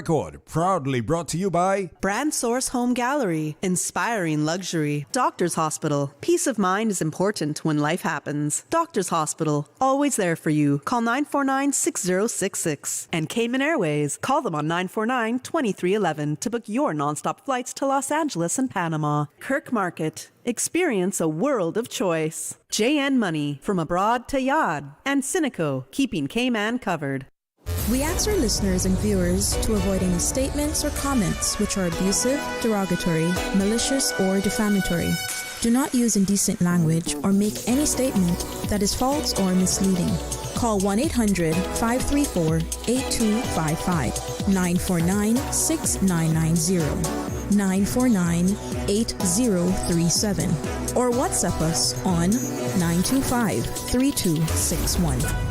record, proudly brought to you by Brand Source Home Gallery, inspiring luxury. Doctors Hospital, peace of mind is important when life happens. Doctors Hospital, always there for you. Call 949-6066. And Cayman Airways, call them on 949-2311 to book your nonstop flights to Los Angeles and Panama. Kirk Market, experience a world of choice. JN Money, from abroad to Yad. And Cineco, keeping Cayman covered. We ask our listeners and viewers to avoid any statements or comments which are abusive, derogatory, malicious, or defamatory. Do not use indecent language or make any statement that is false or misleading. Call 1-800-534-8255, 949-6990, 949-8037, or WhatsApp us on 925-3261.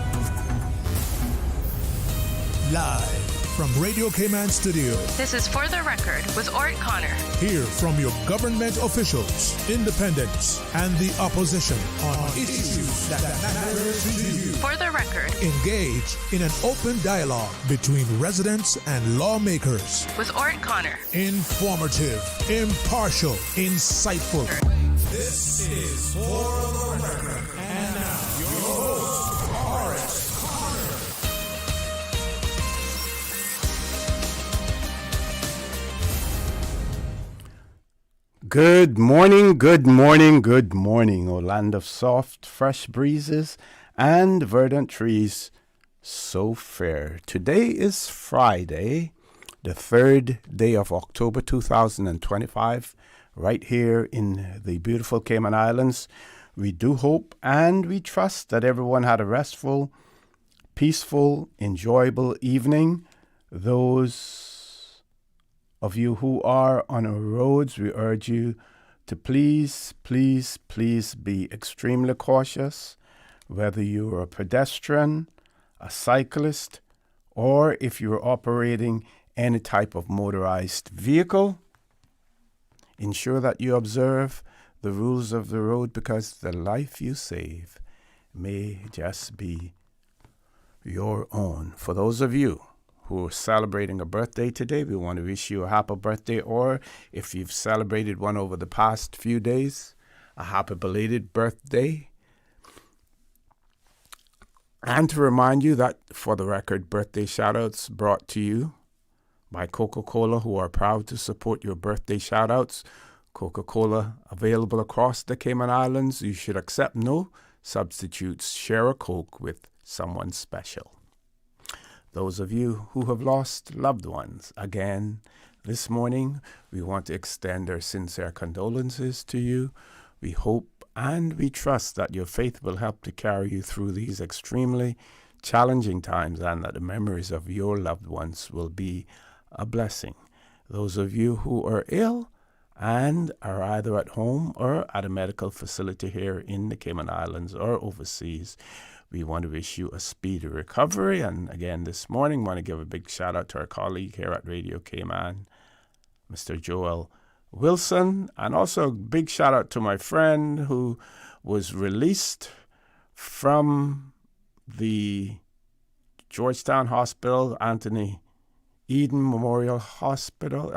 Live from Radio Cayman Studio. This is For the Record with ORRETT Connor. Hear from your government officials, independents, and the opposition on issues that matter to you. For the Record. Engage in an open dialogue between residents and lawmakers. With ORRETT Connor. Informative, impartial, insightful. This is For the Record. And now, your host, ORRETT Connor. Good morning, good morning, good morning, O land of soft, fresh breezes and verdant trees so fair. Today is Friday, the 3rd day of October 2025, right here in the beautiful Cayman Islands. We do hope and we trust that everyone had a restful, peaceful, enjoyable evening. Those of you who are on our roads, we urge you to please be extremely cautious, whether you're a pedestrian, a cyclist, or if you're operating any type of motorized vehicle. Ensure that you observe the rules of the road, because the life you save may just be your own. For those of you who are celebrating a birthday today, we want to wish you a happy birthday, or if you've celebrated one over the past few days, a happy belated birthday. And to remind you that For the Record birthday shoutouts brought to you by Coca-Cola, who are proud to support your birthday shoutouts. Coca-Cola available across the Cayman Islands. You should accept no substitutes. Share a Coke with someone special. Those of you who have lost loved ones, again, this morning, we want to extend our sincere condolences to you. We hope and we trust that your faith will help to carry you through these extremely challenging times, and that the memories of your loved ones will be a blessing. Those of you who are ill and are either at home or at a medical facility here in the Cayman Islands or overseas, we want to wish you a speedy recovery. And again, this morning, want to give a big shout out to our colleague here at Radio Cayman, Mr. Joel Wilson. And also a big shout out to my friend who was released from the Georgetown Hospital, Anthony Eden Memorial Hospital,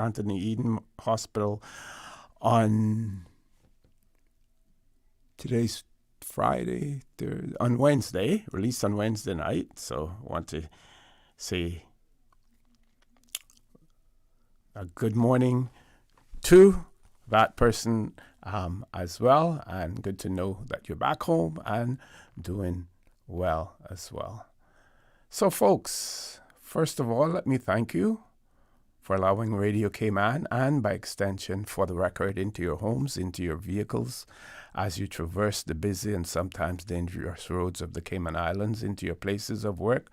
on today's Friday, on Wednesday, released on Wednesday night. So I want to say a good morning to that person as well. And good to know that you're back home and doing well as well. So folks, first of all, let me thank you for allowing Radio Cayman, and by extension For the Record, into your homes, into your vehicles, as you traverse the busy and sometimes dangerous roads of the Cayman Islands, into your places of work,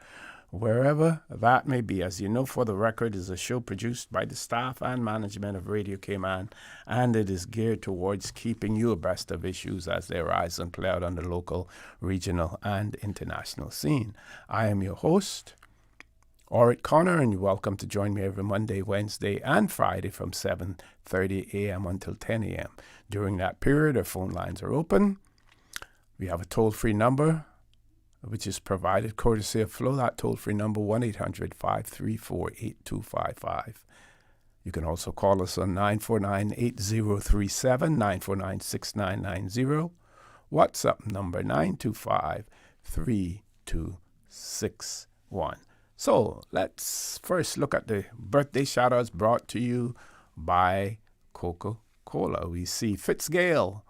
wherever that may be. As you know, For the Record is a show produced by the staff and management of Radio Cayman, and it is geared towards keeping you abreast of issues as they arise and play out on the local, regional, and international scene. I am your host, ORRETT Connor, and you're welcome to join me every Monday, Wednesday, and Friday from 7:30 a.m. until 10 a.m. During that period, our phone lines are open. We have a toll-free number which is provided courtesy of Flow. That toll-free number, 1-800-534-8255. You can also call us on 949-8037, 949-6990. WhatsApp number 925-3261. So let's first look at the birthday shout-outs brought to you by Coca-Cola. We see Fitzgale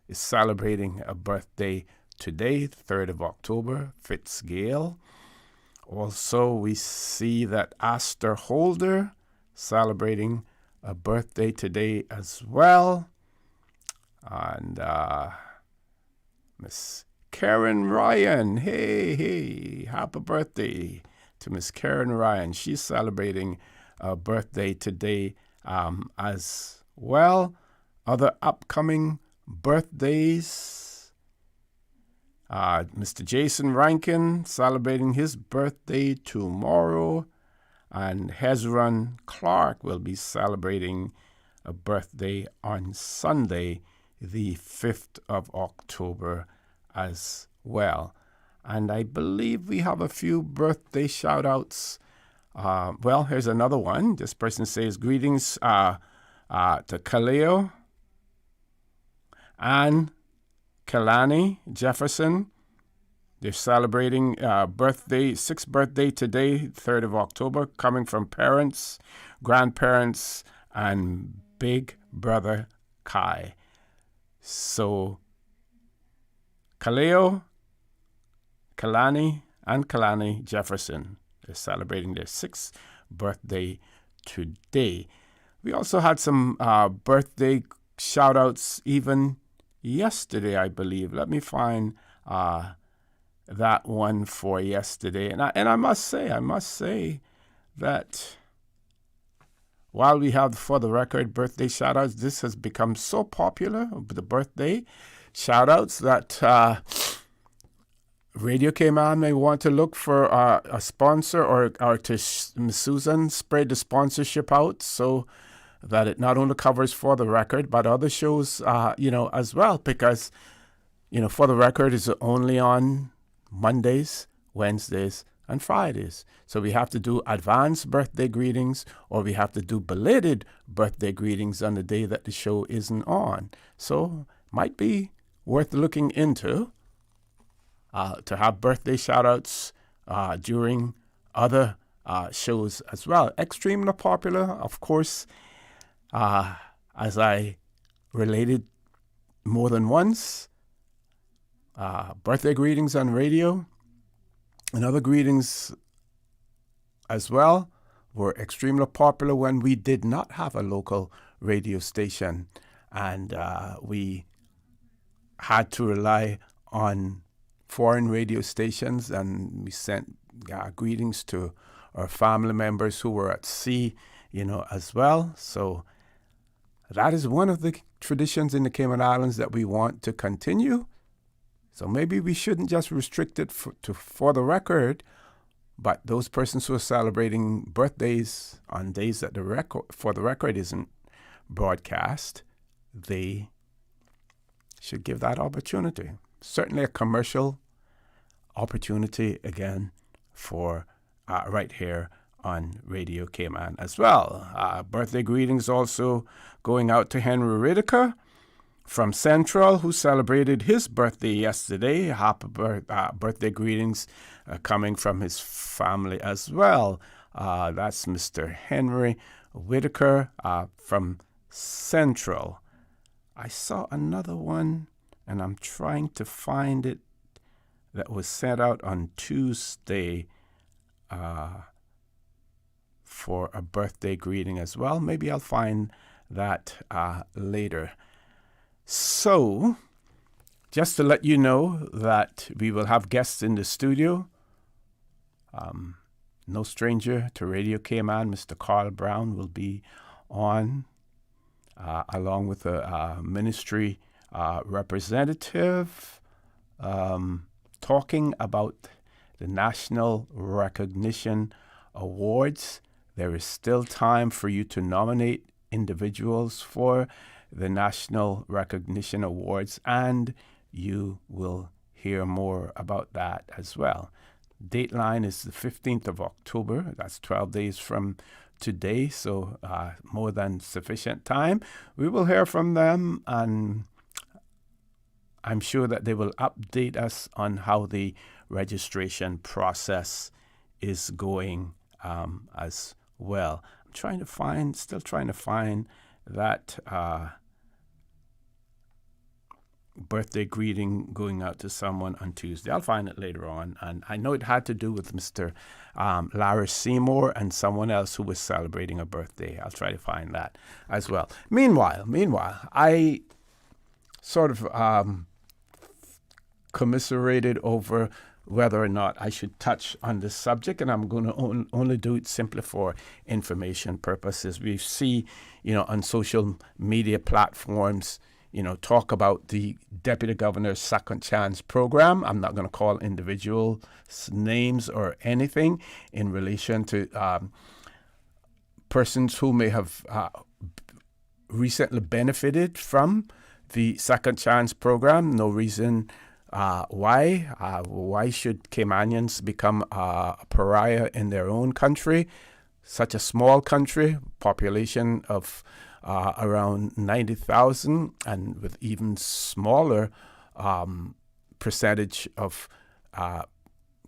is celebrating a birthday today, 3rd of October, Fitzgale. Also, we see that Astor Holder celebrating a birthday today as well. And Miss Karen Ryan, hey, happy birthday to Miss Karen Ryan. She's celebrating a birthday today as well. Other upcoming birthdays, Mr. Jason Rankin celebrating his birthday tomorrow, and Hezron Clark will be celebrating a birthday on Sunday, the 5th of October as well. And I believe we have a few birthday shout-outs. Well, here's another one. This person says, greetings to Kaleo and Kalani Jefferson. They're celebrating sixth birthday today, 3rd of October, coming from parents, grandparents, and big brother Kai. So, Kaleo, Kalani, and Kalani Jefferson, they're celebrating their 6th birthday today. We also had some birthday shout-outs even yesterday, I believe. Let me find that one for yesterday. And I must say that while we have, for the record, birthday shout-outs, this has become so popular, the birthday shout-outs, that Radio Cayman may want to look for a sponsor or to Ms. Susan spread the sponsorship out so that it not only covers For the Record, but other shows, as well, because, For the Record is only on Mondays, Wednesdays, and Fridays. So we have to do advanced birthday greetings, or we have to do belated birthday greetings on the day that the show isn't on. So might be worth looking into to have birthday shout-outs during other shows as well. Extremely popular, of course, as I related more than once. Birthday greetings on radio and other greetings as well were extremely popular when we did not have a local radio station, and we had to rely on foreign radio stations, and we sent greetings to our family members who were at sea, as well. So that is one of the traditions in the Cayman Islands that we want to continue. So maybe we shouldn't just restrict it for the record, but those persons who are celebrating birthdays on days that for the record isn't broadcast, they should give that opportunity. Certainly a commercial opportunity again for right here on Radio Cayman as well. Birthday greetings also going out to Henry Ridica from Central, who celebrated his birthday yesterday. Happy birthday greetings coming from his family as well. That's Mr. Henry Whitaker from Central. I saw another one, and I'm trying to find it, that was sent out on Tuesday for a birthday greeting as well. Maybe I'll find that later. So, just to let you know that we will have guests in the studio. No stranger to Radio Cayman, Mr. Carl Brown will be on, along with a ministry representative, talking about the National Recognition Awards. There is still time for you to nominate individuals for the National Recognition Awards, and you will hear more about that as well. Dateline is the 15th of October. That's 12 days from today, so more than sufficient time. We will hear from them, and I'm sure that they will update us on how the registration process is going as well. I'm still trying to find that birthday greeting going out to someone on Tuesday. I'll find it later on. And I know it had to do with Mr. Larry Seymour and someone else who was celebrating a birthday. I'll try to find that as well. Meanwhile, I sort of commiserated over whether or not I should touch on this subject, and I'm going to only do it simply for information purposes. We see, on social media platforms, talk about the Deputy Governor's Second Chance program. I'm not going to call individual names or anything in relation to persons who may have recently benefited from the Second Chance program. No reason why. Why should Caymanians become a pariah in their own country? Such a small country, population of around 90,000, and with even smaller percentage of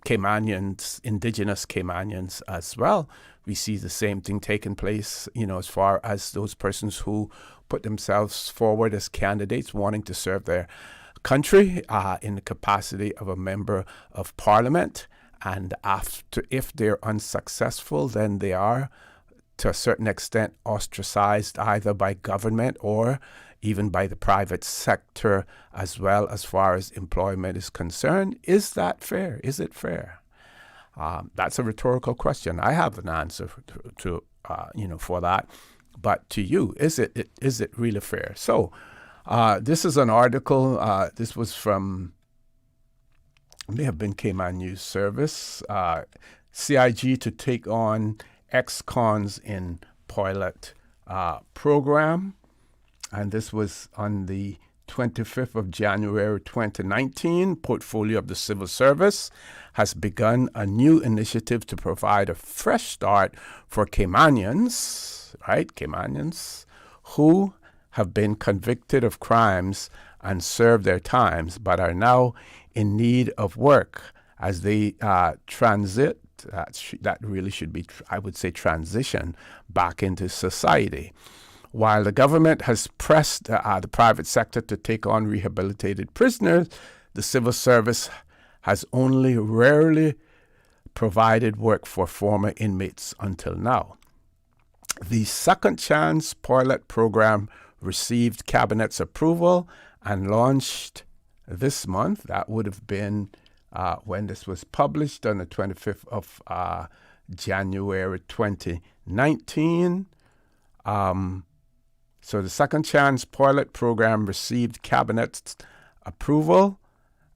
Caymanians, indigenous Caymanians as well. We see the same thing taking place, as far as those persons who put themselves forward as candidates wanting to serve their country in the capacity of a member of parliament. And if they're unsuccessful, then they are, to a certain extent, ostracized either by government or even by the private sector as well, as far as employment is concerned. Is that fair? Is it fair? That's a rhetorical question. I have an answer to for that. But to you, is it really fair? So this is an article. This was from, may have been Cayman News Service. CIG to take on ex-cons in pilot program. And this was on the 25th of January 2019. Portfolio of the Civil Service has begun a new initiative to provide a fresh start for Caymanians, right? Caymanians who have been convicted of crimes and served their times, but are now in need of work as they transit. That really should be, I would say, transition back into society. While the government has pressed the private sector to take on rehabilitated prisoners, the civil service has only rarely provided work for former inmates until now. The Second Chance pilot program received Cabinet's approval and launched this month. That would have been when this was published on the 25th of January 2019. So the Second Chance pilot program received Cabinet's approval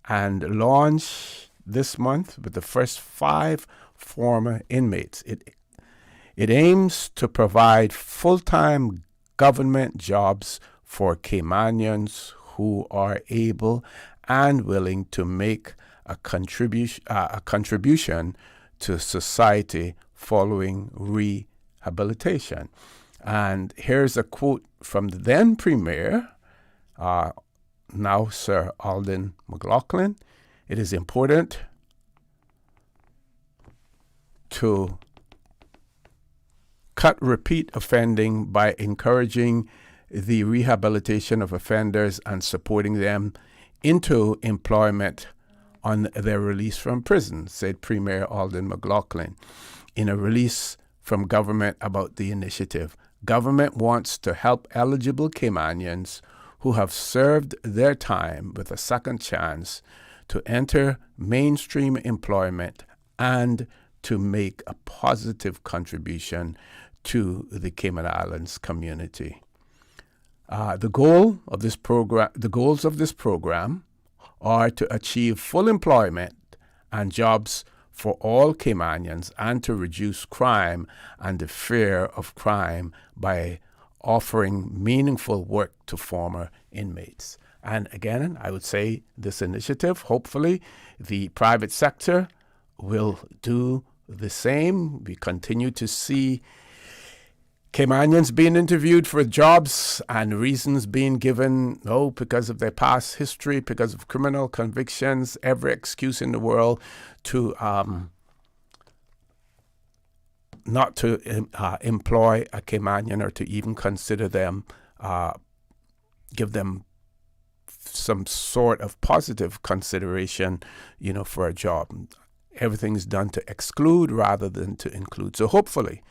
and launched this month with the first 5 former inmates. It aims to provide full-time government jobs for Caymanians who are able and willing to make a contribution to society following rehabilitation. And here's a quote from the then Premier, now Sir Alden McLaughlin. It is important to cut repeat offending by encouraging the rehabilitation of offenders and supporting them into employment on their release from prison, said Premier Alden McLaughlin in a release from government about the initiative. Government wants to help eligible Caymanians who have served their time with a second chance to enter mainstream employment and to make a positive contribution to the Cayman Islands community. The goals of this program are to achieve full employment and jobs for all Caymanians and to reduce crime and the fear of crime by offering meaningful work to former inmates. And again, I would say this initiative, hopefully, the private sector will do the same. We continue to see Caymanians being interviewed for jobs and reasons being given, because of their past history, because of criminal convictions, every excuse in the world to not to employ a Caymanian or to even consider them, give them some sort of positive consideration, for a job. Everything's done to exclude rather than to include. So hopefully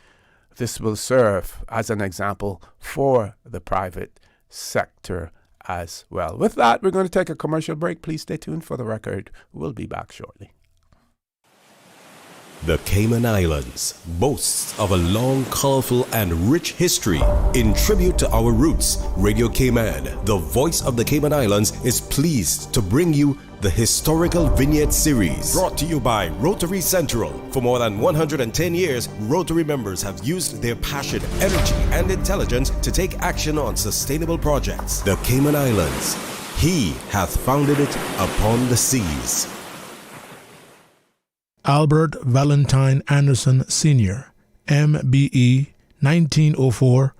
this will serve as an example for the private sector as well. With that, we're going to take a commercial break. Please stay tuned for the record. We'll be back shortly. The Cayman Islands boasts of a long, colorful, and rich history. In tribute to our roots, Radio Cayman, the voice of the Cayman Islands, is pleased to bring you the Historical Vignette Series, brought to you by Rotary Central. For more than 110 years, Rotary members have used their passion, energy, and intelligence to take action on sustainable projects. The Cayman Islands, He hath founded it upon the seas. Albert Valentine Anderson Sr., MBE, 1904-1995.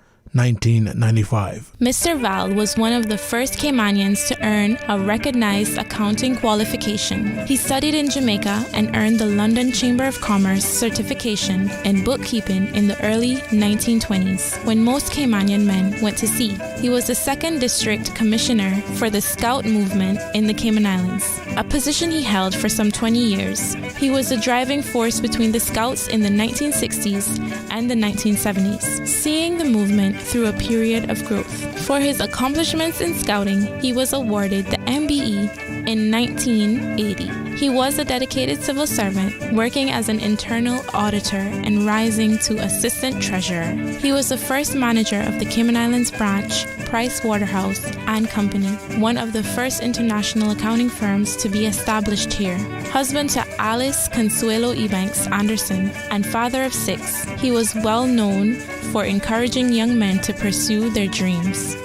Mr. Val was one of the first Caymanians to earn a recognized accounting qualification. He studied in Jamaica and earned the London Chamber of Commerce certification in bookkeeping in the early 1920s, when most Caymanian men went to sea. He was the 2nd District Commissioner for the Scout movement in the Cayman Islands, a position he held for some 20 years. He was the driving force between the Scouts in the 1960s and the 1970s, seeing the movement through a period of growth. For his accomplishments in scouting, he was awarded the MBE in 1980. He was a dedicated civil servant, working as an internal auditor and rising to assistant treasurer. He was the first manager of the Cayman Islands branch, Price Waterhouse and Company, one of the first international accounting firms to be established here. Husband to Alice Consuelo Ebanks Anderson and father of 6, he was well known for encouraging young men to pursue their dreams.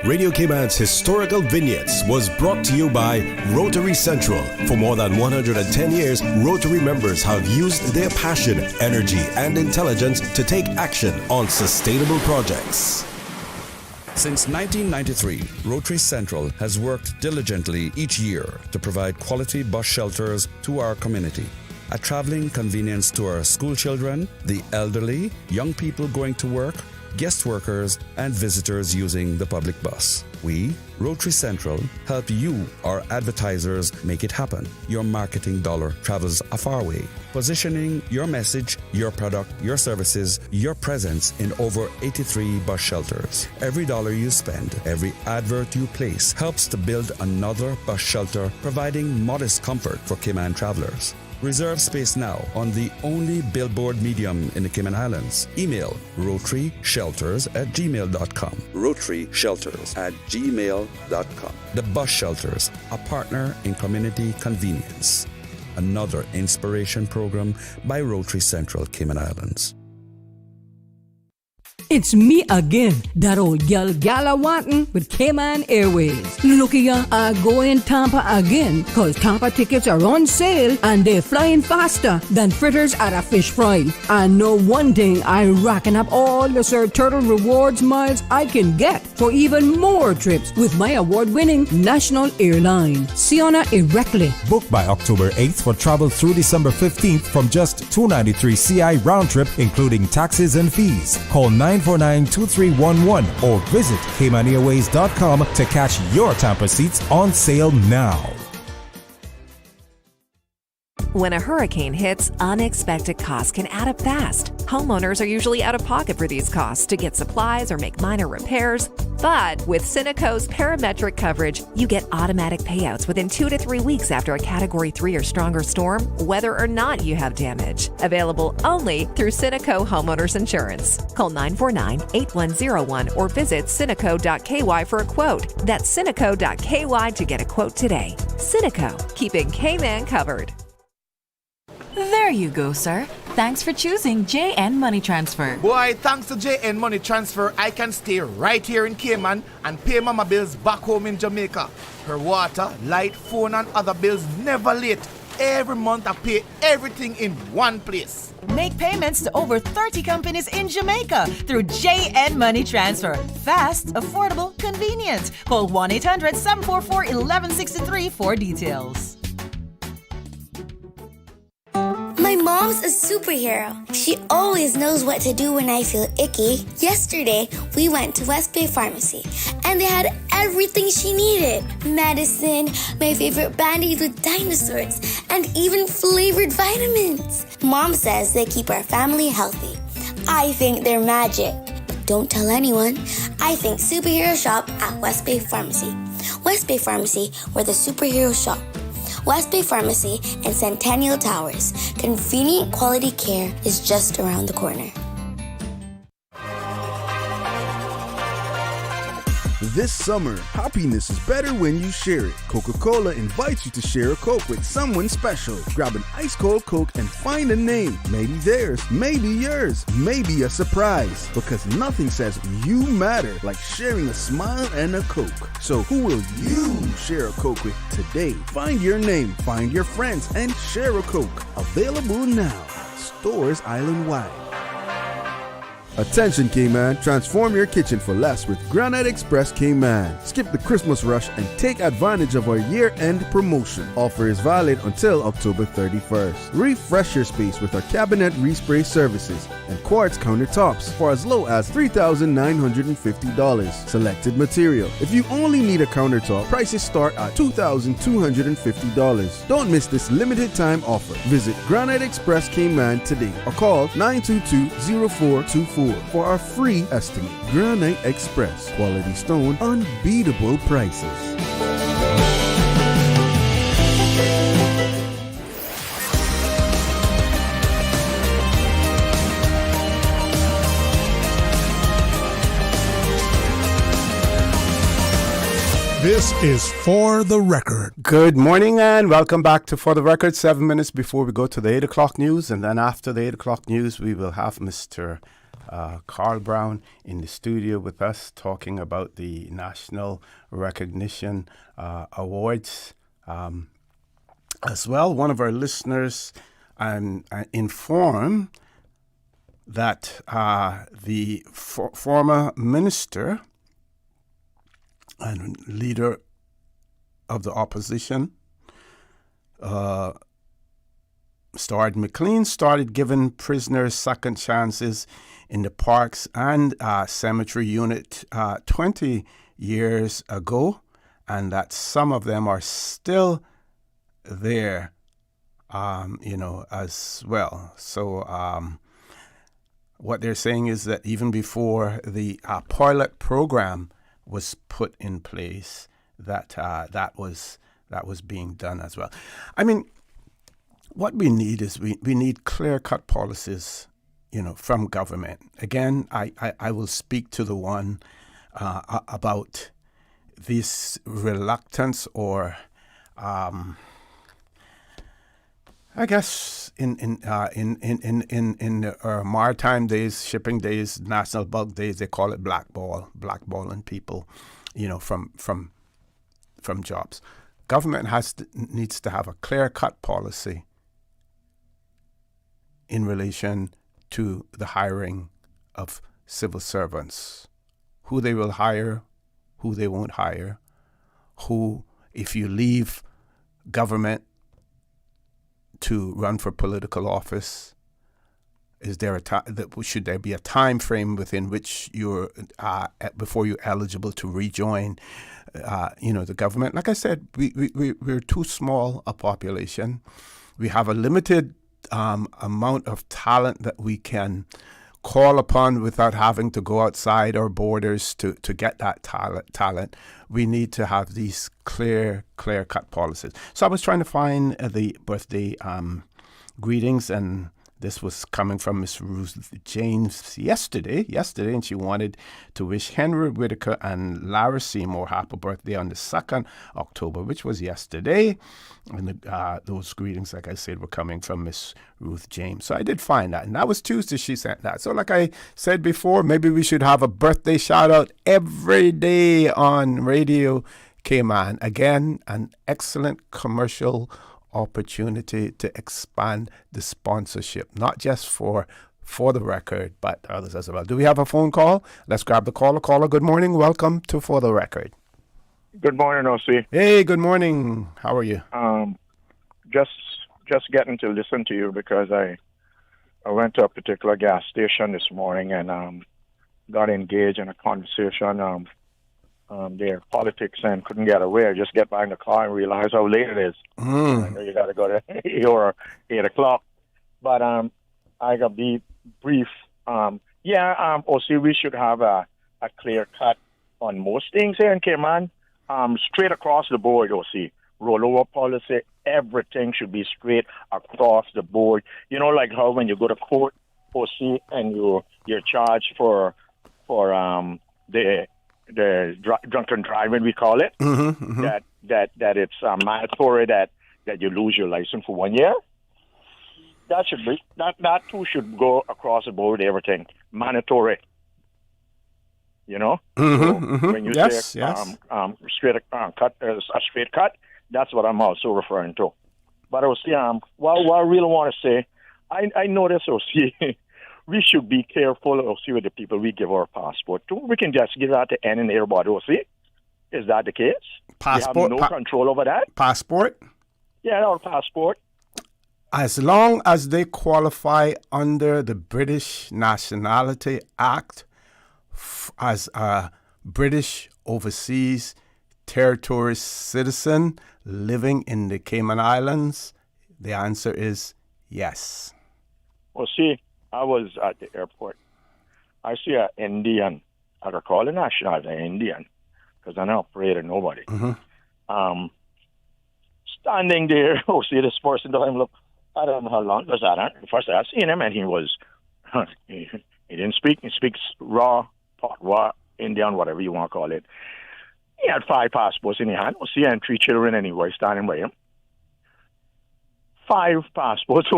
Radio Cayman's Historical Vignettes was brought to you by Rotary Central. For more than 110 years, Rotary members have used their passion, energy, and intelligence to take action on sustainable projects. Since 1993, Rotary Central has worked diligently each year to provide quality bus shelters to our community. A traveling convenience to our school children, the elderly, young people going to work, guest workers, and visitors using the public bus. We, Rotary Central, help you, our advertisers, make it happen. Your marketing dollar travels a far way. Positioning your message, your product, your services, your presence in over 83 bus shelters. Every dollar you spend, every advert you place helps to build another bus shelter, providing modest comfort for Cayman travelers. Reserve space now on the only billboard medium in the Cayman Islands. Email rotaryshelters@gmail.com. rotaryshelters@gmail.com. The Bus Shelters, a partner in community convenience. Another inspiration program by Rotary Central Cayman Islands. It's me again, that old Gala wantin' with Cayman Airways. Looky ya, I go in Tampa again, cause Tampa tickets are on sale and they're flying faster than fritters at a fish fry. I know one thing, I racking up all the Sir Turtle Rewards miles I can get for even more trips with my award-winning national airline, Siona Erectly. Book by October 8th for travel through December 15th from just $293 CI round trip, including taxes and fees. Call 949-2311 or visit CaymanAirways.com to catch your Tampa seats on sale now. When a hurricane hits, unexpected costs can add up fast. Homeowners are usually out of pocket for these costs to get supplies or make minor repairs. But with Cineco's parametric coverage, you get automatic payouts within 2 to 3 weeks after a Category 3 or stronger storm, whether or not you have damage. Available only through Cineco Homeowners Insurance. Call 949-8101 or visit Cineco.ky for a quote. That's Cineco.ky to get a quote today. Cineco, keeping Cayman covered. There you go, sir. Thanks for choosing JN Money Transfer. Boy, thanks to JN Money Transfer, I can stay right here in Cayman and pay mama bills back home in Jamaica. Her water, light, phone and other bills never late. Every month I pay everything in one place. Make payments to over 30 companies in Jamaica through JN Money Transfer. Fast, affordable, convenient. Call 1-800-744-1163 for details. My mom's a superhero. She always knows what to do when I feel icky. Yesterday, we went to West Bay Pharmacy, and they had everything she needed. Medicine, my favorite band-aids with dinosaurs, and even flavored vitamins. Mom says they keep our family healthy. I think they're magic. But don't tell anyone. I think superhero shop at West Bay Pharmacy. West Bay Pharmacy, where the superhero shop. West Bay Pharmacy and Centennial Towers. Convenient quality care is just around the corner. This summer, happiness is better when you share it. Coca-Cola invites you to share a Coke with someone special. Grab an ice-cold Coke and find a name. Maybe theirs, maybe yours, maybe a surprise. Because nothing says you matter like sharing a smile and a Coke. So who will you share a Coke with today? Find your name, find your friends, and share a Coke. Available now. Stores island-wide. Attention Cayman, transform your kitchen for less with Granite Express Cayman. Skip the Christmas rush and take advantage of our year-end promotion. Offer is valid until October 31st. Refresh your space with our cabinet respray services and quartz countertops for as low as $3,950. Selected material. If you only need a countertop, prices start at $2,250. Don't miss this limited time offer. Visit Granite Express Cayman today or call 922-0424 for our free estimate. Granite Express. Quality stone, unbeatable prices. This is For the Record. Good morning and welcome back to For the Record. 7 minutes before we go to the 8 o'clock news, and then after the 8 o'clock news we will have Mr. Carl Brown in the studio with us talking about the National Recognition Awards. As well, one of our listeners informed that the former minister and leader of the opposition, Stuart McLean, started giving prisoners second chances in the Parks and Cemetery Unit 20 years ago, and that some of them are still there, as well. So what they're saying is that even before the pilot program was put in place, that was being done as well. I mean, what we need is we need clear-cut policies, from government. Again, I will speak to the one about this reluctance, or I guess in our maritime days, shipping days, national bulk days, they call it blackballing people, from jobs. Government needs to have a clear-cut policy in relation to the hiring of civil servants, who they will hire, who they won't hire, who, if you leave government to run for political office, is there should there be a time frame within which you're before you're eligible to rejoin, the government? Like I said, we're too small a population. We have a limited amount of talent that we can call upon without having to go outside our borders to get that talent. We need to have these clear-cut policies. So I was trying to find the birthday greetings and This was coming from Miss Ruth James yesterday, and she wanted to wish Henry Whitaker and Lara Seymour happy birthday on the 2nd October, which was yesterday. And those greetings, like I said, were coming from Miss Ruth James. So I did find that. And that was Tuesday she sent that. So like I said before, maybe we should have a birthday shout out every day on Radio Cayman. Again, an excellent commercial opportunity to expand the sponsorship, not just for the record, but others as well. Do we have a phone call? Let's grab the caller. Caller, good morning. Welcome to For the Record. Good morning, OC. Hey, good morning. How are you? Just getting to listen to you because I went to a particular gas station this morning and got engaged in a conversation. Their politics and couldn't get away. I just get back in the car and realize how late it is. I know you got to go to 8 o'clock. But I got be brief. OC, we should have a clear cut on most things here in Cayman. Straight across the board, OC. Rollover policy, everything should be straight across the board. You know, like how when you go to court, OC, and you're charged for the drunken driving, we call it. That it's mandatory that you lose your license for 1 year. That should be that too should go across the board. Everything mandatory. You know, when you say straight cut, a straight cut, that's what I'm also referring to. But OC, what I really want to say, I notice OC. We should be careful, OC, with the people we give our passport to. We can just give that to any and everybody, OC. Is that the case? Passport? We have no control over that? Passport? Yeah, our passport. As long as they qualify under the British Nationality Act as a British overseas territory citizen living in the Cayman Islands, the answer is yes. OC, I was at the airport. I see an Indian. I could call the nationality Indian because I'm not afraid of nobody. Standing there, see this person. Look, I don't know how long was that. First I seen him, and he was he didn't speak. He speaks raw, Patwa, Indian, whatever you want to call it. He had 5 passports in his hand. And 3 children anyway standing by him. 5 passports,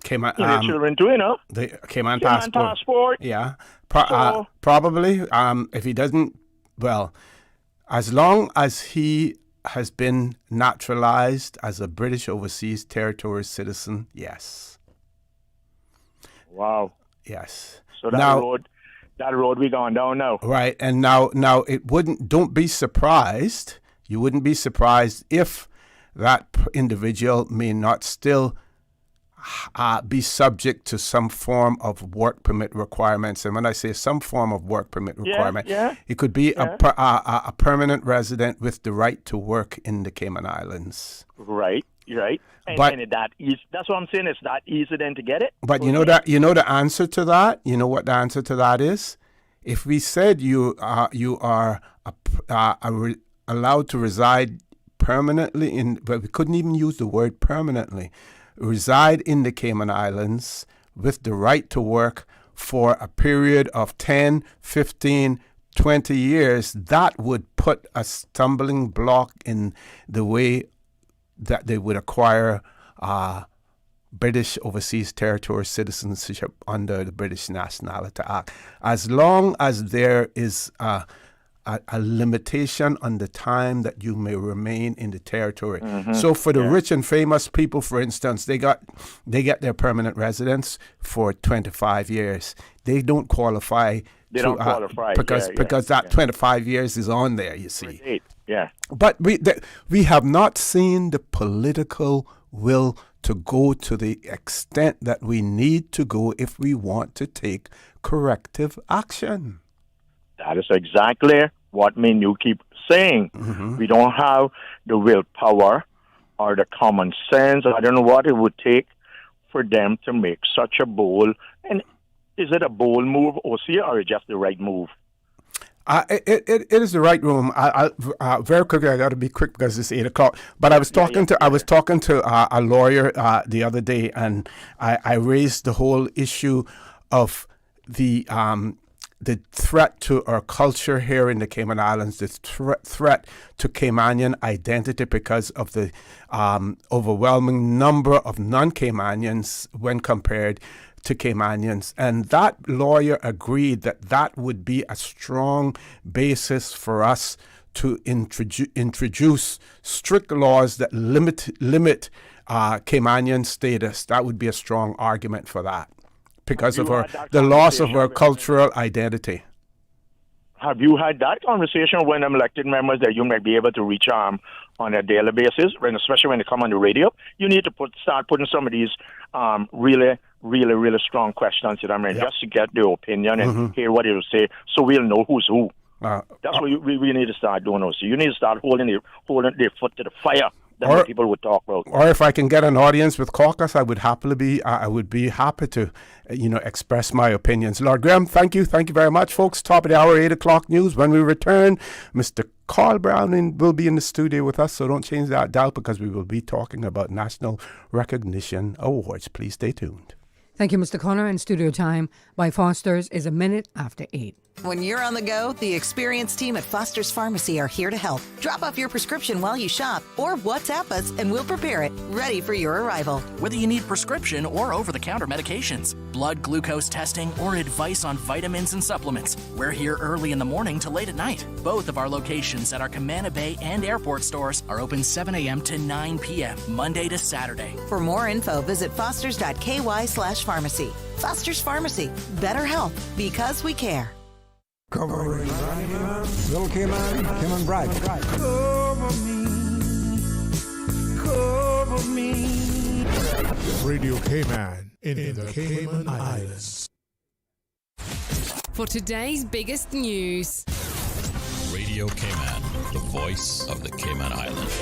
Cayman, children too, you know. The Cayman passport. Yeah. So, probably. If he doesn't, well, as long as he has been naturalized as a British overseas territory citizen, yes. Wow. Yes. So that road we going down now. Right. And now it wouldn't, don't be surprised. You wouldn't be surprised if that individual may not still be subject to some form of work permit requirements. And when I say some form of work permit requirement, it could be a permanent resident with the right to work in the Cayman Islands. Right. And that's what I'm saying. It's that easy then to get it. But you know the answer to that. You know what the answer to that is? If we said you are allowed to reside permanently but we couldn't even use the word permanently. Reside in the Cayman Islands with the right to work for a period of 10, 15, 20 years, that would put a stumbling block in the way that they would acquire British overseas territory citizenship under the British Nationality Act. As long as there is a limitation on the time that you may remain in the territory. So for the rich and famous people, for instance, they get their permanent residence for 25 years. They don't qualify. They don't qualify because that 25 years is on there. You see. Yeah. But we have not seen the political will to go to the extent that we need to go if we want to take corrective action. That is exactly what you keep saying. We don't have the willpower or the common sense. I don't know what it would take for them to make such a bold. And is it a bold move, OC, or just the right move? It is the right room. Very quickly, I got to be quick because it's 8:00. But I was talking to a lawyer the other day, and I raised the whole issue of the threat to our culture here in the Cayman Islands, the threat to Caymanian identity because of the overwhelming number of non-Caymanians when compared to Caymanians. And that lawyer agreed that would be a strong basis for us to introduce strict laws that limit Caymanian status. That would be a strong argument for that because of the loss of our cultural identity. Have you had that conversation when elected members that you might be able to reach on a daily basis, especially when they come on the radio? You need to start putting some of these really strong questions to them, just to get their opinion and hear what they will say, so we'll know who's who. That's what we need to start doing. Also, you need to start holding their foot to the fire. That's what people would talk about. Or if I can get an audience with caucus, I would be happy to, express my opinions. Lord Graham, thank you very much, folks. Top of the hour, 8:00 news. When we return, Mr. Carl Browning will be in the studio with us, so don't change that dial because we will be talking about National Recognition Awards. Please stay tuned. Thank you, Mr. Connor. And studio time by Foster's is 8:01. When you're on the go, the experienced team at Foster's Pharmacy are here to help. Drop off your prescription while you shop or WhatsApp us and we'll prepare it, ready for your arrival. Whether you need prescription or over-the-counter medications, blood glucose testing, or advice on vitamins and supplements, we're here early in the morning to late at night. Both of our locations at our Camana Bay and airport stores are open 7 a.m. to 9 p.m., Monday to Saturday. For more info, visit fosters.ky/pharmacy. Foster's Pharmacy. Better health because we care. Covering Little Cayman Bride. Cover me. Radio Cayman in the Cayman Islands. For today's biggest news. Radio Cayman, the voice of the Cayman Islands.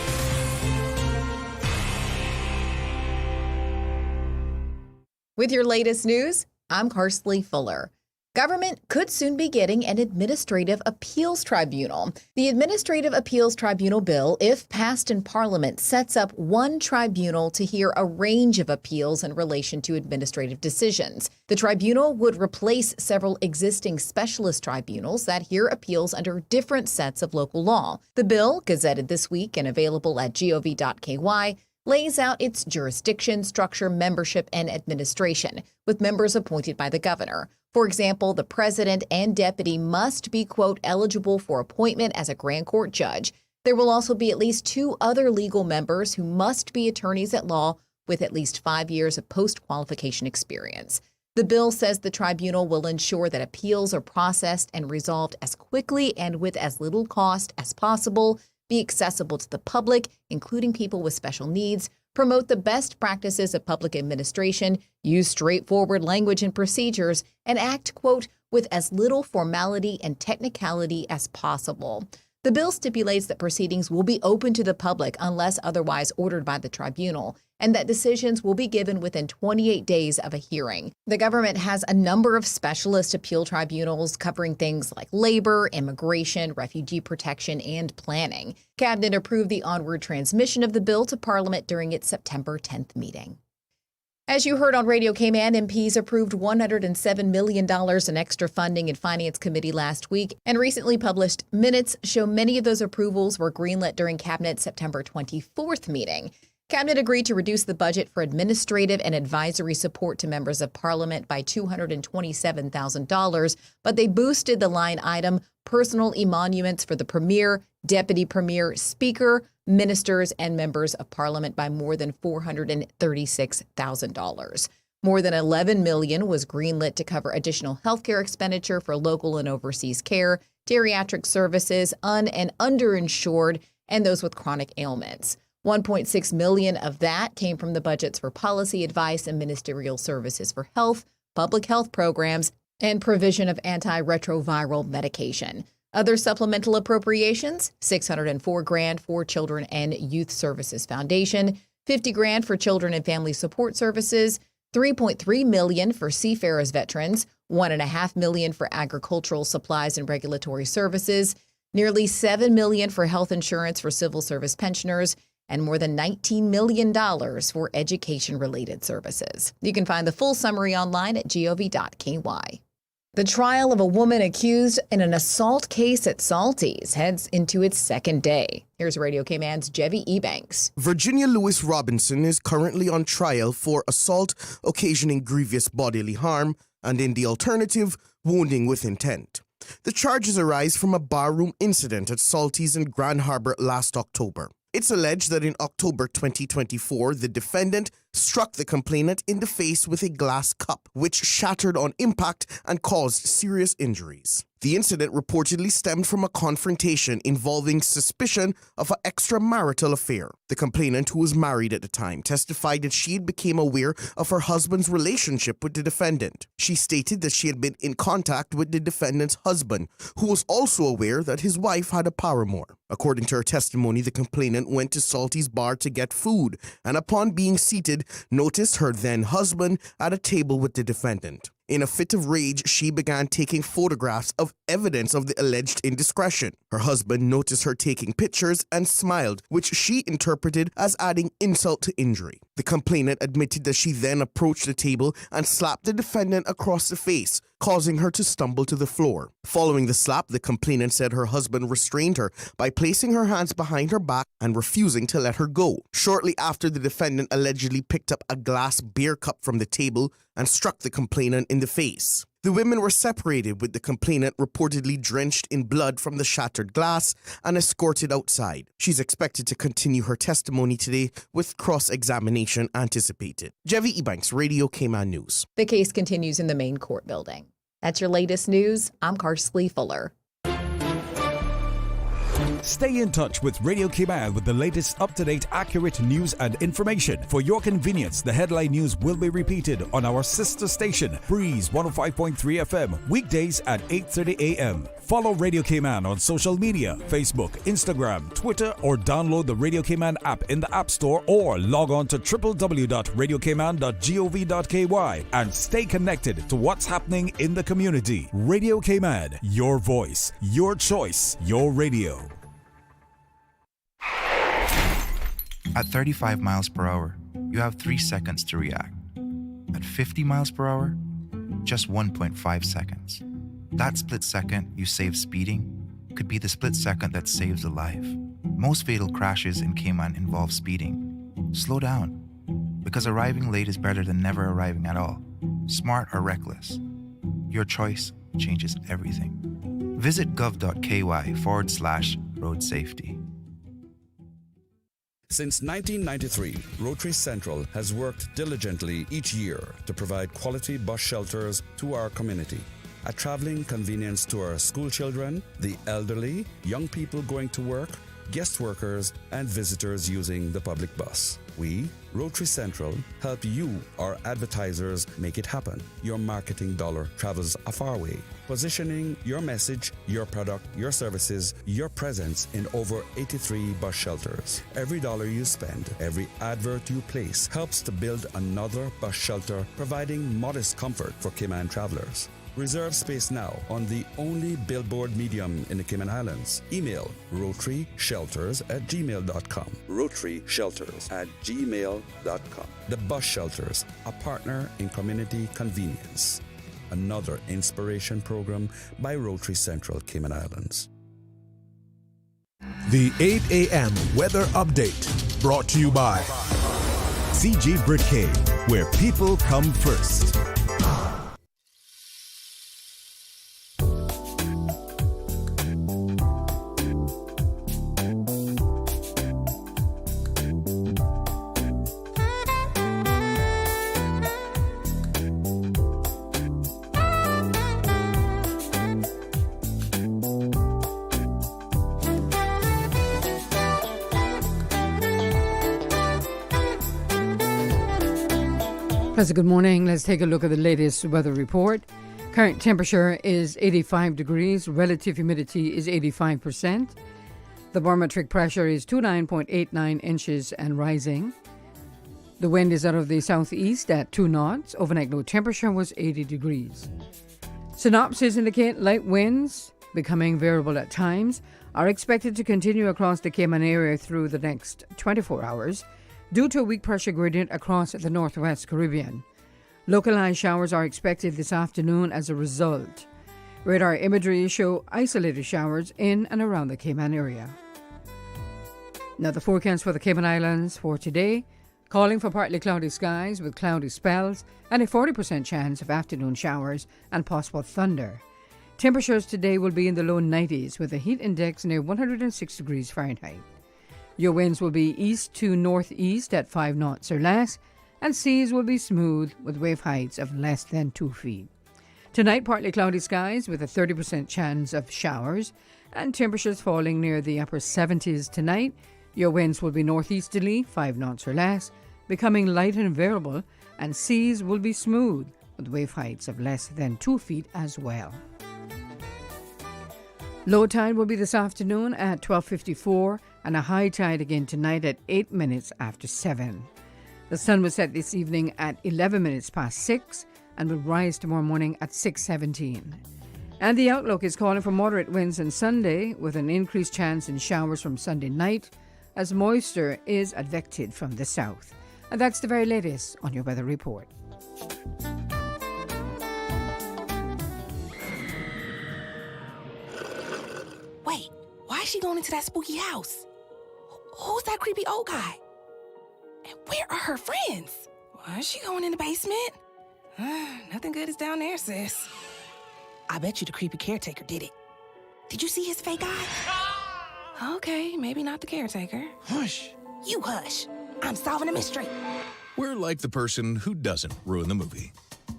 With your latest news, I'm Karsley Fuller. Government could soon be getting an administrative appeals tribunal. The Administrative Appeals Tribunal bill, if passed in Parliament, sets up one tribunal to hear a range of appeals in relation to administrative decisions. The tribunal would replace several existing specialist tribunals that hear appeals under different sets of local law. The bill, gazetted this week and available at gov.ky, lays out its jurisdiction, structure, membership, and administration, with members appointed by the governor. For example, the president and deputy must be, quote, eligible for appointment as a Grand Court judge. There will also be at least 2 other legal members who must be attorneys at law with at least 5 years of post-qualification experience. The bill says the tribunal will ensure that appeals are processed and resolved as quickly and with as little cost as possible, be accessible to the public, including people with special needs, promote the best practices of public administration, use straightforward language and procedures, and act, quote, with as little formality and technicality as possible. The bill stipulates that proceedings will be open to the public unless otherwise ordered by the tribunal, and that decisions will be given within 28 days of a hearing. The government has a number of specialist appeal tribunals covering things like labor, immigration, refugee protection, and planning. Cabinet approved the onward transmission of the bill to Parliament during its September 10th meeting. As you heard on Radio Cayman, MPs approved $107 million in extra funding in Finance Committee last week, and recently published minutes show many of those approvals were greenlit during Cabinet's September 24th meeting. Cabinet agreed to reduce the budget for administrative and advisory support to members of Parliament by $227,000, but they boosted the line item personal emoluments for the Premier, Deputy Premier, Speaker, ministers, and members of Parliament by more than $436,000. More than $11 million was greenlit to cover additional healthcare expenditure for local and overseas care, geriatric services, and underinsured, and those with chronic ailments. $1.6 million of that came from the budgets for policy advice and ministerial services for health, public health programs, and provision of antiretroviral medication. Other supplemental appropriations, $604,000 for Children and Youth Services Foundation, $50,000 for Children and Family Support Services, $3.3 million for seafarers veterans, $1.5 million for agricultural supplies and regulatory services, nearly $7 million for health insurance for civil service pensioners, and more than $19 million for education-related services. You can find the full summary online at gov.ky. The trial of a woman accused in an assault case at Salty's heads into its second day. Here's Radio K-Man's Jevi Ebanks. Virginia Lewis Robinson is currently on trial for assault occasioning grievous bodily harm and, in the alternative, wounding with intent. The charges arise from a barroom incident at Salty's in Grand Harbor last October. It's alleged that in October 2024, the defendant struck the complainant in the face with a glass cup, which shattered on impact and caused serious injuries. The incident reportedly stemmed from a confrontation involving suspicion of an extramarital affair. The complainant, who was married at the time, testified that she became aware of her husband's relationship with the defendant. She stated that she had been in contact with the defendant's husband, who was also aware that his wife had a paramour. According to her testimony, the complainant went to Salty's bar to get food and, upon being seated, noticed her then husband at a table with the defendant. In a fit of rage, she began taking photographs of evidence of the alleged indiscretion. Her husband noticed her taking pictures and smiled, which she interpreted as adding insult to injury. The complainant admitted that she then approached the table and slapped the defendant across the face, causing her to stumble to the floor. Following the slap, the complainant said her husband restrained her by placing her hands behind her back and refusing to let her go. Shortly after, the defendant allegedly picked up a glass beer cup from the table and struck the complainant in the face. The women were separated, with the complainant reportedly drenched in blood from the shattered glass and escorted outside. She's expected to continue her testimony today, with cross-examination anticipated. Jevi Ebanks, Radio K-Man News. The case continues in the main court building. That's your latest news. I'm Karsley Fuller. Stay in touch with Radio K-Man with the latest up-to-date, accurate news and information. For your convenience, the headline news will be repeated on our sister station, Breeze 105.3 FM, weekdays at 8:30 a.m. Follow Radio K-Man on social media, Facebook, Instagram, Twitter, or download the Radio K-Man app in the App Store, or log on to www.radiokman.gov.ky and stay connected to what's happening in the community. Radio K-Man, your voice, your choice, your radio. At 35 miles per hour, you have 3 seconds to react. At 50 miles per hour, just 1.5 seconds. That split second you save speeding could be the split second that saves a life. Most fatal crashes in Cayman involve speeding. Slow down, because arriving late is better than never arriving at all. Smart or reckless, your choice changes everything. Visit gov.ky/road safety. Since 1993, Rotary Central has worked diligently each year to provide quality bus shelters to our community, a traveling convenience to our school children, the elderly, young people going to work, guest workers, and visitors using the public bus. We, Rotary Central, help you, our advertisers, make it happen. Your marketing dollar travels a far way, positioning your message, your product, your services, your presence in over 83 bus shelters. Every dollar you spend, every advert you place helps to build another bus shelter, providing modest comfort for Cayman travelers. Reserve space now on the only billboard medium in the Cayman Islands. Email rotaryshelters@gmail.com. rotaryshelters@gmail.com. The Bus Shelters, a partner in community convenience. Another inspiration program by Rotary Central Cayman Islands. The 8 a.m. weather update brought to you by CG Britcade, where people come first. Pleasant good morning. Let's take a look at the latest weather report. Current temperature is 85 degrees. Relative humidity is 85%. The barometric pressure is 29.89 inches and rising. The wind is out of the southeast at 2 knots. Overnight low temperature was 80 degrees. Synopsis indicate light winds, becoming variable at times, are expected to continue across the Cayman area through the next 24 hours due to a weak pressure gradient across the northwest Caribbean. Localized showers are expected this afternoon as a result. Radar imagery show isolated showers in and around the Cayman area. Now the forecast for the Cayman Islands for today, calling for partly cloudy skies with cloudy spells and a 40% chance of afternoon showers and possible thunder. Temperatures today will be in the low 90s with a heat index near 106 degrees Fahrenheit. Your winds will be east to northeast at 5 knots or less, and seas will be smooth with wave heights of less than 2 feet. Tonight, partly cloudy skies with a 30% chance of showers and temperatures falling near the upper 70s tonight. Your winds will be northeasterly, 5 knots or less, becoming light and variable, and seas will be smooth with wave heights of less than 2 feet as well. Low tide will be this afternoon at 12:54 and a high tide again tonight at 8 minutes after 7. The sun will set this evening at 11 minutes past 6 and will rise tomorrow morning at 6:17. And the outlook is calling for moderate winds on Sunday with an increased chance in showers from Sunday night as moisture is advected from the south. And that's the very latest on your weather report. Wait, why is she going into that spooky house? Who's that creepy old guy? And where are her friends? Why is she going in the basement? Nothing good is down there, sis. I bet you the creepy caretaker did it. Did you see his fake eye? Okay, maybe not the caretaker. Hush. You hush. I'm solving a mystery. We're like the person who doesn't ruin the movie.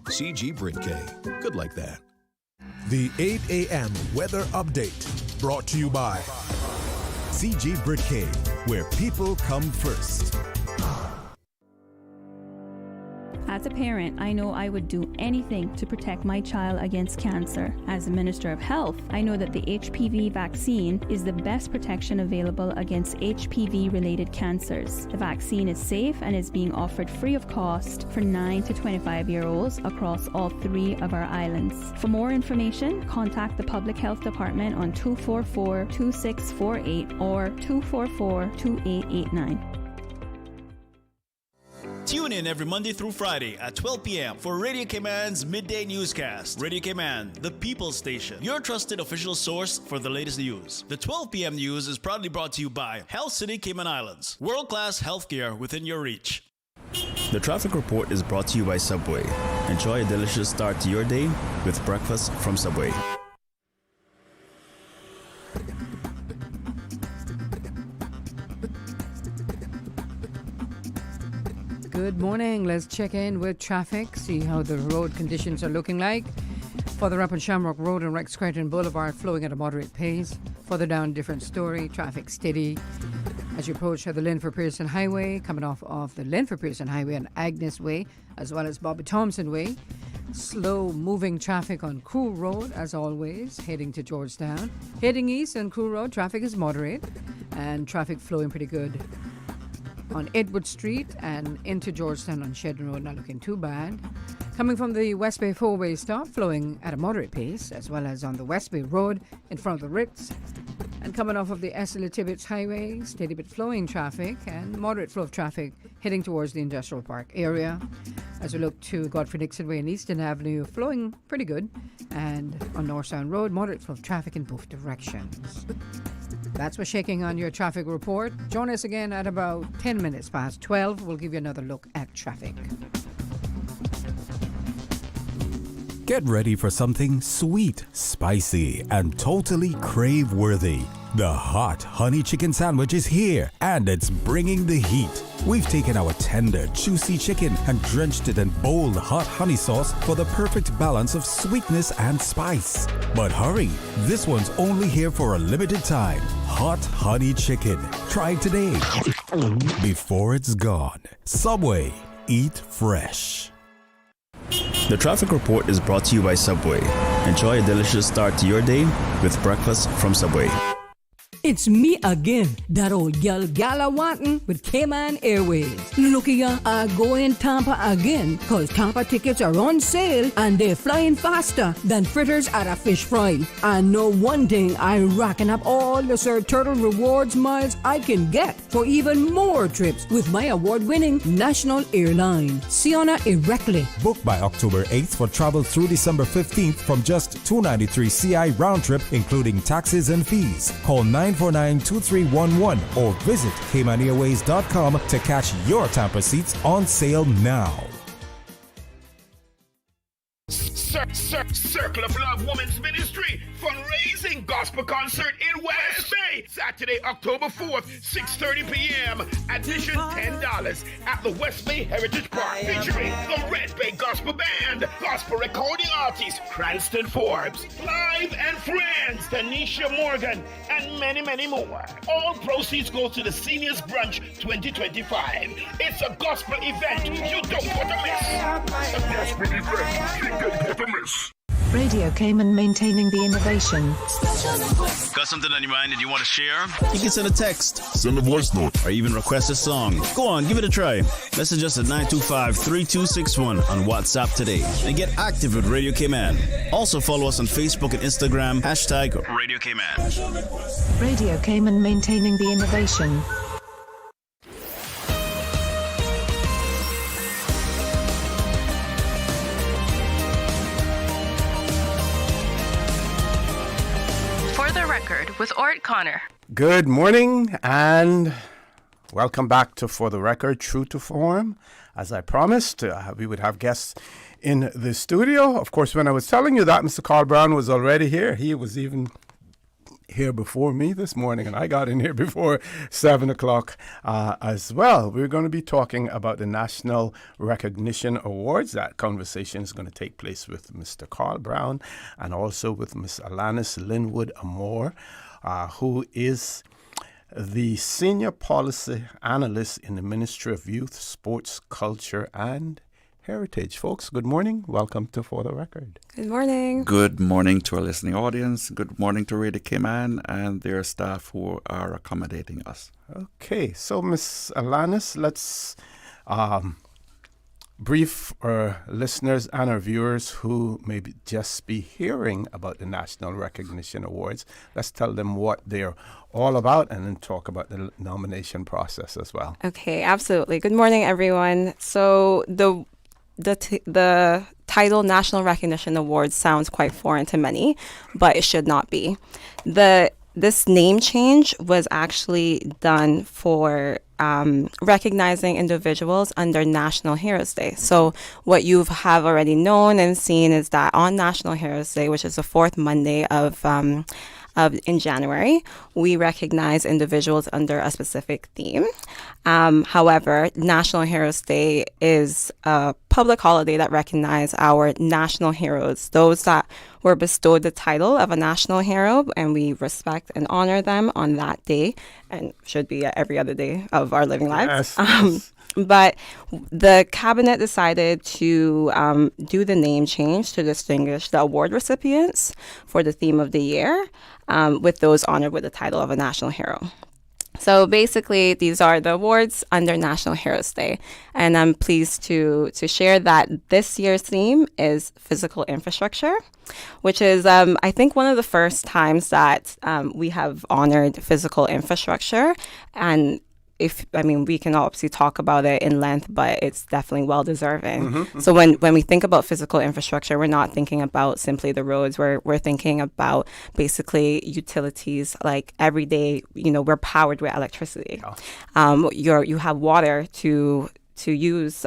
CG Britke. Good like that. The 8 a.m. weather update brought to you by CG Britke, where people come first. As a parent, I know I would do anything to protect my child against cancer. As a Minister of Health, I know that the HPV vaccine is the best protection available against HPV-related cancers. The vaccine is safe and is being offered free of cost for 9 to 25-year-olds across all 3 of our islands. For more information, contact the Public Health Department on 244-2648 or 244-2889. Tune in every Monday through Friday at 12 p.m. for Radio Cayman's Midday Newscast. Radio Cayman, the People's Station, your trusted official source for the latest news. The 12 p.m. news is proudly brought to you by Health City Cayman Islands. World-class healthcare within your reach. The traffic report is brought to you by Subway. Enjoy a delicious start to your day with breakfast from Subway. Good morning. Let's check in with traffic, see how the road conditions are looking like. Further up on Shamrock Road and Rex Creighton Boulevard, flowing at a moderate pace. Further down, different story, traffic steady. As you approach the Linford Pearson Highway, coming off of the Linford Pearson Highway and Agnes Way, as well as Bobby Thompson Way. Slow moving traffic on Crew Road, as always, heading to Georgetown. Heading east on Crew Road, traffic is moderate and traffic flowing pretty good on Edward Street and into Georgetown on Shedden Road, not looking too bad. Coming from the West Bay 4-way stop, flowing at a moderate pace, as well as on the West Bay Road in front of the Ritz. And coming off of the Estella Tibbetts Highway, steady but flowing traffic and moderate flow of traffic heading towards the Industrial Park area. As we look to Godfrey Dixon Way and Eastern Avenue, flowing pretty good. And on North Sound Road, moderate flow of traffic in both directions. That's what's shaking on your traffic report. Join us again at about 10 minutes past 12. We'll give you another look at traffic. Get ready for something sweet, spicy, and totally crave-worthy. The hot honey chicken sandwich is here, and it's bringing the heat. We've taken our tender, juicy chicken and drenched it in bold hot honey sauce for the perfect balance of sweetness and spice. But hurry, this one's only here for a limited time. Hot honey chicken. Try it today before it's gone. Subway. Eat fresh. The traffic report is brought to you by Subway. Enjoy a delicious start to your day with breakfast from Subway. It's me again, that old gal Gala Wanton with Cayman Airways. Look here, I go in Tampa again, cause Tampa tickets are on sale and they're flying faster than fritters at a fish fry. I know one thing, I'm racking up all the Sir Turtle rewards miles I can get for even more trips with my award-winning national airline, Siona Erectly. Book by October 8th for travel through December 15th from just $293 CI round trip, including taxes and fees. Call 949-2311 or visit CaymanAirways.com to catch your Tampa seats on sale now. Circle of Love Women's Ministry fundraising gospel concert in West Bay, Saturday, October 4th, 6:30 p.m. Admission $10 at the West Bay Heritage Park, featuring the Red Bay Gospel Band, gospel recording artist Cranston Forbes, Live and Friends, Tanisha Morgan, and many, many more. All proceeds go to the Seniors Brunch 2025. It's a gospel event you don't want to miss. A gospel event you don't want to miss. Radio Cayman, maintaining the innovation. Got something on your mind that you want to share? You can send a text, send a voice note, or even request a song. Go on, give it a try. Message us at 925-3261 on WhatsApp today and get active with Radio Cayman. Also follow us on Facebook and Instagram, #Radio Cayman. Radio Cayman, maintaining the innovation. With ORRETT Connor. Good morning and welcome back to For the Record, True to Form. As I promised, we would have guests in the studio. Of course, when I was telling you that, Mr. Carl Brown was already here. He was even here before me this morning, and I got in here before 7 o'clock as well. We're going to be talking about the National Recognition Awards. That conversation is going to take place with Mr. Carl Brown and also with Ms. Alanis Linwood Amore, who is the Senior Policy Analyst in the Ministry of Youth, Sports, Culture, and Heritage. Folks, good morning. Welcome to For the Record. Good morning. Good morning to our listening audience. Good morning to Radio Cayman and their staff who are accommodating us. Okay, so Ms. Alanis, let's brief our listeners and our viewers who may just be hearing about the National Recognition Awards. Let's tell them what they're all about and then talk about the nomination process as well. Okay, absolutely. Good morning, everyone. So the title National Recognition Awards sounds quite foreign to many, but it should not be. This name change was actually done for recognizing individuals under National Heroes Day. So what you have already known and seen is that on National Heroes Day, which is the fourth Monday in January, we recognize individuals under a specific theme. However, National Heroes Day is a public holiday that recognizes our national heroes, those that were bestowed the title of a national hero, and we respect and honor them on that day, and should be every other day of our living lives. Yes. But the cabinet decided to do the name change to distinguish the award recipients for the theme of the year with those honored with the title of a national hero. So basically, these are the awards under National Heroes Day. And I'm pleased to share that this year's theme is physical infrastructure, which is, I think, one of the first times that we have honored physical infrastructure. And we can obviously talk about it in length, but it's definitely well-deserving. Mm-hmm. So when we think about physical infrastructure, we're not thinking about simply the roads. We're thinking about basically utilities, like every day, we're powered with electricity. Oh. You have water to use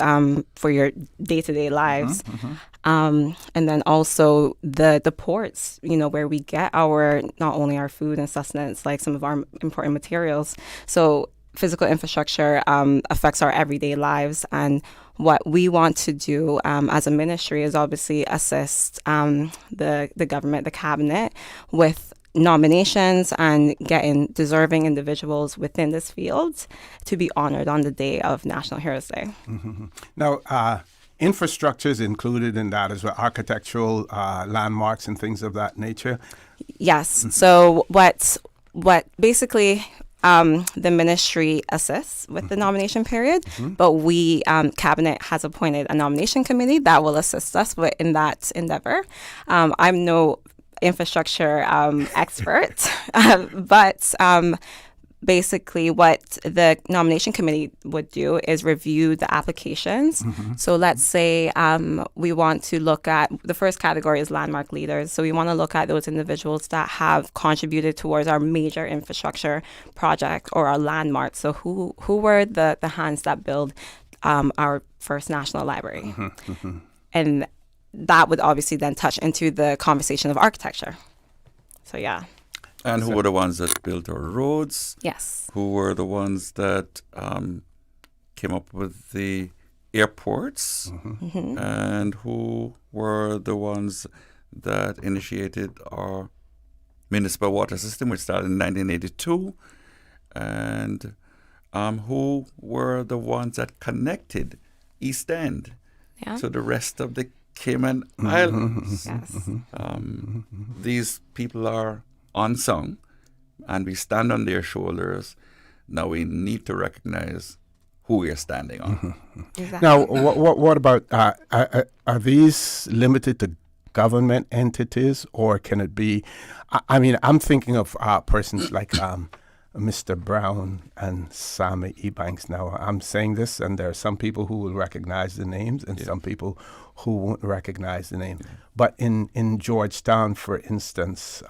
for your day-to-day lives. Mm-hmm. And then also the ports, where we get not only our food and sustenance, like some of our important materials. So physical infrastructure affects our everyday lives, and what we want to do as a ministry is obviously assist the government, the cabinet, with nominations and getting deserving individuals within this field to be honored on the day of National Heroes Day. Mm-hmm. Now, infrastructure is included in that as well, architectural landmarks and things of that nature? Yes. Mm-hmm. So what basically the ministry assists with the nomination period, but we, Cabinet has appointed a nomination committee that will assist us in that endeavor. I'm no infrastructure expert, but basically what the nomination committee would do is review the applications. So let's say we want to look at, the first category is landmark leaders. So we want to look at those individuals that have contributed towards our major infrastructure project or our landmark. So who were the hands that built our first national library? And that would obviously then touch into the conversation of architecture. So yeah. And who were the ones that built our roads? Yes. Who were the ones that came up with the airports? And who were the ones that initiated our municipal water system, which started in 1982? And who were the ones that connected East End to the rest of the Cayman Islands? Yes. These people are unsung, and we stand on their shoulders. Now we need to recognize who we are standing on. Exactly. Now, what about, are these limited to government entities, or can it be, I mean, I'm thinking of persons like Mr. Brown and Sammy Ebanks. Now, I'm saying this, and there are some people who will recognize the names and some people who won't recognize the name. But in Georgetown, for instance,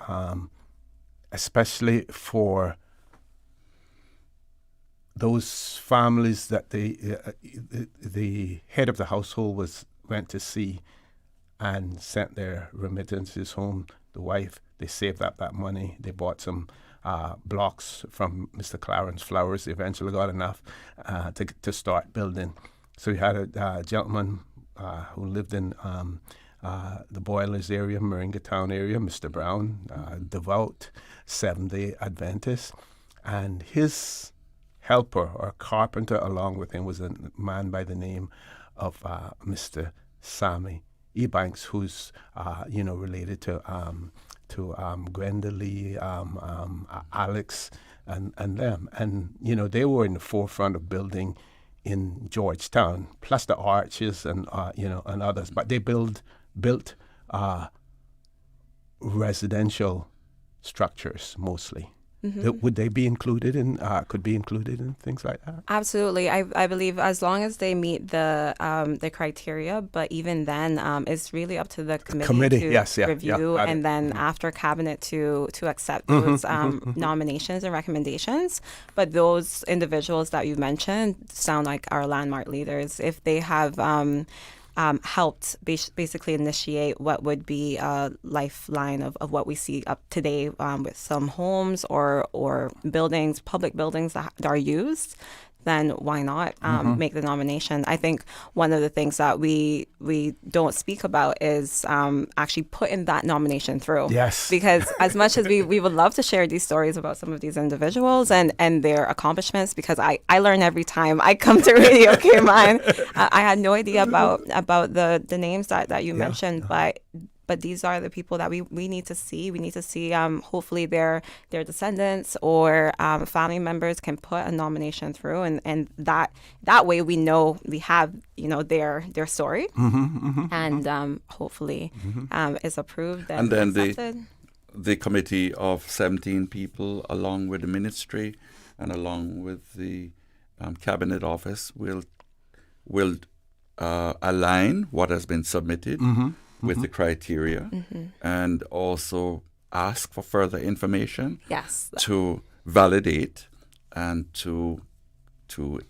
especially for those families that the head of the household went to see and sent their remittances home, the wife, they saved up that money, they bought some blocks from Mr. Clarence Flowers. They eventually got enough to start building. So we had a gentleman who lived in the Boilers area, Moringa Town area, Mr. Brown, devout Seventh-day Adventist, and his helper or carpenter along with him was a man by the name of Mr. Sammy Ebanks, who's related to Gwenda Lee, Alex, and them, and they were in the forefront of building in Georgetown, plus the arches and and others, but they built residential structures mostly. Would they be included in? Could be included in things like that? Absolutely, I believe as long as they meet the criteria. But even then, it's really up to the committee to review, and then after cabinet to accept those nominations and recommendations. But those individuals that you mentioned sound like our landmark leaders. If they have helped basically initiate what would be a lifeline of what we see up today with some homes or buildings, public buildings that are used, then why not make the nomination? I think one of the things that we don't speak about is actually putting that nomination through. Yes. Because as much as we would love to share these stories about some of these individuals and their accomplishments, because I learn every time I come to Radio Cayman. I had no idea about the names that you mentioned, but these are the people that we need to see. We need to see hopefully their descendants or family members can put a nomination through, and that way we know we have their story, and hopefully is approved and then accepted. The committee of 17 people, along with the ministry and along with the cabinet office, will align what has been submitted with the criteria, and also ask for further information to validate and to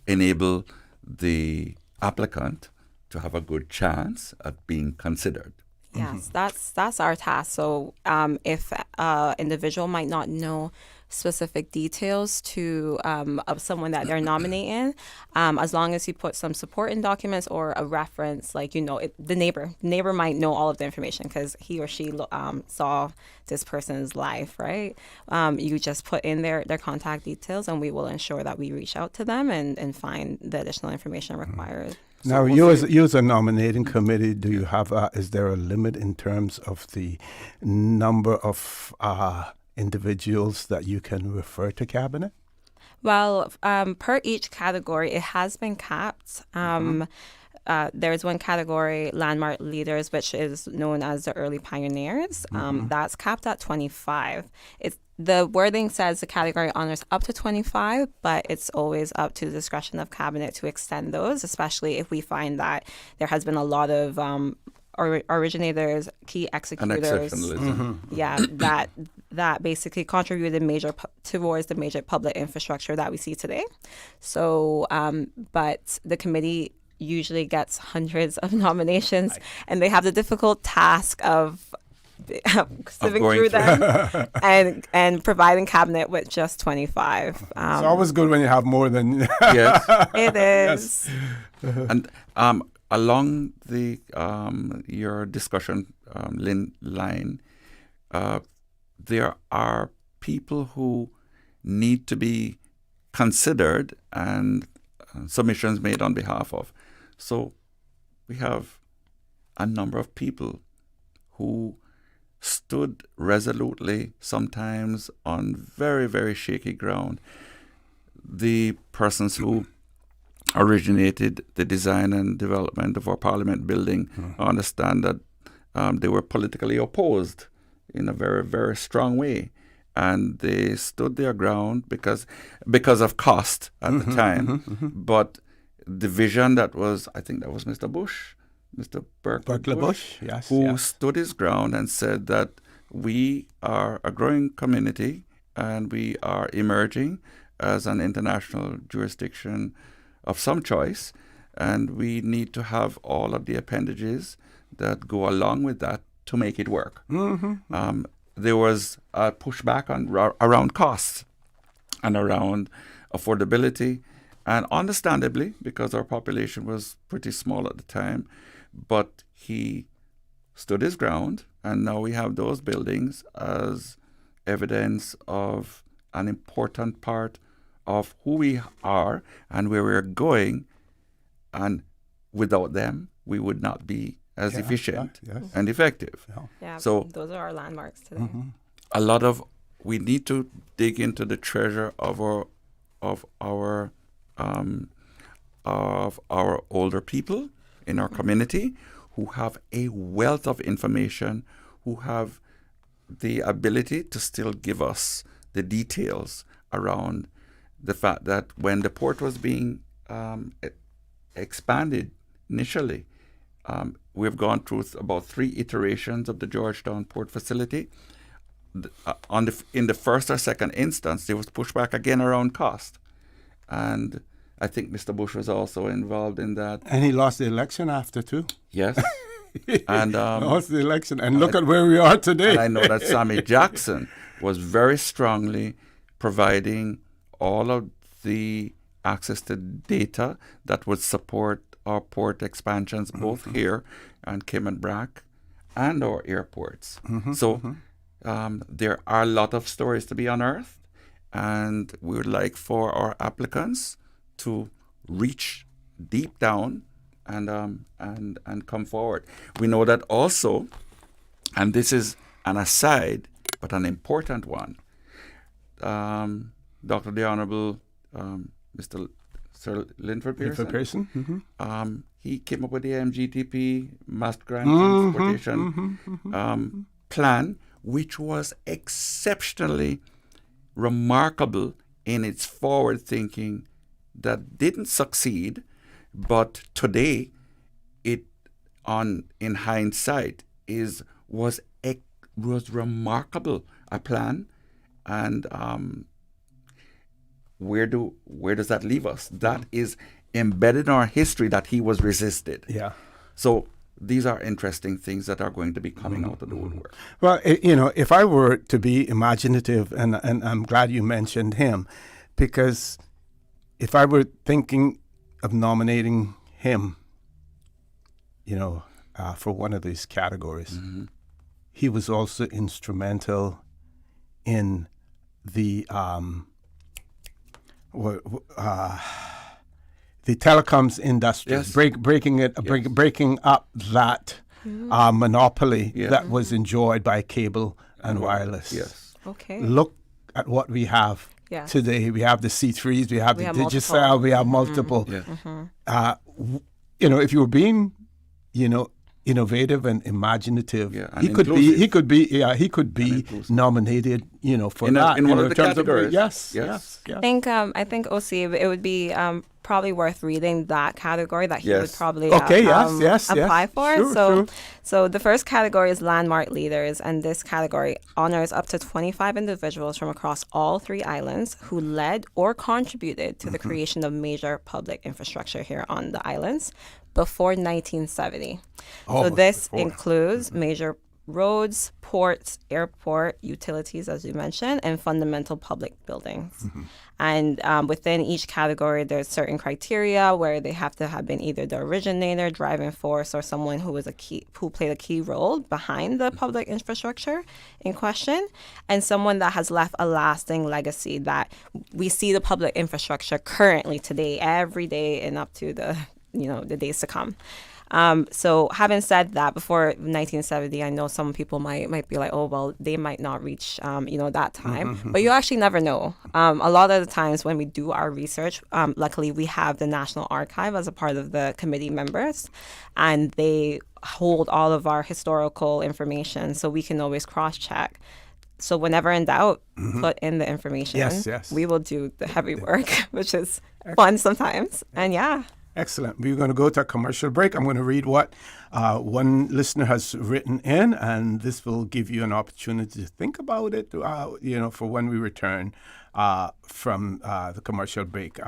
enable the applicant to have a good chance at being considered. Yes, that's our task. So if an individual might not know specific details of someone that they're nominating, as long as you put some supporting documents or a reference, like the neighbor might know all of the information because he or she saw this person's life, right? You just put in their contact details, and we will ensure that we reach out to them and find the additional information required. Now, you as a nominating committee, do you have? Is there a limit in terms of the number of individuals that you can refer to cabinet? Well, per each category, it has been capped. There's one category, landmark leaders, which is known as the early pioneers. That's capped at 25. The wording says the category honors up to 25, but it's always up to the discretion of cabinet to extend those, especially if we find that there has been a lot of originators, key executors, that basically contributed towards the major public infrastructure that we see today. So, but the committee usually gets hundreds of nominations, and they have the difficult task of sieving through them and providing cabinet with just 25. It's always good when you have more than... Yes. It is. Yes. And along the your discussion line, there are people who need to be considered and submissions made on behalf of. So we have a number of people who stood resolutely, sometimes on very, very shaky ground. The persons who originated the design and development of our Parliament building understand that they were politically opposed in a very, very strong way. And they stood their ground because of cost at the time. But the vision that was, I think that was Mr. Bush, Mr. Berkeley Bush, yes, who stood his ground and said that we are a growing community and we are emerging as an international jurisdiction of some choice, and we need to have all of the appendages that go along with that to make it work. There was a pushback around costs and around affordability, and understandably, because our population was pretty small at the time, but he stood his ground, and now we have those buildings as evidence of an important part of who we are and where we're going, and without them, we would not be as efficient and effective. Yeah, so those are our landmarks today. We need to dig into the treasure of our older people in our community who have a wealth of information, who have the ability to still give us the details around the fact that when the port was being expanded initially, we've gone through about 3 iterations of the Georgetown Port Facility. In the first or second instance, there was pushback again around cost. And I think Mr. Bush was also involved in that. And he lost the election after, too. Yes. And lost the election. And look at where we are today. And I know that Sammy Jackson was very strongly providing all of the access to data that would support our port expansions, both here and Cayman Brac and our airports. There are a lot of stories to be unearthed, and we would like for our applicants to reach deep down and come forward. We know that also, and this is an aside, but an important one, Dr. the Honorable Mr. Sir Linford Pearson. He came up with the MGTP, Master Grant Transportation Plan, which was exceptionally remarkable in its forward thinking that didn't succeed, but today it, in hindsight, was remarkable a plan. And where does that leave us? That is embedded in our history that he was resisted. Yeah. So these are interesting things that are going to be coming out of the woodwork. Well, if I were to be imaginative, and I'm glad you mentioned him, because if I were thinking of nominating him, for one of these categories, he was also instrumental in the telecoms industry, breaking up that monopoly that was enjoyed by cable and wireless. Yes. Okay. Look at what we have today. We have the C3s, we have the Digicel, we have multiple. If you were being, innovative and imaginative, and he could be nominated, for that in one of the categories. Yes. I think OC, it would be probably worth reading that category that he would probably apply for. So the first category is landmark leaders, and this category honors up to 25 individuals from across all 3 islands who led or contributed to the creation of major public infrastructure here on the islands before 1970. So this includes major roads, ports, airport, utilities, as you mentioned, and fundamental public buildings. And within each category, there's certain criteria where they have to have been either the originator, driving force, or someone who played a key role behind the public infrastructure in question, and someone that has left a lasting legacy that we see the public infrastructure currently today, every day, and up to the days to come. So having said that, before 1970, I know some people might be like, oh, well, they might not reach, that time. But you actually never know. A lot of the times when we do our research, luckily we have the National Archive as a part of the committee members, and they hold all of our historical information, so we can always cross-check. So whenever in doubt, put in the information. Yes. We will do the heavy work, which is fun sometimes. And Excellent. We're going to go to a commercial break. I'm going to read what one listener has written in, and this will give you an opportunity to think about it, for when we return from the commercial break.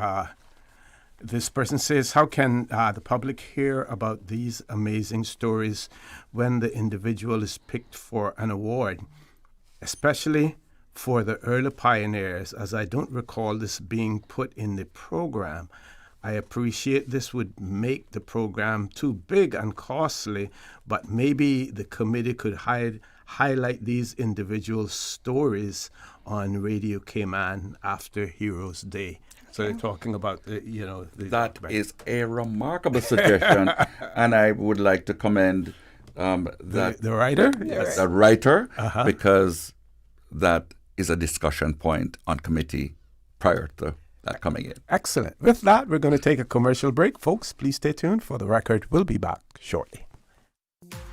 This person says, how can the public hear about these amazing stories when the individual is picked for an award, especially for the early pioneers, as I don't recall this being put in the program? I appreciate this would make the program too big and costly, but maybe the committee could highlight these individual stories on Radio Cayman after Heroes Day. So they're talking about, that is a remarkable suggestion, and I would like to commend the writer? Yes. The writer, because that is a discussion point on committee prior to that coming in. Excellent. With that, we're going to take a commercial break. Folks, please stay tuned for the record. We'll be back shortly.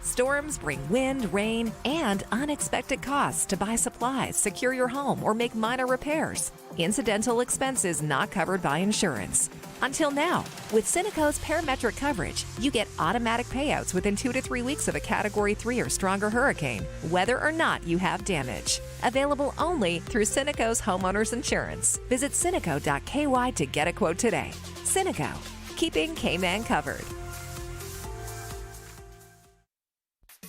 Storms bring wind, rain, and unexpected costs to buy supplies, secure your home, or make minor repairs. Incidental expenses not covered by insurance. Until now, with Cineco's parametric coverage, you get automatic payouts within 2 to 3 weeks of a Category 3 or stronger hurricane, whether or not you have damage. Available only through Cineco's homeowners insurance. Visit Cineco.ky to get a quote today. Cineco, keeping Cayman covered.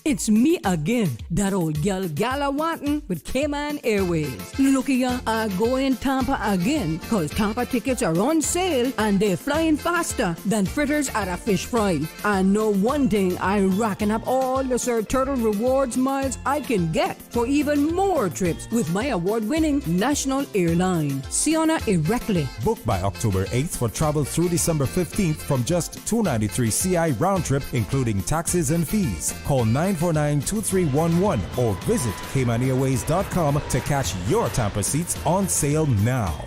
It's me again, that old gal Galawantin with Cayman Airways. Look here, I go in Tampa again, cause Tampa tickets are on sale and they're flying faster than fritters at a fish fry. I know one thing, I'm racking up all the Sir Turtle rewards miles I can get for even more trips with my award-winning national airline, Siona Erectly. Book by October 8th for travel through December 15th from just $293 CI round trip, including taxes and fees. Call 949-2311 or visit CaymanAirways.com to catch your Tampa seats on sale now.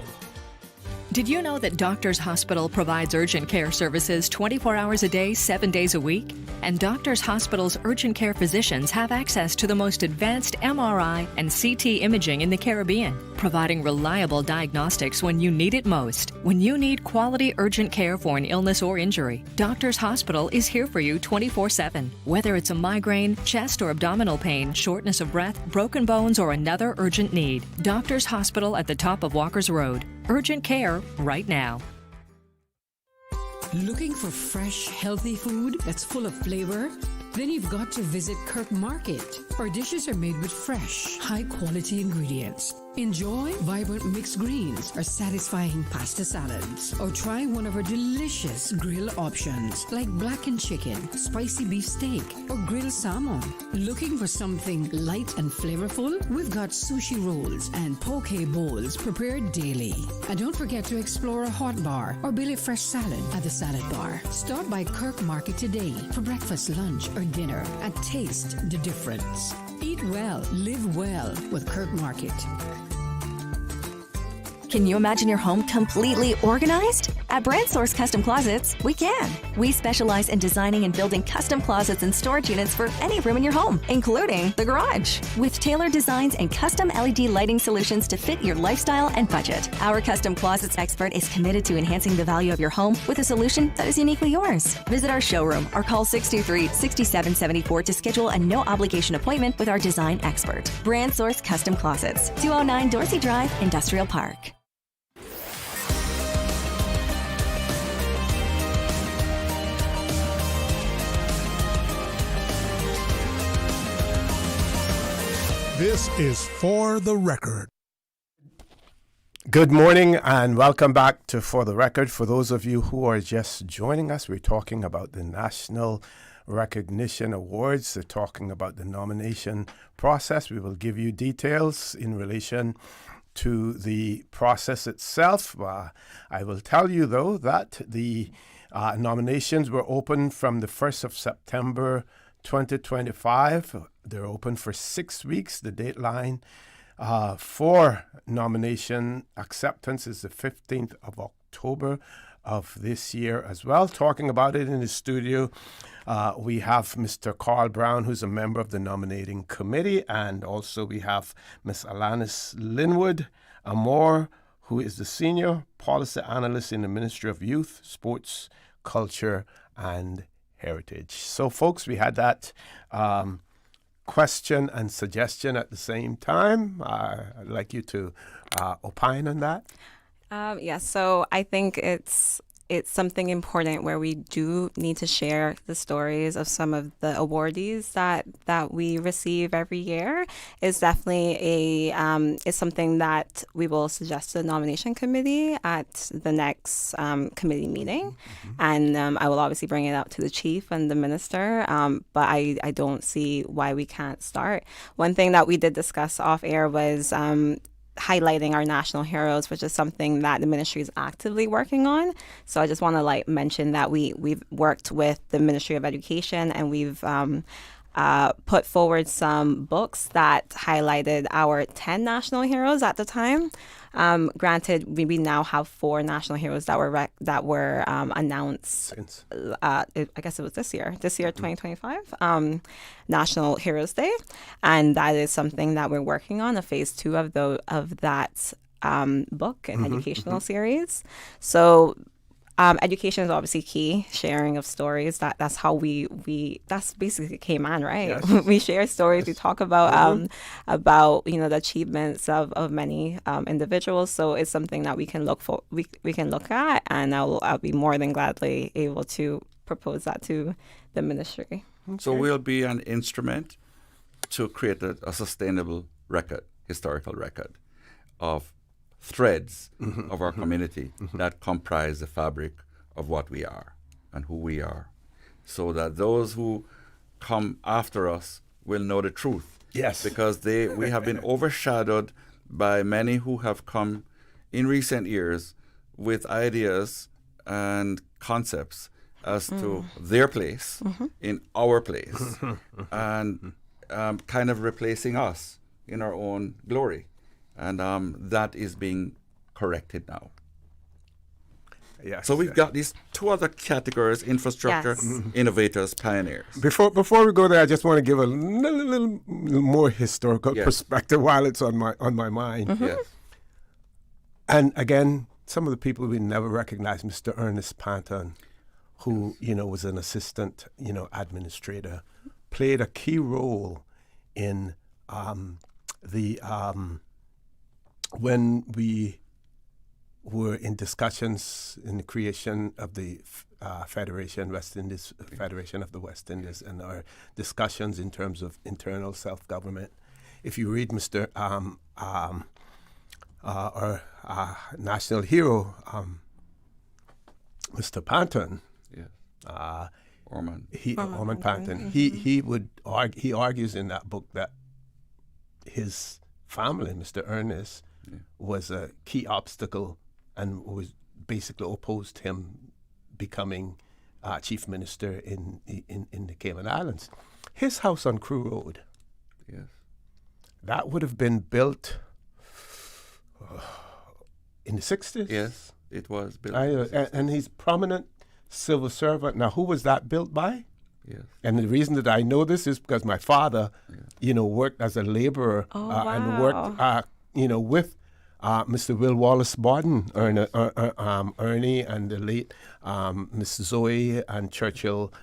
Did you know that Doctors Hospital provides urgent care services 24 hours a day, 7 days a week? And Doctors Hospital's urgent care physicians have access to the most advanced MRI and CT imaging in the Caribbean, providing reliable diagnostics when you need it most. When you need quality urgent care for an illness or injury, Doctors Hospital is here for you 24/7. Whether it's a migraine, chest or abdominal pain, shortness of breath, broken bones, or another urgent need, Doctors Hospital at the top of Walker's Road. Urgent care right now. Looking for fresh, healthy food that's full of flavor? Then you've got to visit Kirk Market. Our dishes are made with fresh, high-quality ingredients. Enjoy vibrant mixed greens or satisfying pasta salads. Or try one of our delicious grill options like blackened chicken, spicy beef steak, or grilled salmon. Looking for something light and flavorful? We've got sushi rolls and poke bowls prepared daily. And don't forget to explore a hot bar or Billy Fresh salad at the salad bar. Stop by Kirk Market today for breakfast, lunch, or dinner and taste the difference. Eat well, live well with Kirk Market. Can you imagine your home completely organized? At Brand Source Custom Closets, we can. We specialize in designing and building custom closets and storage units for any room in your home, including the garage, with tailored designs and custom LED lighting solutions to fit your lifestyle and budget. Our custom closets expert is committed to enhancing the value of your home with a solution that is uniquely yours. Visit our showroom or call 623-6774 to schedule a no-obligation appointment with our design expert. Brand Source Custom Closets, 209 Dorsey Drive, Industrial Park. This is For the Record. Good morning and welcome back to For the Record. For those of you who are just joining us, we're talking about the National Recognition Awards. We're talking about the nomination process. We will give you details in relation to the process itself. I will tell you, though, that the nominations were open from the 1st of September 2025. They're open for 6 weeks. The deadline for nomination acceptance is the 15th of October of this year as well. Talking about it in the studio, we have Mr. Carl Brown, who's a member of the nominating committee, and also we have Ms. Alanis Linwood Amore, who is the senior policy analyst in the Ministry of Youth, Sports, Culture, and Heritage. So, folks, we had that question and suggestion at the same time. I'd like you to opine on that. So I think it's something important where we do need to share the stories of some of the awardees that we receive every year. Is definitely is something that we will suggest to the nomination committee at the next committee meeting, and I will obviously bring it up to the chief and the minister. But I don't see why we can't start. One thing that we did discuss off air was highlighting our national heroes, which is something that the ministry is actively working on. So I just want to mention that we've worked with the Ministry of Education, and we've put forward some books that highlighted our 10 national heroes at the time. Granted, we now have 4 national heroes that were announced. I guess it was this year, 2025, National Heroes Day, and that is something that we're working on, a phase 2 of that book and educational series. So. Education is obviously key. Sharing of stories. That's how that's basically Cayman, right? Yes. We share stories. Yes. We talk about the achievements of many individuals. So it's something that we can look for. We can look at, and I'll be more than gladly able to propose that to the ministry. Okay. So we'll be an instrument to create a sustainable historical record of threads of our community that comprise the fabric of what we are and who we are, so that those who come after us will know the truth. Yes. Because we have been overshadowed by many who have come in recent years with ideas and concepts as to their place in our place and kind of replacing us in our own glory. And that is being corrected now. Yes. So we've got these 2 other categories: infrastructure, innovators, pioneers. Before we go there, I just want to give a little more historical perspective while it's on my mind. Yes. And again, some of the people we never recognize, Mr. Ernest Panton, who was an assistant administrator, played a key role in when we were in discussions in the creation of the Federation of the West Indies, and our discussions in terms of internal self-government. If you read Mr. Our national hero, Mr. Panton, Ormond Panton, he argues in that book that his family, Mr. Ernest, was a key obstacle and was basically opposed him becoming chief minister in the Cayman Islands. His house on Crew Road Yes. That would have been built in the 60s? Yes, it was built. And he's prominent civil servant. Now, who was that built by? Yes. And the reason that I know this is because my father, worked as a laborer and worked, with Mr. Will Wallace Borden, Ernie, and the late Miss Zoe and Churchill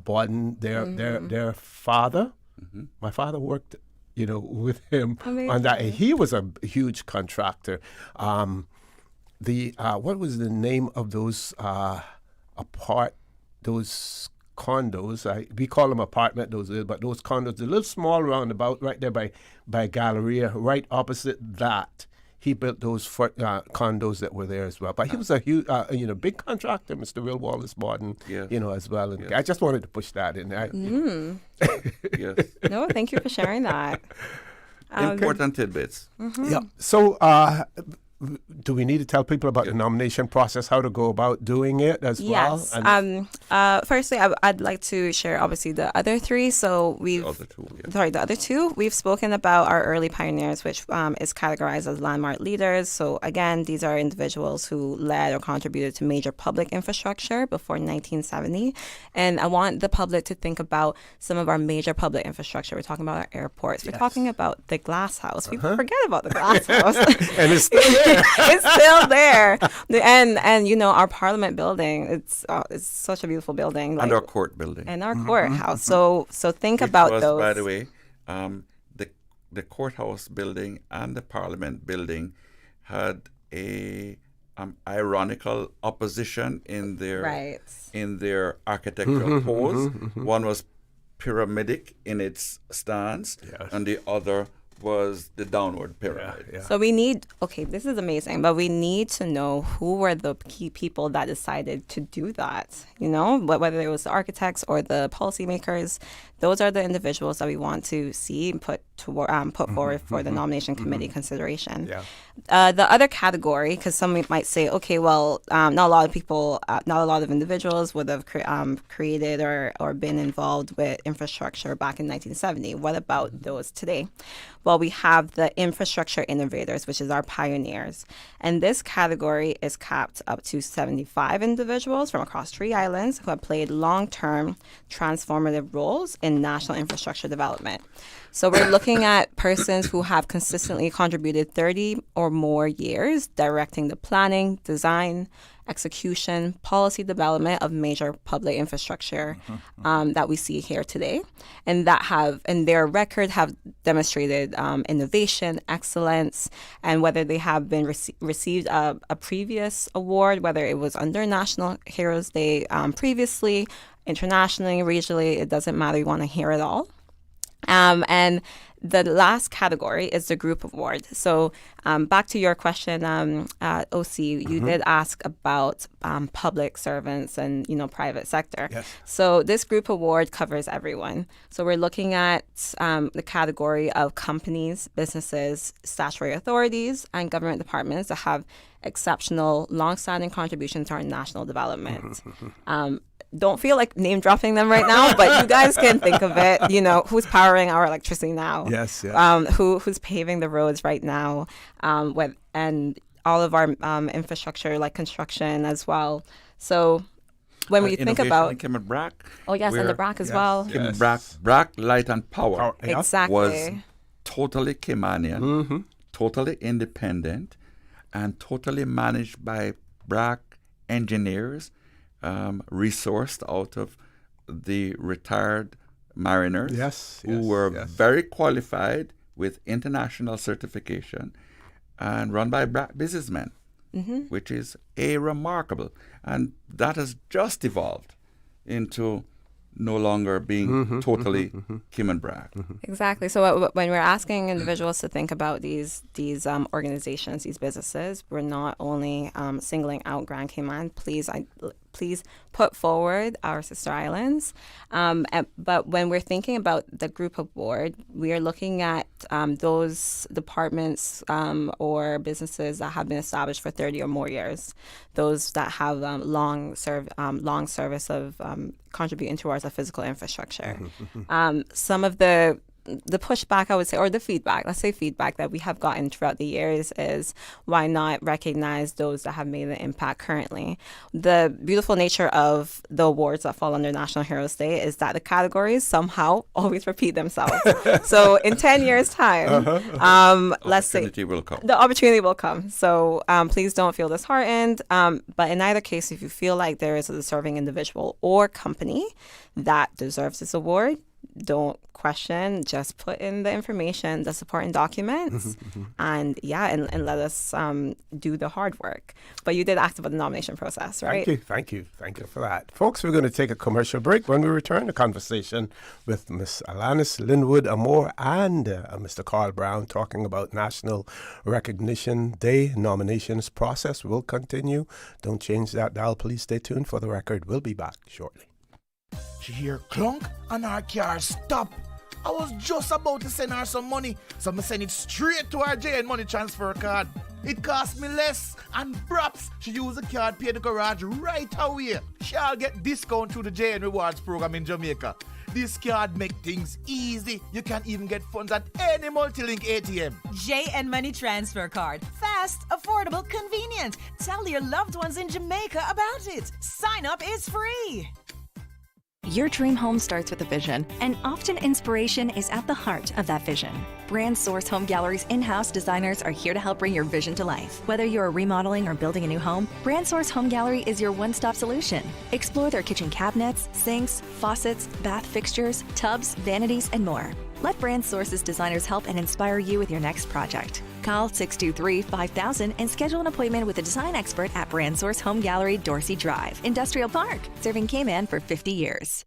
Borden. Their father. Mm-hmm. My father worked, with him on that. And he was a huge contractor. What was the name of those those condos? We call them apartment, but those condos, the little small roundabout right there by Galleria, right opposite that. He built those condos that were there as well. But he was a huge, big contractor, Mr. Will Wallace Borden, as well. And I just wanted to push that in there. Yes. No, thank you for sharing that. Important tidbits. Mm-hmm. Yeah. So, do we need to tell people about the nomination process, how to go about doing it as well? Yes. Firstly, I'd like to share, obviously, the other three. So the other two. We've spoken about our early pioneers, which is categorized as landmark leaders. So again, these are individuals who led or contributed to major public infrastructure before 1970. And I want the public to think about some of our major public infrastructure. We're talking about our airports. We're talking about the Glass House. We forget about the Glass House. And it's still there. It's still there, and our Parliament building. It's such a beautiful building, and our court building, and our courthouse. So think about those. By the way, the courthouse building and the Parliament building had a ironical opposition in their architectural pose. One was pyramidic in its stance, and the other was the downward pyramid. Yeah. So this is amazing, but we need to know who were the key people that decided to do that, whether it was the architects or the policymakers. Those are the individuals that we want to see and put forward for the nomination committee consideration. Yeah. The other category, because some might say, okay, well, not a lot of individuals would have created or been involved with infrastructure back in 1970. What about those today? Well, we have the infrastructure innovators, which is our pioneers. And this category is capped up to 75 individuals from across 3 islands who have played long-term transformative roles in national infrastructure development. So we're looking at persons who have consistently contributed 30 or more years directing the planning, design, execution, policy development of major public infrastructure that we see here today, and their record have demonstrated innovation, excellence, and whether they have been received a previous award, whether it was under National Heroes Day previously, internationally, regionally, it doesn't matter. You want to hear it all. And the last category is the group award. So back to your question, OC, you did ask about public servants and private sector. Yes. So this group award covers everyone. So we're looking at the category of companies, businesses, statutory authorities, and government departments that have exceptional, long-standing contributions to our national development. Don't feel like name dropping them right now, but you guys can think of it. Who's powering our electricity now? Yes. Who's paving the roads right now? And all of our infrastructure, like construction as well. So when we think about BRAC, and the BRAC as well. BRAC Light and Power exactly was totally Caymanian, totally independent, and totally managed by BRAC engineers. Resourced out of the retired mariners who were very qualified with international certification and run by black businessmen, which is remarkable. And that has just evolved into no longer being totally Kim and Bragg. Exactly. So when we're asking individuals to think about these organizations, these businesses, we're not only singling out Grand Cayman. Please put forward our sister islands. But when we're thinking about the group award, we are looking at those departments or businesses that have been established for 30 or more years, those that have long service of contributing towards our physical infrastructure. Some of the the pushback, I would say, or the feedback, let's say feedback that we have gotten throughout the years is why not recognize those that have made an impact currently? The beautiful nature of the awards that fall under National Heroes Day is that the categories somehow always repeat themselves. So in 10 years' time, let's say the opportunity will come. So please don't feel disheartened. But in either case, if you feel like there is a deserving individual or company that deserves this award, don't question, just put in the information, the supporting documents, and let us do the hard work. But you did ask about the nomination process, right? Thank you for that. Folks, we're going to take a commercial break. When we return, a conversation with Miss Alanis Linwood Amore and Mr. Carl Brown talking about National Recognition Day nominations process will continue. Don't change that dial. Please stay tuned for the record. We'll be back shortly. She hear clunk and her car stop. I was just about to send her some money, so I send it straight to her JN money transfer card. It cost me less, and perhaps she use the card, pay the garage right away. She'll get discount through the JN Rewards program in Jamaica. This card make things easy. You can even get funds at any multi-link ATM. JN Money Transfer Card. Fast, affordable, convenient. Tell your loved ones in Jamaica about it. Sign up is free. Your dream home starts with a vision, and often inspiration is at the heart of that vision. Brand Source Home Gallery's in-house designers are here to help bring your vision to life. Whether you're remodeling or building a new home, Brand Source Home Gallery is your one-stop solution. Explore their kitchen cabinets, sinks, faucets, bath fixtures, tubs, vanities, and more. Let Brand Source's designers help and inspire you with your next project. Call 623-5000 and schedule an appointment with a design expert at Brand Source Home Gallery, Dorsey Drive, Industrial Park, serving Cayman for 50 years.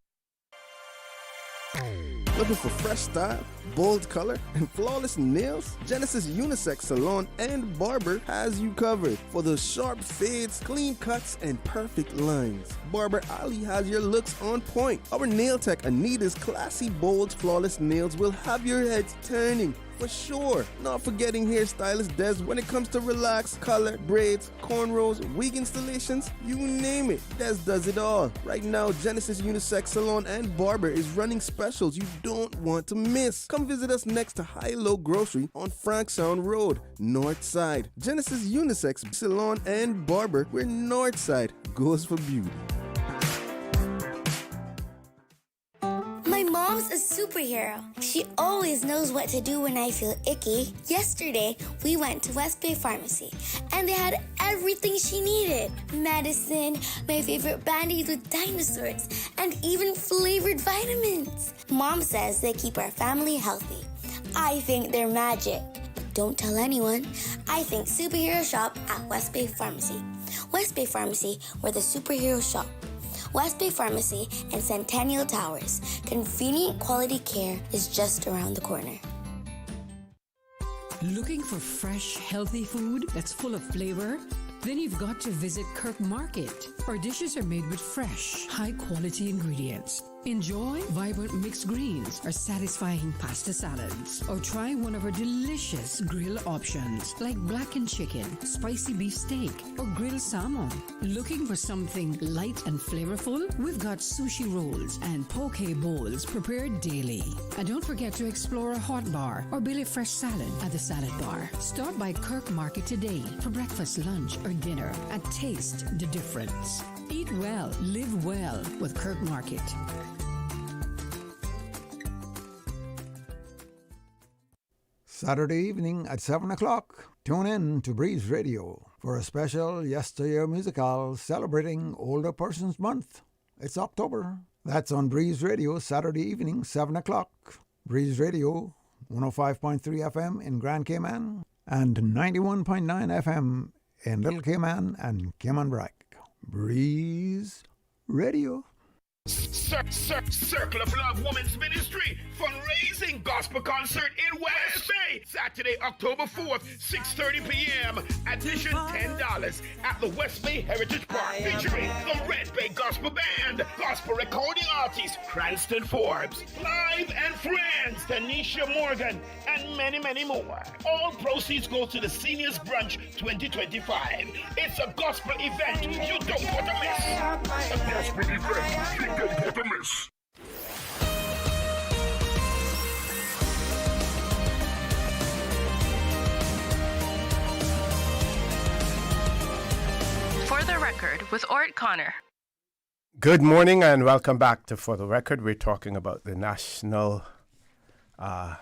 Looking for fresh style, bold color, and flawless nails? Genesis Unisex Salon and Barber has you covered for those sharp fades, clean cuts, and perfect lines. Barber Ali has your looks on point. Our nail tech Anita's classy, bold, flawless nails will have your heads turning. For sure. Not forgetting hairstylist Des when it comes to relax, color, braids, cornrows, wig installations, you name it. Des does it all. Right now, Genesis Unisex Salon and Barber is running specials you don't want to miss. Come visit us next to High Low Grocery on Franksound Road, North Side. Genesis Unisex Salon and Barber, where North Side goes for beauty. My mom's a superhero. She always knows what to do when I feel icky. Yesterday, we went to West Bay Pharmacy, and they had everything she needed. Medicine, my favorite band-aids with dinosaurs, and even flavored vitamins. Mom says they keep our family healthy. I think they're magic. Don't tell anyone. I think superhero shop at West Bay Pharmacy. West Bay Pharmacy, where the superheroes shop. West Bay Pharmacy and Centennial Towers. Convenient quality care is just around the corner. Looking for fresh, healthy food that's full of flavor? Then you've got to visit Kirk Market. Our dishes are made with fresh, high-quality ingredients. Enjoy vibrant mixed greens or satisfying pasta salads. Or try one of our delicious grill options like blackened chicken, spicy beef steak, or grilled salmon. Looking for something light and flavorful? We've got sushi rolls and poke bowls prepared daily. And don't forget to explore a hot bar or Billy Fresh salad at the salad bar. Stop by Kirk Market today for breakfast, lunch, or dinner and taste the difference. Eat well, live well with Kirk Market. Saturday evening at 7 o'clock, tune in to Breeze Radio for a special Yesteryear musical celebrating Older Persons Month. It's October. That's on Breeze Radio, Saturday evening, 7 o'clock. Breeze Radio, 105.3 FM in Grand Cayman and 91.9 FM in Little Cayman and Cayman Brac. Breeze Radio. Circle of Love Women's Ministry fundraising gospel concert in West Bay, Saturday, October 4th, 6:30 p.m. Admission $10 at the West Bay Heritage Park, featuring the Red Bay Gospel Band, gospel recording artist Cranston Forbes, Live and Friends, Tanisha Morgan, and many, many more. All proceeds go to the Seniors Brunch 2025. It's a gospel event you don't want to miss. A gospel event you don't want to miss. the Record with ORRETT Connor. Good morning and welcome back to For the Record. We're talking about the National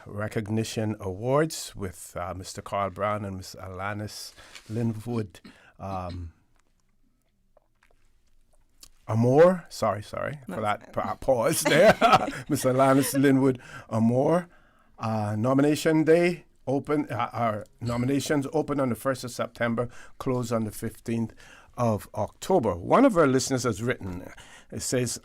Recognition Awards with Mr. Carl Brown and Ms. Alanis Linwood Amore. Sorry for that pause there. Ms. Alanis Linwood Amore. Nomination day open. Our nominations open on the 1st of September, close on the 15th of October. One of our listeners has written, it says,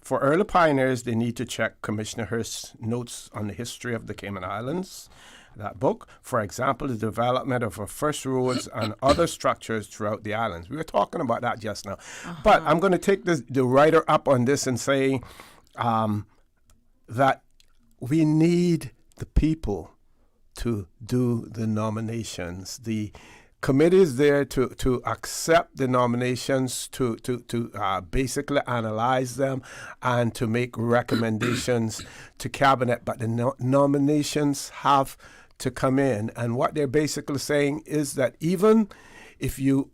for early pioneers, they need to check Commissioner Hurst's notes on the history of the Cayman Islands. That book, for example, the development of our first roads and other structures throughout the islands. We were talking about that just now. But I'm going to take the writer up on this and say that we need the people to do the nominations. The committee is there to accept the nominations, to basically analyze them and to make recommendations to cabinet. But the nominations have to come in. And what they're basically saying is that even if you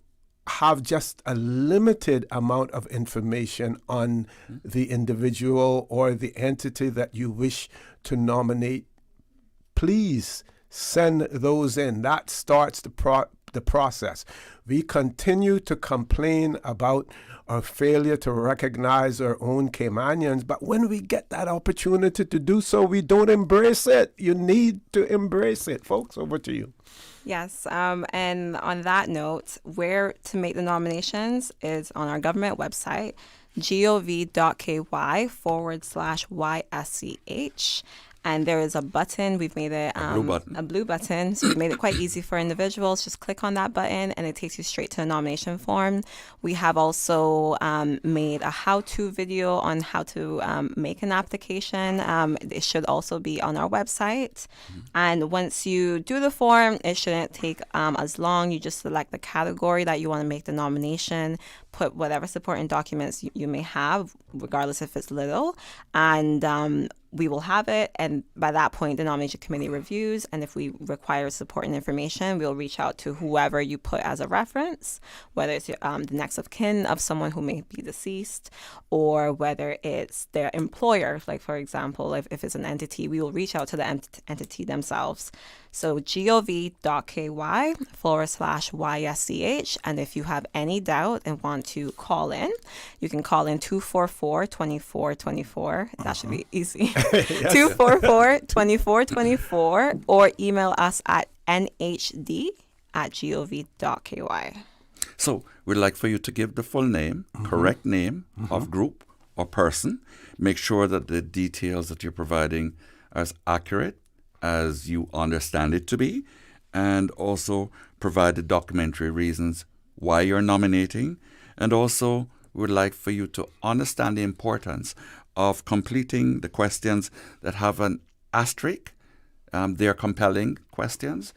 have just a limited amount of information on the individual or the entity that you wish to nominate, please send those in. That starts the process. We continue to complain about our failure to recognize our own Caymanians, but when we get that opportunity to do so, we don't embrace it. You need to embrace it. Folks, over to you. Yes, and on that note, where to make the nominations is on our government website, gov.ky/YSCH. And there is a button. We've made it a blue button. So we've made it quite easy for individuals. Just click on that button and it takes you straight to a nomination form. We have also made a how-to video on how to make an application. It should also be on our website. And once you do the form, it shouldn't take as long. You just select the category that you want to make the nomination, put whatever supporting documents you may have, regardless if it's little, and we will have it, and by that point, the nomination committee reviews, and if we require supporting information, we'll reach out to whoever you put as a reference, whether it's the next of kin of someone who may be deceased, or whether it's their employer. Like, for example, if it's an entity, we will reach out to the entity themselves. So gov.ky/YSCH, and if you have any doubt and want to call in, you can call in 244-2424. That should be easy. 244-2424, or email us at nhd@gov.ky. So we'd like for you to give the full name, correct name of group or person. Make sure that the details that you're providing are as accurate as you understand it to be, and also provide the documentary reasons why you're nominating. And also, we would like for you to understand the importance of completing the questions that have an asterisk. They're compelling questions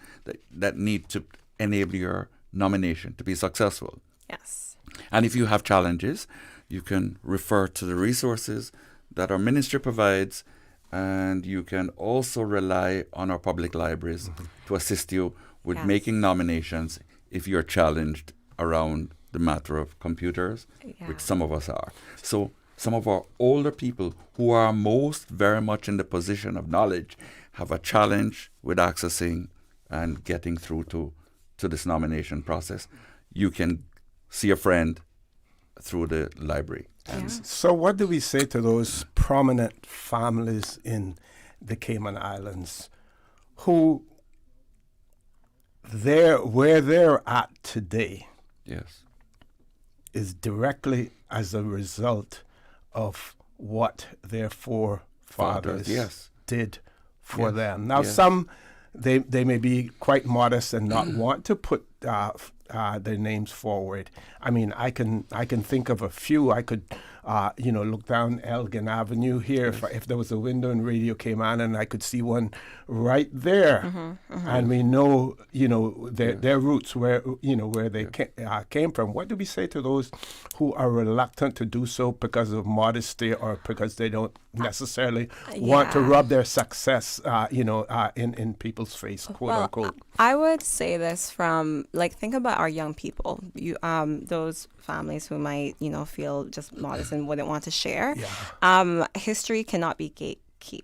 that need to enable your nomination to be successful. Yes. And if you have challenges, you can refer to the resources that our ministry provides, and you can also rely on our public libraries to assist you with making nominations if you're challenged around the matter of computers, which some of us are. So some of our older people who are most very much in the position of knowledge have a challenge with accessing and getting through to this nomination process. You can see a friend through the library. So what do we say to those prominent families in the Cayman Islands who where they're at today is directly as a result of what their forefathers did for them? Now, some, they may be quite modest and not want to put their names forward. I mean, I can think of a few. I could, look down Elgin Avenue here. If there was a window and Radio came on, and I could see one right there, and we know, their roots, where they came from. What do we say to those who are reluctant to do so because of modesty or because they don't necessarily want to rub their success, in people's face, quote unquote. I would say this from, think about our young people. Those families who might, feel just modest and wouldn't want to share. Yeah. History cannot be gatekeep.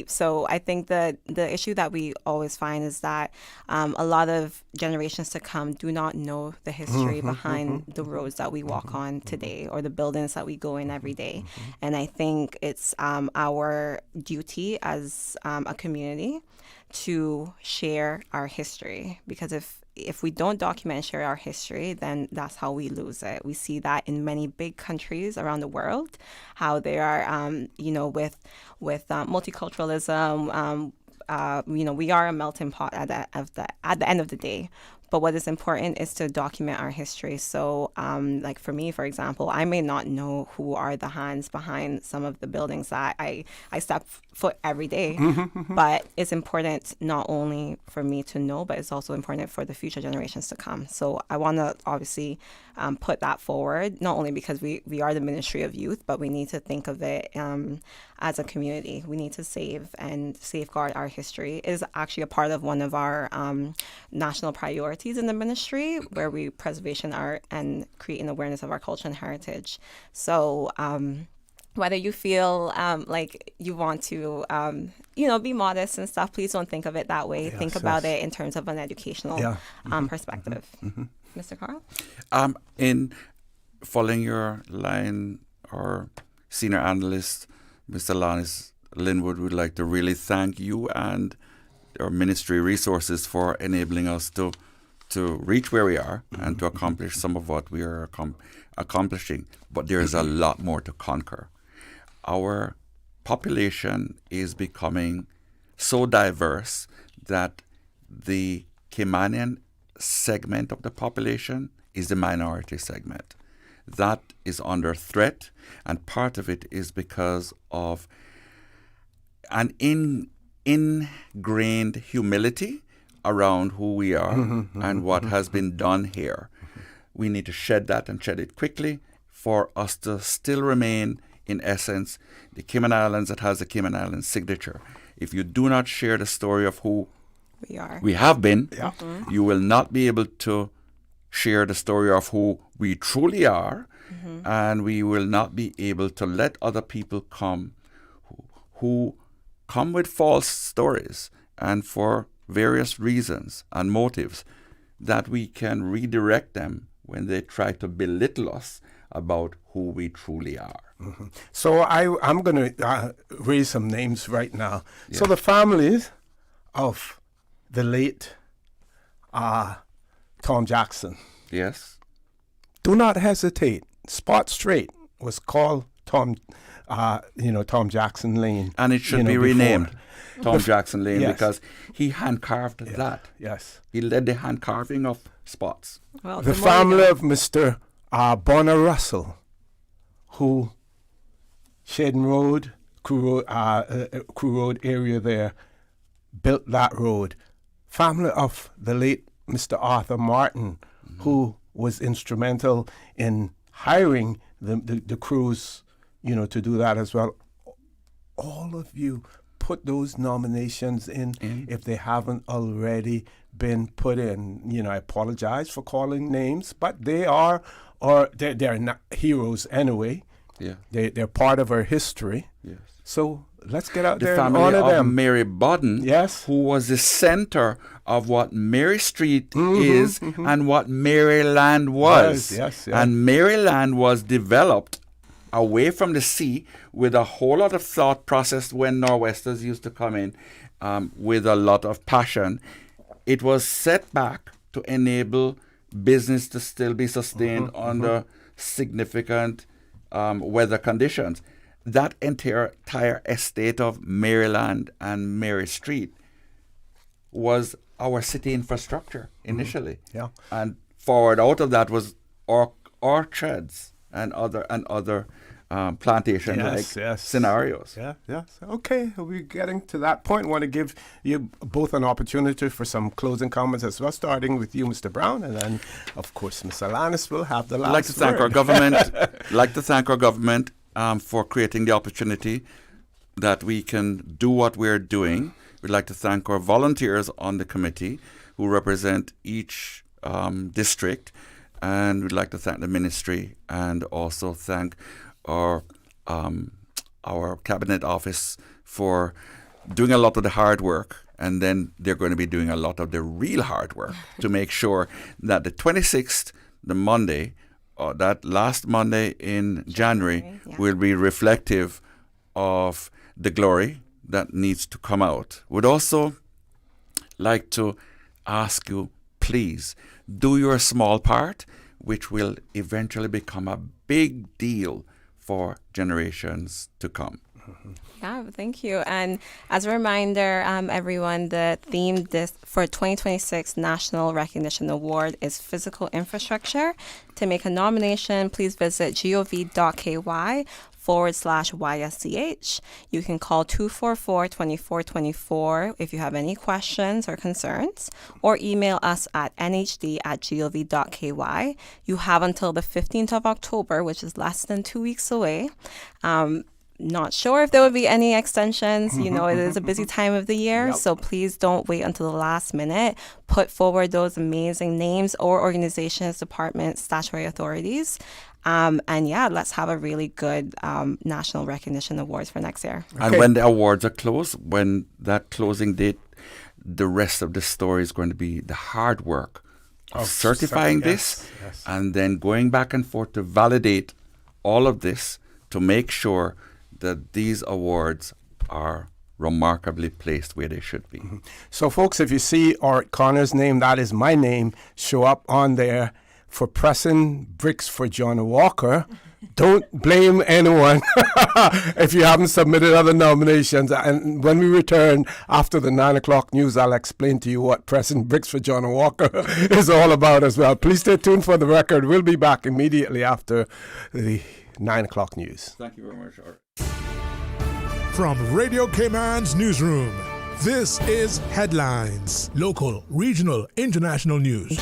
So I think that the issue that we always find is that a lot of generations to come do not know the history behind the roads that we walk on today or the buildings that we go in every day. And I think it's our duty as a community to share our history, because if we don't document and share our history, then that's how we lose it. We see that in many big countries around the world, how they are, with multiculturalism. We are a melting pot at the end of the day. But what is important is to document our history. So, for me, for example, I may not know who are the hands behind some of the buildings that I step foot every day. But it's important not only for me to know, but it's also important for the future generations to come. So I want to obviously put that forward, not only because we are the Ministry of Youth, but we need to think of it as a community. We need to save and safeguard our history. It is actually a part of one of our national priorities in the ministry, where we preservation art and creating awareness of our culture and heritage. So whether you feel like you want to, be modest and stuff, please don't think of it that way. Yes, think about it in terms of an educational perspective. Mr. Carl? In following your line, our senior analyst, Mr. Lannis Linwood, would like to really thank you and our ministry resources for enabling us to reach where we are and to accomplish some of what we are accomplishing. But there is a lot more to conquer. Our population is becoming so diverse that the Caymanian segment of the population is the minority segment. That is under threat, and part of it is because of an ingrained humility around who we are and what has been done here. We need to shed that and shed it quickly for us to still remain, in essence, the Cayman Islands that has the Cayman Islands signature. If you do not share the story of who we have been, you will not be able to share the story of who we truly are, and we will not be able to let other people come who come with false stories and for various reasons and motives, that we can redirect them when they try to belittle us about who we truly are. So I'm going to raise some names right now. Yeah. So the families of the late Tom Jackson. Yes. Do not hesitate. Spot Straight was called Tom Jackson Lane. And it should be renamed Tom Jackson Lane, because he hand-carved that. Yes. He led the hand-carving of Spots. Well, the family of Mr. Bonner Russell, who Shedden Road, Crew Road area there, built that road. Family of the late Mr. Arthur Martin, who was instrumental in hiring the crews, to do that as well. All of you put those nominations in if they haven't already been put in. I apologize for calling names, but they're not heroes anyway. Yeah, they're part of our history. Yes. So let's get out there and honor them. The family of Mary Bodden, yes, who was the center of what Mary Street is and what Maryland was. Yes. And Maryland was developed away from the sea with a whole lot of thought process when Nor'westers used to come in with a lot of passion. It was set back to enable business to still be sustained under significant weather conditions. That entire estate of Maryland and Mary Street was our city infrastructure initially. Yeah. And forward out of that was orchards and other plantation-like scenarios. Yes. Okay, we're getting to that point. I want to give you both an opportunity for some closing comments as well, starting with you, Mr. Brown, and then, of course, Mr. Lannis will have the last word. I'd like to thank our government. for creating the opportunity that we can do what we're doing. We'd like to thank our volunteers on the committee who represent each district, and we'd like to thank the ministry and also thank our cabinet office for doing a lot of the hard work, and then they're going to be doing a lot of the real hard work to make sure that the 26th, the Monday, or that last Monday in January will be reflective of the glory that needs to come out. Would also like to ask you, please, do your small part, which will eventually become a big deal for generations to come. Yeah, thank you. And as a reminder, everyone, the theme for 2026 National Recognition Award is Physical Infrastructure. To make a nomination, please visit gov.ky/YSCH. You can call 244-2424 if you have any questions or concerns, or email us at nhd@gov.ky. You have until the 15th of October, which is less than 2 weeks away. Not sure if there will be any extensions. You know, it is a busy time of the year, so please don't wait until the last minute. Put forward those amazing names or organizations, departments, statutory authorities. And yeah, let's have a really good National Recognition Awards for next year. And when the awards are closed, when that closing date, the rest of the story is going to be the hard work of certifying this and then going back and forth to validate all of this to make sure that these awards are remarkably placed where they should be. So, folks, if you see ORRETT Connor's name, that is my name, show up on there for pressing bricks for John Walker. Don't blame anyone if you haven't submitted other nominations. And when we return after the 9 o'clock news, I'll explain to you what pressing bricks for John Walker is all about as well. Please stay tuned for the record. We'll be back immediately after the 9 o'clock news. Thank you very much, ORRETT. From Radio Cayman's newsroom, this is Headlines. Local, regional, international news.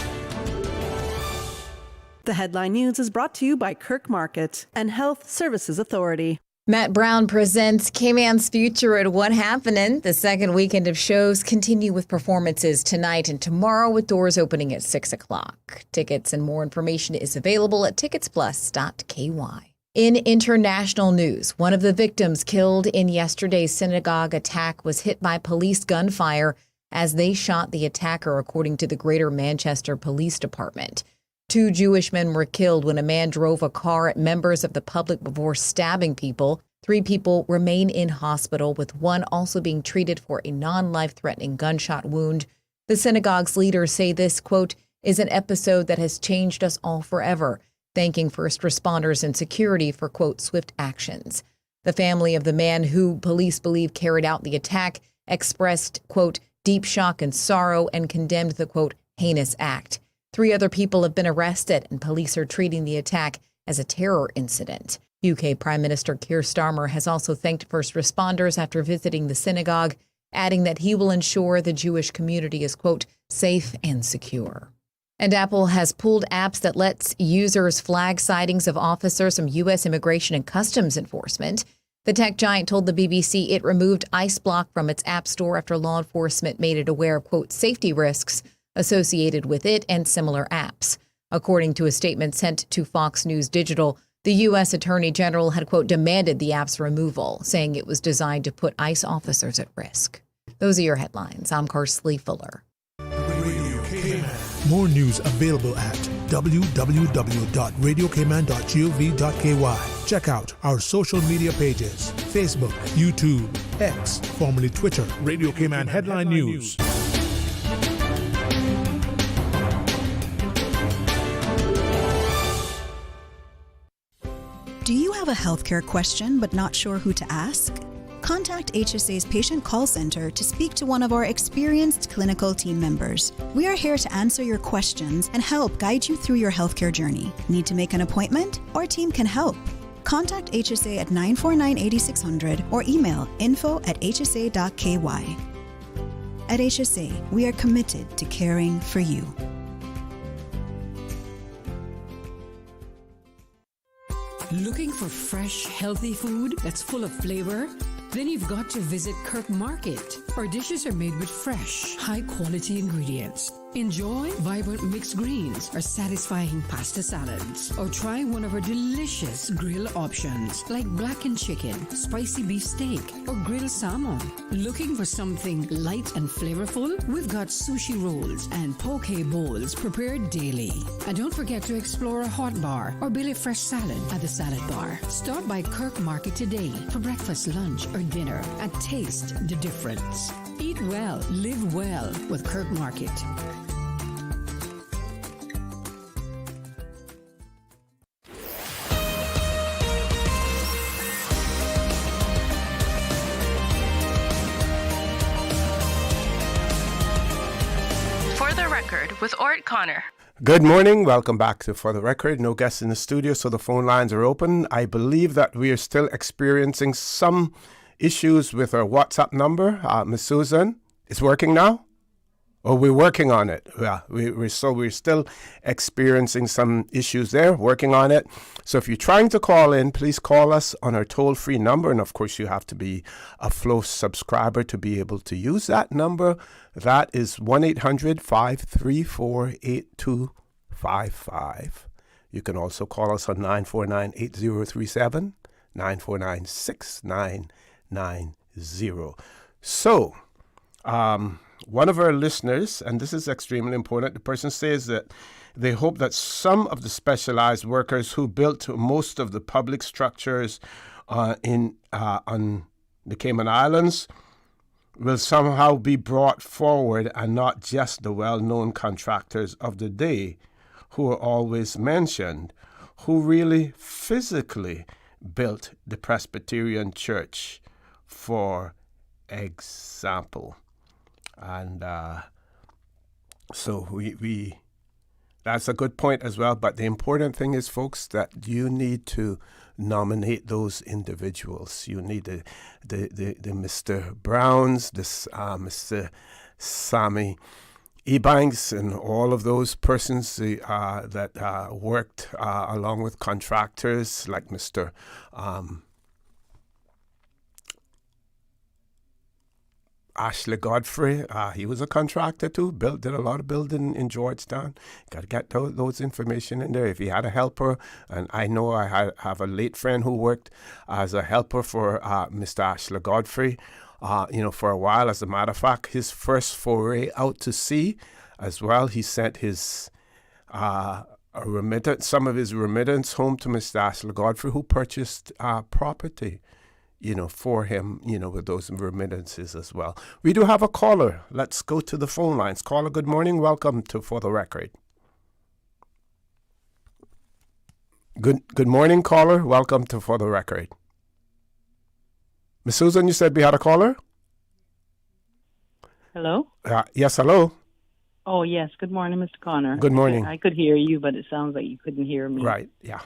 The Headline News is brought to you by Kirk Market and Health Services Authority. Matt Brown presents Cayman's Future at What Happening. The second weekend of shows continue with performances tonight and tomorrow with doors opening at 6 o'clock. Tickets and more information is available at ticketsplus.ky. In international news, one of the victims killed in yesterday's synagogue attack was hit by police gunfire as they shot the attacker, according to the Greater Manchester Police Department. 2 Jewish men were killed when a man drove a car at members of the public before stabbing people. 3 people remain in hospital, with one also being treated for a non-life-threatening gunshot wound. The synagogue's leaders say this, quote, is an episode that has changed us all forever, thanking first responders and security for, quote, swift actions. The family of the man who police believe carried out the attack expressed, quote, deep shock and sorrow and condemned the, quote, heinous act. 3 other people have been arrested, and police are treating the attack as a terror incident. UK Prime Minister Keir Starmer has also thanked first responders after visiting the synagogue, adding that he will ensure the Jewish community is, quote, safe and secure. And Apple has pulled apps that lets users flag sightings of officers from U.S. Immigration and Customs Enforcement. The tech giant told the BBC it removed IceBlock from its app store after law enforcement made it aware of, quote, safety risks associated with it and similar apps. According to a statement sent to Fox News Digital, the U.S. Attorney General had, quote, demanded the app's removal, saying it was designed to put ICE officers at risk. Those are your headlines. I'm Carsley Fuller. More news available at www.radiocayman.gov.ky. Check out our social media pages: Facebook, YouTube, X, formerly Twitter, Radio Cayman Headline News. Do you have a healthcare question but not sure who to ask? Contact HSA's Patient Call Center to speak to one of our experienced clinical team members. We are here to answer your questions and help guide you through your healthcare journey. Need to make an appointment? Our team can help. Contact HSA at 949-8600 or email info@hsa.ky. At HSA, we are committed to caring for you. Looking for fresh, healthy food that's full of flavor? Then you've got to visit Kirk Market. Our dishes are made with fresh, high-quality ingredients. Enjoy vibrant mixed greens or satisfying pasta salads. Or try one of our delicious grill options like blackened chicken, spicy beef steak, or grilled salmon. Looking for something light and flavorful? We've got sushi rolls and poke bowls prepared daily. And don't forget to explore a hot bar or Billy Fresh salad at the salad bar. Stop by Kirk Market today for breakfast, lunch, or dinner and taste the difference. Eat well, live well with Kirk Market. For the Record with ORRETT Connor. Good morning. Welcome back to For the Record. No guests in the studio, so the phone lines are open. I believe that we are still experiencing some issues with our WhatsApp number. Miss Susan, it's working now? Oh, we're working on it. Yeah, we're still experiencing some issues there, working on it. So if you're trying to call in, please call us on our toll-free number. And of course, you have to be a Flow subscriber to be able to use that number. That is 1-800-534-8255. You can also call us on 949-8037, 949-6990. So, one of our listeners, and this is extremely important, the person says that they hope that some of the specialized workers who built most of the public structures on the Cayman Islands will somehow be brought forward and not just the well-known contractors of the day who are always mentioned, who really physically built the Presbyterian Church, for example. And so we that's a good point as well. But the important thing is, folks, that you need to nominate those individuals. You need the Mr. Browns, this Mr. Sammy Ebanks, and all of those persons that worked along with contractors like Mr. Ashley Godfrey, he was a contractor too, did a lot of building in Georgetown. Got to get those information in there. If he had a helper, and I know I have a late friend who worked as a helper for Mr. Ashley Godfrey, for a while. As a matter of fact, his first foray out to sea as well, he sent his remittance, some of his remittance home to Mr. Ashley Godfrey, who purchased property, for him, with those remittances as well. We do have a caller. Let's go to the phone lines. Caller, good morning. Welcome to For the Record. Good morning, caller. Welcome to For the Record. Miss Susan, you said we had a caller? Hello? Yes, hello. Oh, yes. Good morning, Mr. Connor. Good morning. I could hear you, but it sounds like you couldn't hear me. Right, yeah.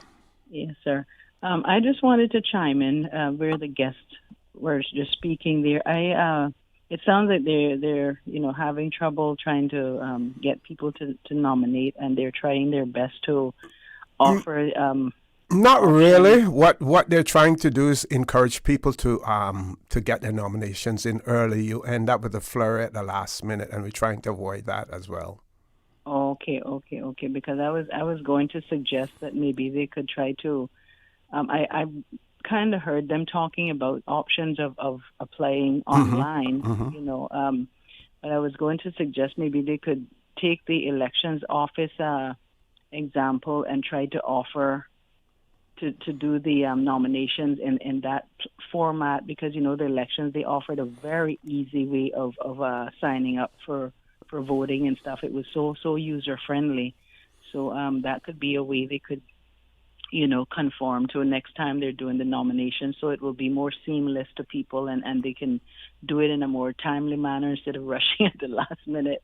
Yes, sir. I just wanted to chime in where the guests were just speaking there. It sounds like they're having trouble trying to get people to nominate, and they're trying their best to offer. Not really. What they're trying to do is encourage people to get their nominations in early. You end up with a flurry at the last minute, and we're trying to avoid that as well. Okay. Because I was going to suggest that maybe they could try to. I kind of heard them talking about options of applying online, but I was going to suggest maybe they could take the elections office example and try to offer to do the nominations in that format, because, the elections, they offered a very easy way of signing up for voting and stuff. It was so user-friendly. So that could be a way they could conform to next time they're doing the nomination, so it will be more seamless to people and they can do it in a more timely manner instead of rushing at the last minute,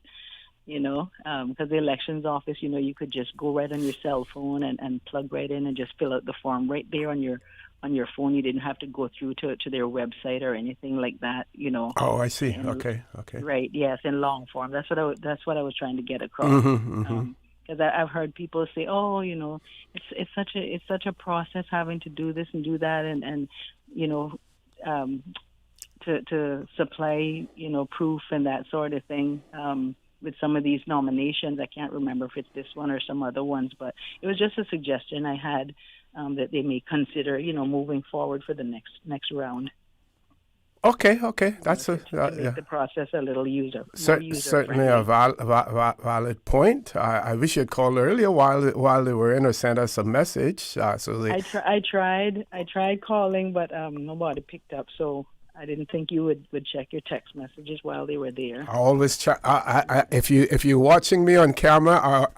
because the elections office, you could just go right on your cell phone and plug right in and just fill out the form right there on your phone. You didn't have to go through to their website or anything like that, Oh, I see. Okay. Right. Yes, in long form. That's what I was trying to get across. because I've heard people say, "Oh, you know, it's such a process having to do this and do that, and you know, to supply, you know, proof and that sort of thing." With some of these nominations, I can't remember if it's this one or some other ones, but it was just a suggestion I had that they may consider, you know, moving forward for the next round. Okay, that's to make the process a little certainly a valid point. I wish you'd called earlier while they were in, or sent us a message. So they. I tried calling, but nobody picked up. So I didn't think you would check your text messages while they were there. I always check. If you're watching me on camera,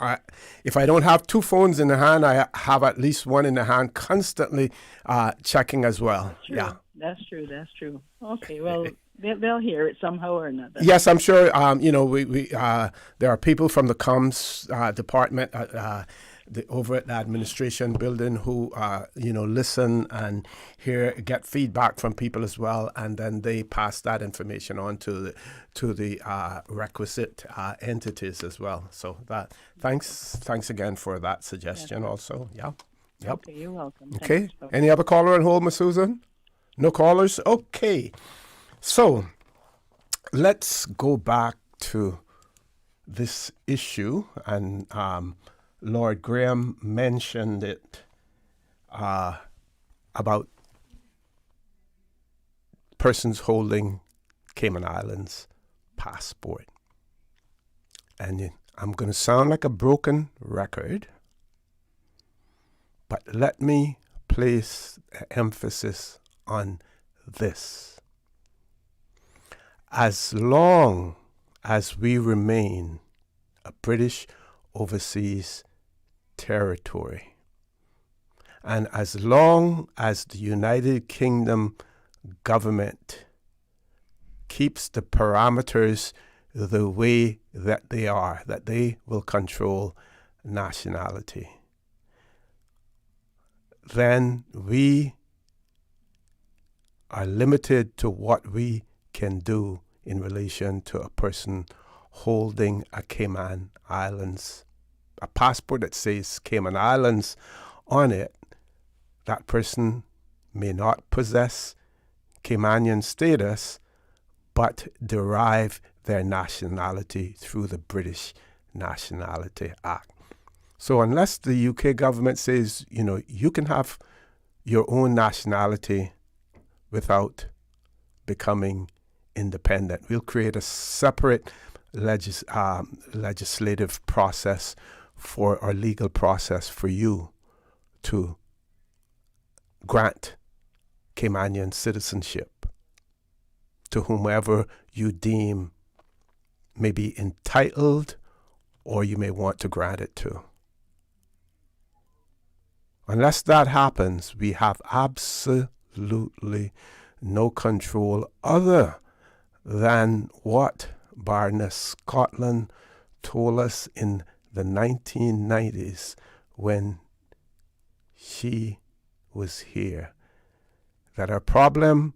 if I don't have two phones in the hand, I have at least one in the hand, constantly checking as well. Yeah. That's true. Okay, well, they'll hear it somehow or another. Yes, I'm sure. You know, we there are people from the comms department, the ORRETT administration building, who you know, listen and get feedback from people as well, and then they pass that information on to the requisite entities as well. So thanks again for that suggestion. Also, yeah. Yep. Okay, you're welcome. Okay. Any other caller on hold, Ms. Susan? No callers? Okay. So let's go back to this issue. And Lord Graham mentioned it about persons holding Cayman Islands passport. And I'm going to sound like a broken record, but let me place emphasis on this. As long as we remain a British overseas territory, and as long as the United Kingdom government keeps the parameters the way that they are, that they will control nationality, then we are limited to what we can do in relation to a person holding a Cayman Islands, a passport that says Cayman Islands on it. That person may not possess Caymanian status, but derive their nationality through the British Nationality Act. So unless the UK government says, you know, you can have your own nationality without becoming independent, we'll create a separate legislative process or legal process for you to grant Caymanian citizenship to whomever you deem may be entitled or you may want to grant it to. Unless that happens, we have absolutely no control other than what Barna Scotland told us in the 1990s when she was here. That our problem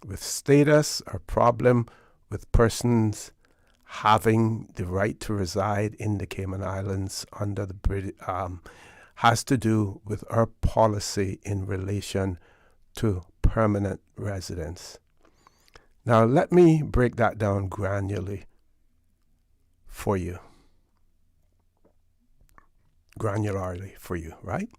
with status, our problem with persons having the right to reside in the Cayman Islands under the British has to do with our policy in relation to permanent residence. Now, let me break that down granularly for you. Right?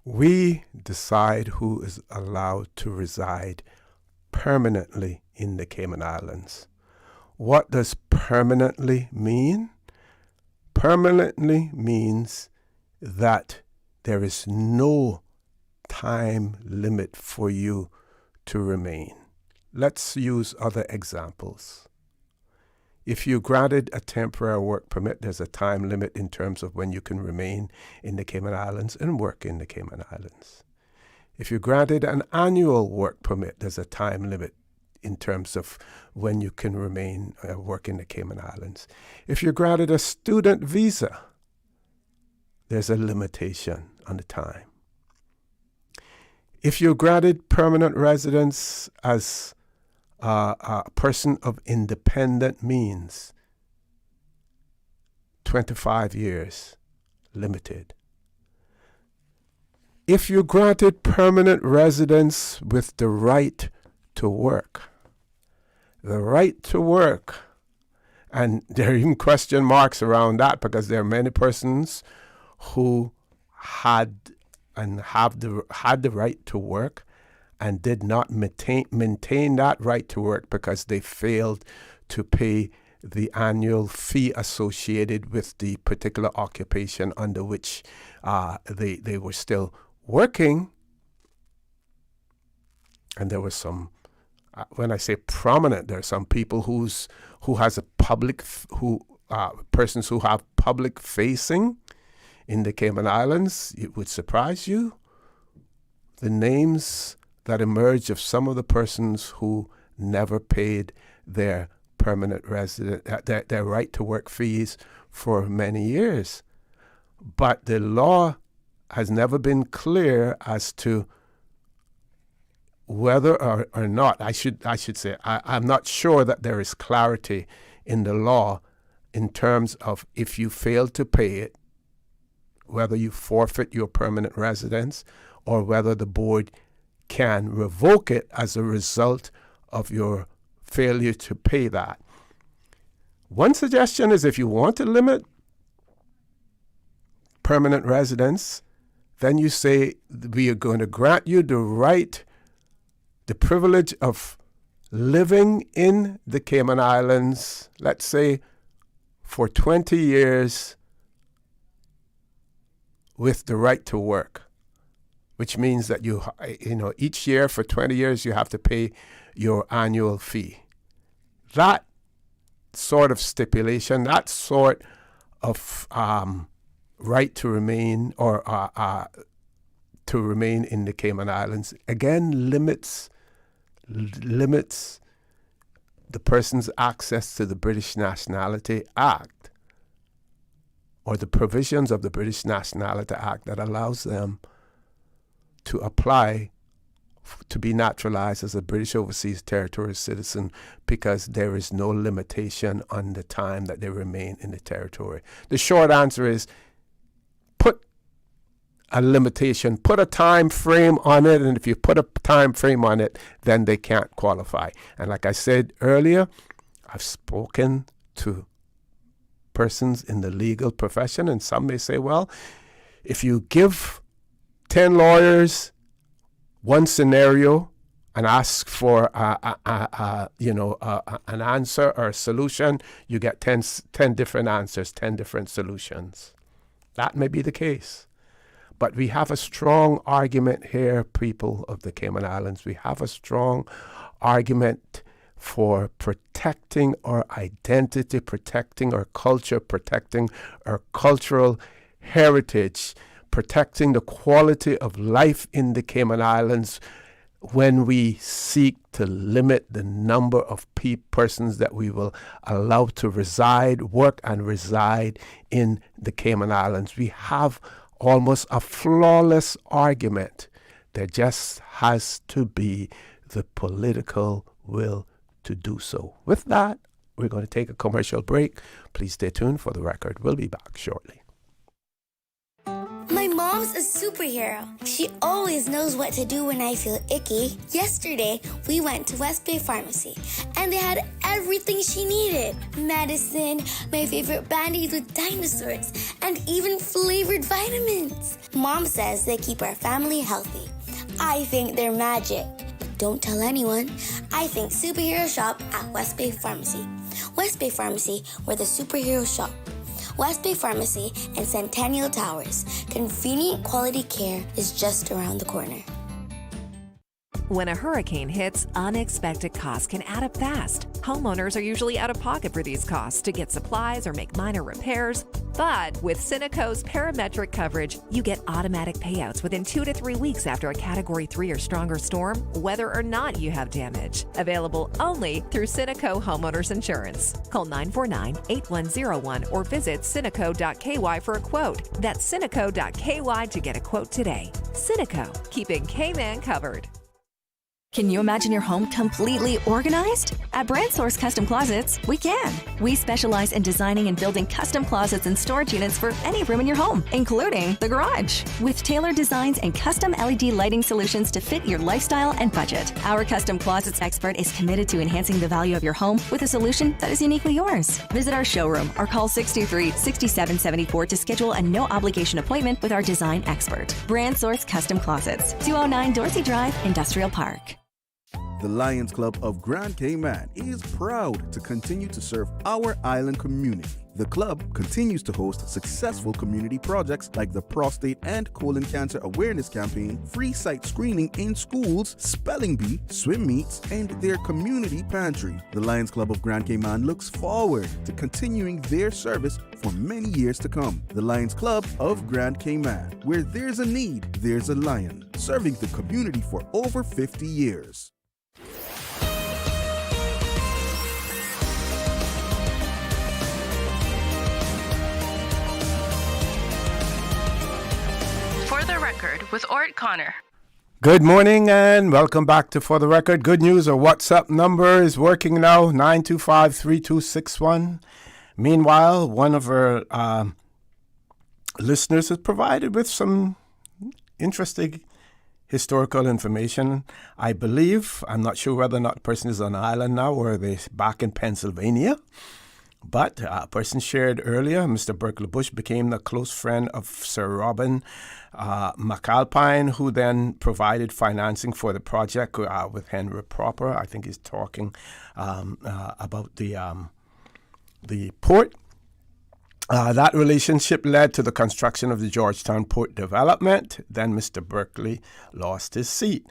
We decide who is allowed to reside permanently in the Cayman Islands. What does permanently mean? Permanently means that there is no time limit for you to remain. Let's use other examples. If you granted a temporary work permit, there's a time limit in terms of when you can remain in the Cayman Islands and work in the Cayman Islands. If you granted an annual work permit, there's a time limit in terms of when you can remain work in the Cayman Islands. If you're granted a student visa, there's a limitation on the time. If you're granted permanent residence as a person of independent means, 25 years, limited. If you're granted permanent residence with the right to work, and there are even question marks around that because there are many persons who had the right to work and did not maintain that right to work because they failed to pay the annual fee associated with the particular occupation under which they were still working. And there was some, when I say prominent, there are some people persons who have public facing in the Cayman Islands. It would surprise you the names that emerge of some of the persons who never paid their permanent resident, their right to work fees for many years. But the law has never been clear as to whether or not, I should say, I'm not sure that there is clarity in the law in terms of if you fail to pay it, whether you forfeit your permanent residence or whether the board can revoke it as a result of your failure to pay that. One suggestion is if you want to limit permanent residence, then you say we are going to grant you the privilege of living in the Cayman Islands, let's say for 20 years with the right to work, which means that you each year for 20 years you have to pay your annual fee. That sort of stipulation, that sort of right to remain or to remain in the Cayman Islands, again limits the person's access to the British Nationality Act or the provisions of the British Nationality Act that allows them to apply to be naturalized as a British Overseas Territory citizen because there is no limitation on the time that they remain in the territory. The short answer is put a limitation, put a time frame on it, and if you put a time frame on it, then they can't qualify. And like I said earlier, I've spoken to persons in the legal profession, and some may say, well, if you give 10 lawyers one scenario and ask for an answer or a solution, you get 10 different answers, 10 different solutions. That may be the case. But we have a strong argument here, people of the Cayman Islands. We have a strong argument for protecting our identity, protecting our culture, protecting our cultural heritage, protecting the quality of life in the Cayman Islands when we seek to limit the number of persons that we will allow to work and reside in the Cayman Islands. We have almost a flawless argument. There just has to be the political will to do so. With that, we're going to take a commercial break. Please stay tuned for the record. We'll be back shortly. My mom's a superhero. She always knows what to do when I feel icky. Yesterday, we went to West Bay Pharmacy, and they had everything she needed. Medicine, my favorite band-aids with dinosaurs, and even flavored vitamins. Mom says they keep our family healthy. I think they're magic. But don't tell anyone. I think superhero shop at West Bay Pharmacy. West Bay Pharmacy, where the superheroes shop. West Bay Pharmacy and Centennial Towers. Convenient quality care is just around the corner. When a hurricane hits, unexpected costs can add up fast. Homeowners are usually out of pocket for these costs to get supplies or make minor repairs. But with Cineco's parametric coverage, you get automatic payouts within 2 to 3 weeks after a Category 3 or stronger storm, whether or not you have damage. Available only through Cineco Homeowners Insurance. Call 949-8101 or visit Cineco.ky for a quote. That's Cineco.ky to get a quote today. Cineco, keeping Cayman covered. Can you imagine your home completely organized? At Brand Source Custom Closets, we can. We specialize in designing and building custom closets and storage units for any room in your home, including the garage. With tailored designs and custom LED lighting solutions to fit your lifestyle and budget. Our custom closets expert is committed to enhancing the value of your home with a solution that is uniquely yours. Visit our showroom or call 623-6774 to schedule a no-obligation appointment with our design expert. Brand Source Custom Closets, 209 Dorsey Drive, Industrial Park. The Lions Club of Grand Cayman is proud to continue to serve our island community. The club continues to host successful community projects like the Prostate and Colon Cancer Awareness Campaign, free site screening in schools, spelling bee, swim meets, and their community pantry. The Lions Club of Grand Cayman looks forward to continuing their service for many years to come. The Lions Club of Grand Cayman, where there's a need, there's a lion, serving the community for over 50 years. For the Record with ORRETT Connor. Good morning and welcome back to For the Record. Good news, our WhatsApp number is working now, 925-3261. Meanwhile, one of our listeners is provided with some interesting historical information. I believe, I'm not sure whether or not the person is on the island now or they're back in Pennsylvania. But a person shared earlier, Mr. Berkeley Bush became a close friend of Sir Robin McAlpine, who then provided financing for the project with Henry Proper. I think he's talking about the port. That relationship led to the construction of the Georgetown Port Development. Then Mr. Berkeley lost his seat.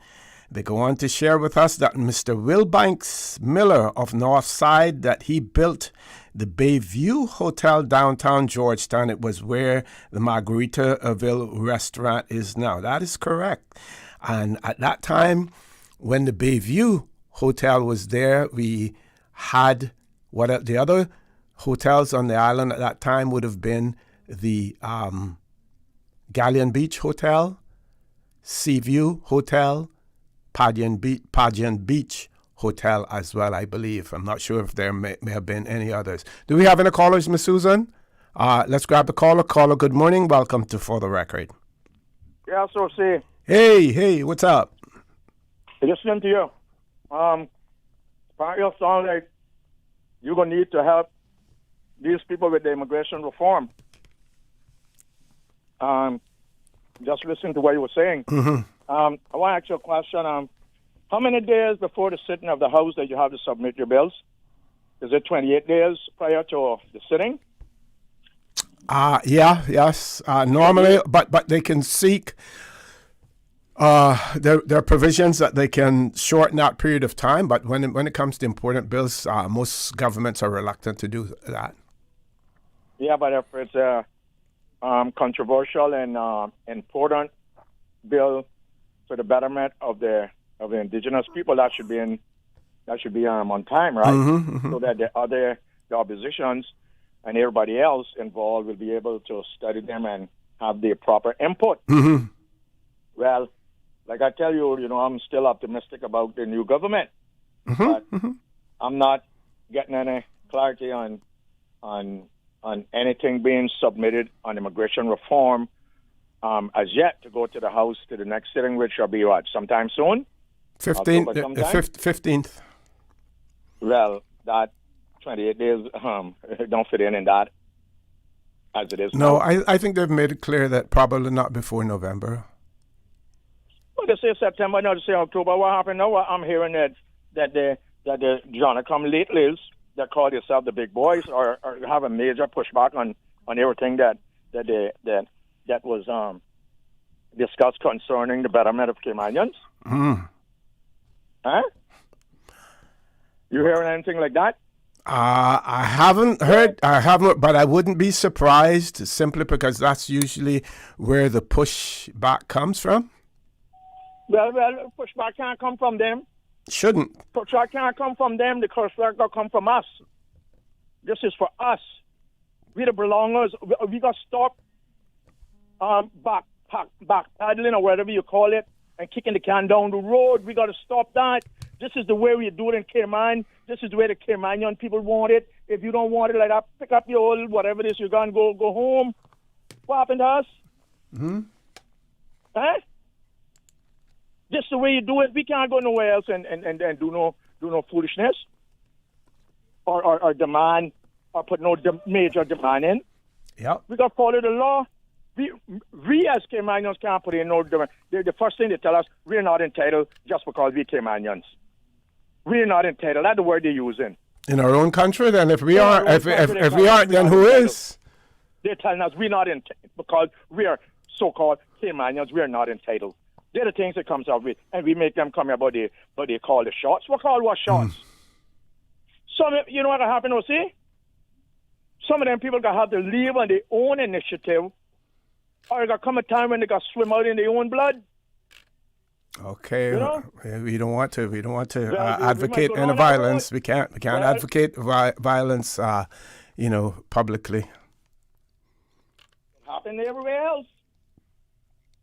They go on to share with us that Mr. Wilbanks Miller of Northside, that he built the Bayview Hotel downtown Georgetown. It was where the Margaritaville restaurant is now. That is correct. And at that time, when the Bayview Hotel was there, we had what the other hotels on the island at that time would have been the Galleon Beach Hotel, Seaview Hotel, Pageant Beach Hotel as well, I believe. I'm not sure if there may have been any others. Do we have any callers, Miss Susan? Let's grab the caller. Caller, good morning. Welcome to For the Record. Yeah, so see. Hey, what's up? Listening to you. It sounds like you're going to need to help these people with the immigration reform. Just listening to what you were saying. Mm-hmm. I want to ask you a question. How many days before the sitting of the House that you have to submit your bills? Is it 28 days prior to the sitting? Yes. Normally, but they can seek there are provisions that they can shorten that period of time. But when it comes to important bills, most governments are reluctant to do that. Yeah, but if it's a controversial and important bill for the betterment of the indigenous people, that should be on time, right? Mm-hmm. So that the oppositions and everybody else involved will be able to study them and have the proper input. Mm-hmm. Well, like I tell you, I'm still optimistic about the new government, but I'm not getting any clarity on anything being submitted on immigration reform as yet to go to the House to the next sitting, which shall be what, sometime soon? 15th. Well, that 28 days don't fit in that as it is No, now. I think they've made it clear that probably not before November. Well, they say September, no, they say October. What happened now? I'm hearing that the Jonah-come latelys that call themselves the big boys or have a major pushback on everything that was discussed concerning the betterment of Caymanians. Mm. Huh? You hearing anything like that? I haven't heard, but I wouldn't be surprised simply because that's usually where the pushback comes from. Well, pushback can't come from them. Shouldn't. Pushback can't come from them. The pushback will come from us. This is for us. We the belongers. We got to stop back paddling or whatever you call it and kicking the can down the road. We got to stop that. This is the way we do it in Cayman. This is the way the Caymanian people want it. If you don't want it like that, pick up your old whatever it is you got and go home. What happened to us? Mm-hmm. Huh? This is the way you do it. We can't go nowhere else and do no foolishness or demand or put no major demand in. Yep. We got to follow the law. We as Caymanians can't put in no demand. The first thing they tell us, we're not entitled just because we're Caymanians. We're not entitled. That's the word they're using. In our own country, then if we aren't, if we aren't, then who is? They're telling us we're not entitled because we are so-called Caymanians. We are not entitled. They're the things that comes out with, and we make them come here, but they call the shots. What shots? Some, you know what happened, see? Some of them people got to have to leave on their own initiative, or it got come a time when they got to swim out in their own blood. Okay, you know? We don't want to. We don't want to Well, advocate we might go any down that violence. road. We can't advocate violence. Publicly. Happened everywhere else.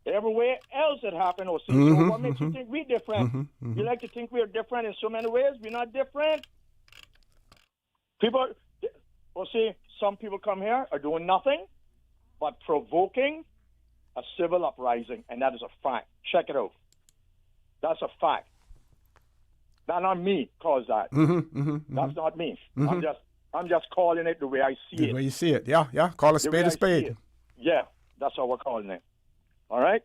Everywhere else it happened, see? So what makes you think we're different? You like to think we're different in so many ways. We're not different. People, see, some people come here are doing nothing but provoking a civil uprising, and that is a fact. Check it out. That's a fact. That's not me caused that. That's not me. I'm just calling it the way I see it. The way you see it, yeah. Call a spade a spade. Yeah, that's how we're calling it. All right?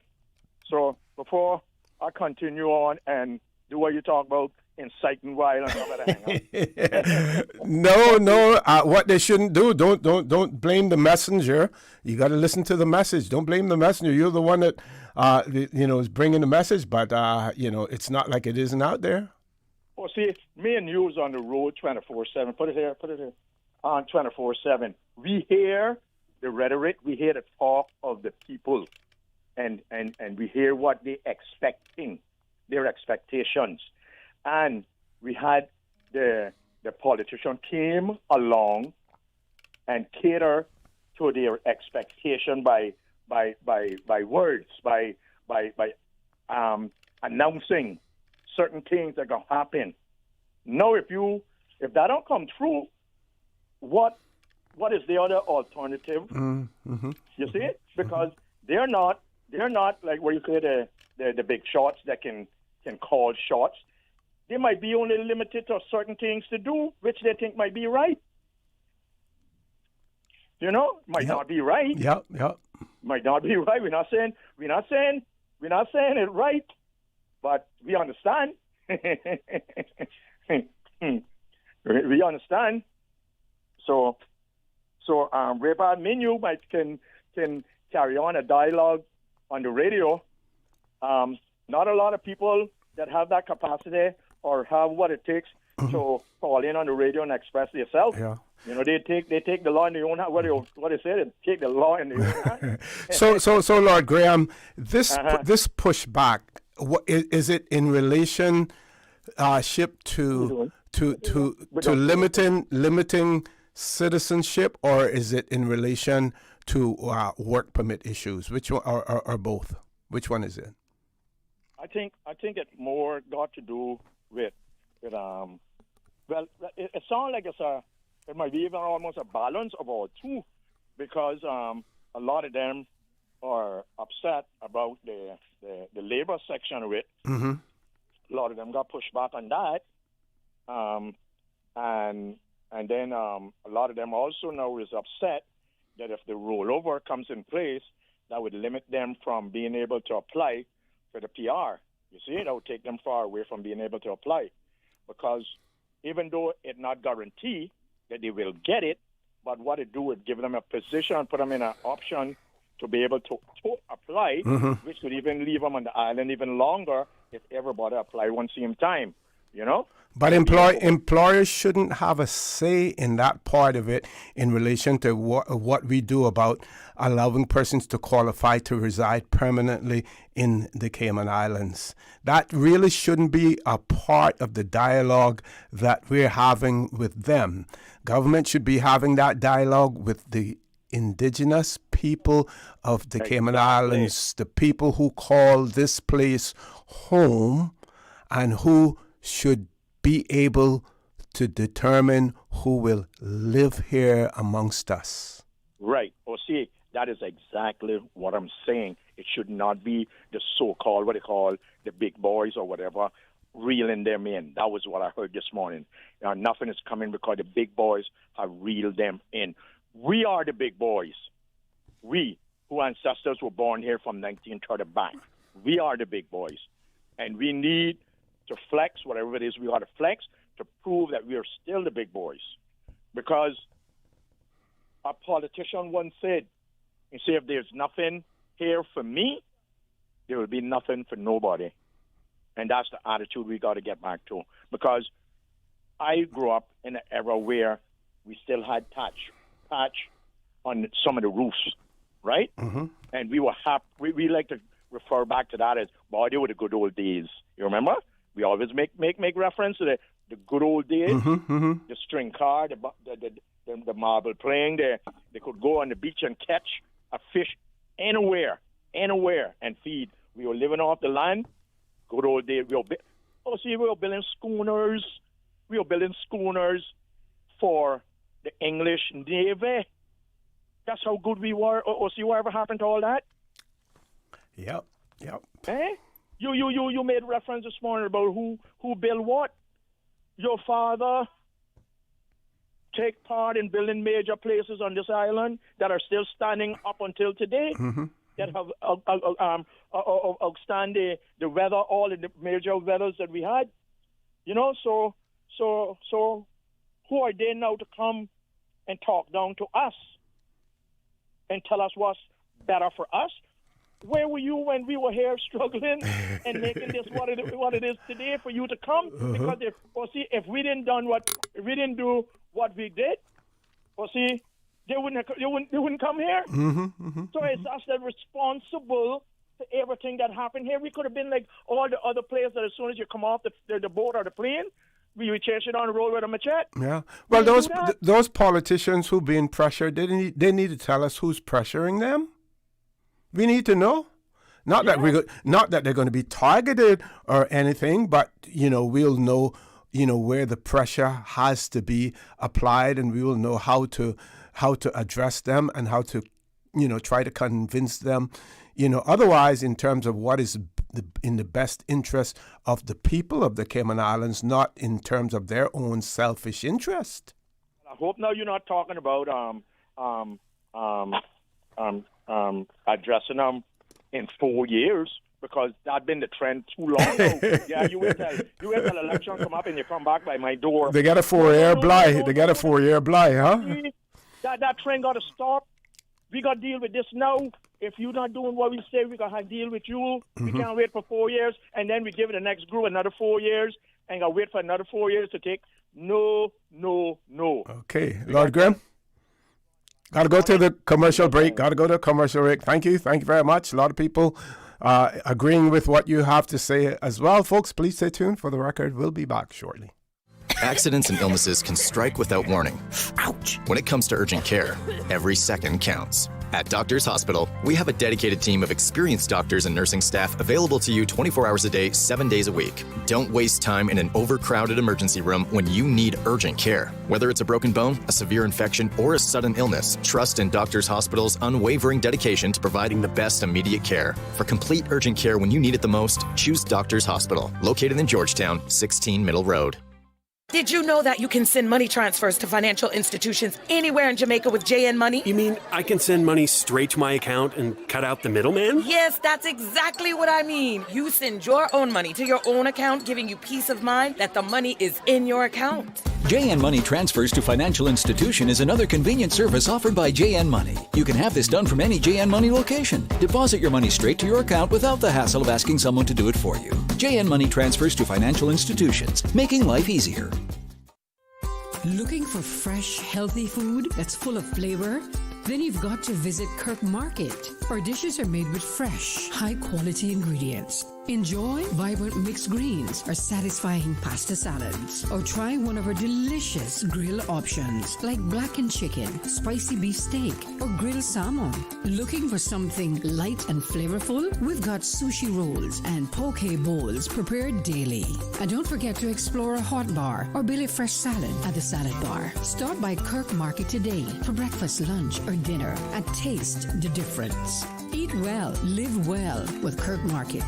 So before I continue on and do what you talk about, inciting violence, I better hang up. No. What they shouldn't do, don't blame the messenger. You got to listen to the message. Don't blame the messenger. You're the one that, is bringing the message, but, it's not like it isn't out there. Well, see, me and you was on the road 24/7. Put it here. On 24/7. We hear the rhetoric. We hear the talk of the people. And we hear what they're expecting, their expectations. And we had the politician came along and cater to their expectation by words, by announcing certain things that are going to happen. Now, if that don't come true, what is the other alternative? You see it? Because they're not like what you say the big shots that can call shots. They might be only limited to certain things to do, which they think might be right. Might not be right. Yep. Might not be right. We're not saying it right, but we understand. We understand. So Ray Menu can carry on a dialogue on the radio. Not a lot of people that have that capacity or have what it takes to call in on the radio and express themselves. Yeah. They take the law in their own hand. What they say? They take the law in their own hand. So Lord Graham, this pushback, what is it in relation to limiting citizenship, or is it in relation to work permit issues? Which one, or both? Which one is it? I think it more got to do with it sounds like it might be even almost a balance of all two, because a lot of them are upset about the labor section of it. Mm-hmm. A lot of them got pushed back on that, and then a lot of them also now is upset that if the rollover comes in place, that would limit them from being able to apply for the PR. You see, that would take them far away from being able to apply, because even though it not guarantee that they will get it, but what it do would give them a position, put them in an option to be able to apply, which would even leave them on the island even longer if everybody apply one same time, But employers shouldn't have a say in that part of it in relation to what we do about allowing persons to qualify to reside permanently in the Cayman Islands. That really shouldn't be a part of the dialogue that we're having with them. Government should be having that dialogue with the indigenous people of the Cayman Islands, the people who call this place home, and who should be able to determine who will live here amongst us. Right. Oh, see, that is exactly what I'm saying. It should not be the so-called, what they call the big boys or whatever, reeling them in. That was what I heard this morning. Nothing is coming because the big boys have reeled them in. We are the big boys. We, whose ancestors were born here from 1930 back. We are the big boys. And we need to flex, whatever it is we got to flex, to prove that we are still the big boys. Because a politician once said, he said, if there's nothing here for me, there will be nothing for nobody. And that's the attitude we got to get back to. Because I grew up in an era where we still had patch on some of the roofs, right? Mm-hmm. And we were happy. We like to refer back to that as, boy, they were the good old days. You remember? We always make reference to the good old days, the string car, the marble playing. They could go on the beach and catch a fish anywhere, and feed. We were living off the land. Good old days. We were building schooners. We were building schooners for the English Navy. That's how good we were. See whatever happened to all that? Yep. Eh? You made reference this morning about who built what? Your father take part in building major places on this island that are still standing up until today. That have outstand the weather, all the major weathers that we had. You know, so who are they now to come and talk down to us and tell us what's better for us? Where were you when we were here struggling and making this what it is today for you to come? Because if we didn't do what we did, they wouldn't come here. So it's us that responsible for everything that happened here. We could have been like all the other players that as soon as you come off the boat or the plane, we chase it on the road with a machete. Yeah. Well, those politicians who being pressured, they need to tell us who's pressuring them. We need to know. Not that they're going to be targeted or anything, but we'll know where the pressure has to be applied, and we will know how to address them and how to try to convince them. Otherwise, in terms of what is in the best interest of the people of the Cayman Islands, not in terms of their own selfish interest. I hope now you're not talking about addressing them in 4 years, because that's been the trend too long now. Yeah, you wait till election come up and you come back by my door. They got a 4-year blight. They got a 4-year blight, huh? That trend got to stop. We got to deal with this now. If you're not doing what we say, we got to deal with you. We can't wait for 4 years, and then we give the next group another 4 years, and got to wait for another 4 years to take. No. Okay, Lord Graham. Got to go to the commercial break. Thank you very much. A lot of people agreeing with what you have to say as well. Folks, please stay tuned for the record. We'll be back shortly. Accidents and illnesses can strike without warning. Ouch! When it comes to urgent care, every second counts. At Doctors Hospital, we have a dedicated team of experienced doctors and nursing staff available to you 24 hours a day, 7 days a week. Don't waste time in an overcrowded emergency room when you need urgent care. Whether it's a broken bone, a severe infection, or a sudden illness, trust in Doctors Hospital's unwavering dedication to providing the best immediate care. For complete urgent care when you need it the most, choose Doctors Hospital, located in Georgetown, 16 Middle Road. Did you know that you can send money transfers to financial institutions anywhere in Jamaica with JN Money? You mean I can send money straight to my account and cut out the middleman? Yes, that's exactly what I mean. You send your own money to your own account, giving you peace of mind that the money is in your account. JN Money Transfers to Financial Institution is another convenient service offered by JN Money. You can have this done from any JN Money location. Deposit your money straight to your account without the hassle of asking someone to do it for you. JN Money Transfers to Financial Institutions, making life easier. Looking for fresh, healthy food that's full of flavor? Then you've got to visit Kirk Market. Our dishes are made with fresh, high-quality ingredients. Enjoy vibrant mixed greens or satisfying pasta salads. Or try one of our delicious grill options like blackened chicken, spicy beef steak, or grilled salmon. Looking for something light and flavorful? We've got sushi rolls and poke bowls prepared daily. And don't forget to explore a hot bar or Billy Fresh salad at the salad bar. Stop by Kirk Market today for breakfast, lunch, or dinner and taste the difference. Eat well, live well with Kirk Market.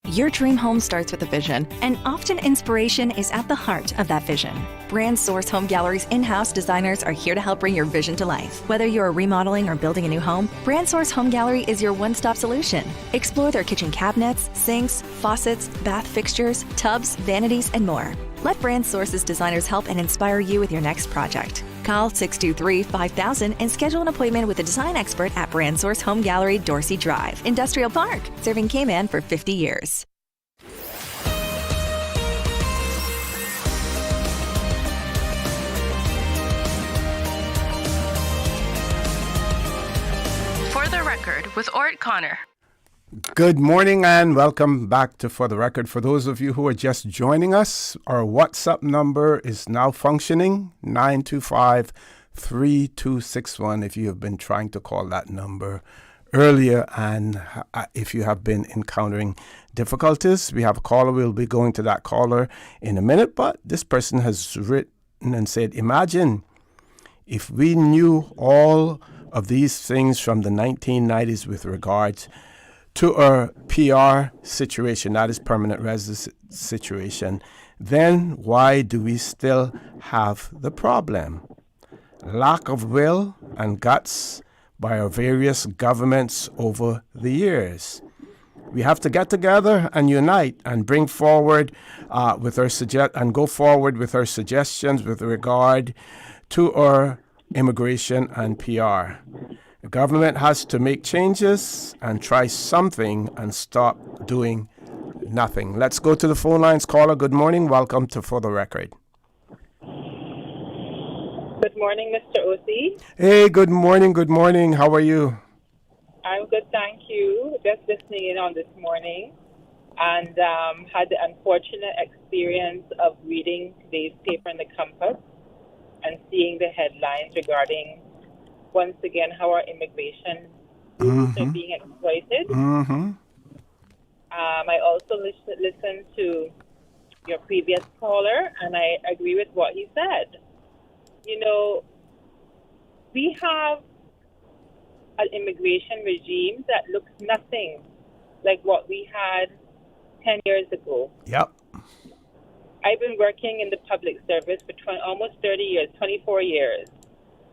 Your dream home starts with a vision, and often inspiration is at the heart of that vision. Brand Source Home Gallery's in-house designers are here to help bring your vision to life. Whether you're remodeling or building a new home, Brand Source Home Gallery is your one-stop solution. Explore their kitchen cabinets, sinks, faucets, bath fixtures, tubs, vanities, and more. Let Brand Source's designers help and inspire you with your next project. Call 623-5000 and schedule an appointment with a design expert at Brand Source Home Gallery, Dorsey Drive, Industrial Park, serving Cayman for 50 years. For the Record with ORRETT Connor. Good morning and welcome back to For the Record. For those of you who are just joining us, our WhatsApp number is now functioning, 925-3261, if you have been trying to call that number earlier and if you have been encountering difficulties. We have a caller. We'll be going to that caller in a minute, but this person has written and said, imagine if we knew all of these things from the 1990s with regards to our PR situation, that is permanent residence situation, then why do we still have the problem? Lack of will and guts by our various governments over the years. We have to get together and unite and bring forward with our go forward with our suggestions with regard to our immigration and PR. The government has to make changes and try something and stop doing nothing. Let's go to the phone lines. Caller, good morning. Welcome to For the Record. Good morning, Mr. O.C. Hey, good morning. Good morning. How are you? I'm good, thank you. Just listening in on this morning and had the unfortunate experience of reading today's paper in the Compass and seeing the headlines regarding once again how our immigration are being exploited. I also listened to your previous caller, and I agree with what he said. You know, we have an immigration regime that looks nothing like what we had 10 years ago. Yep. I've been working in the public service for almost 30 years, 24 years.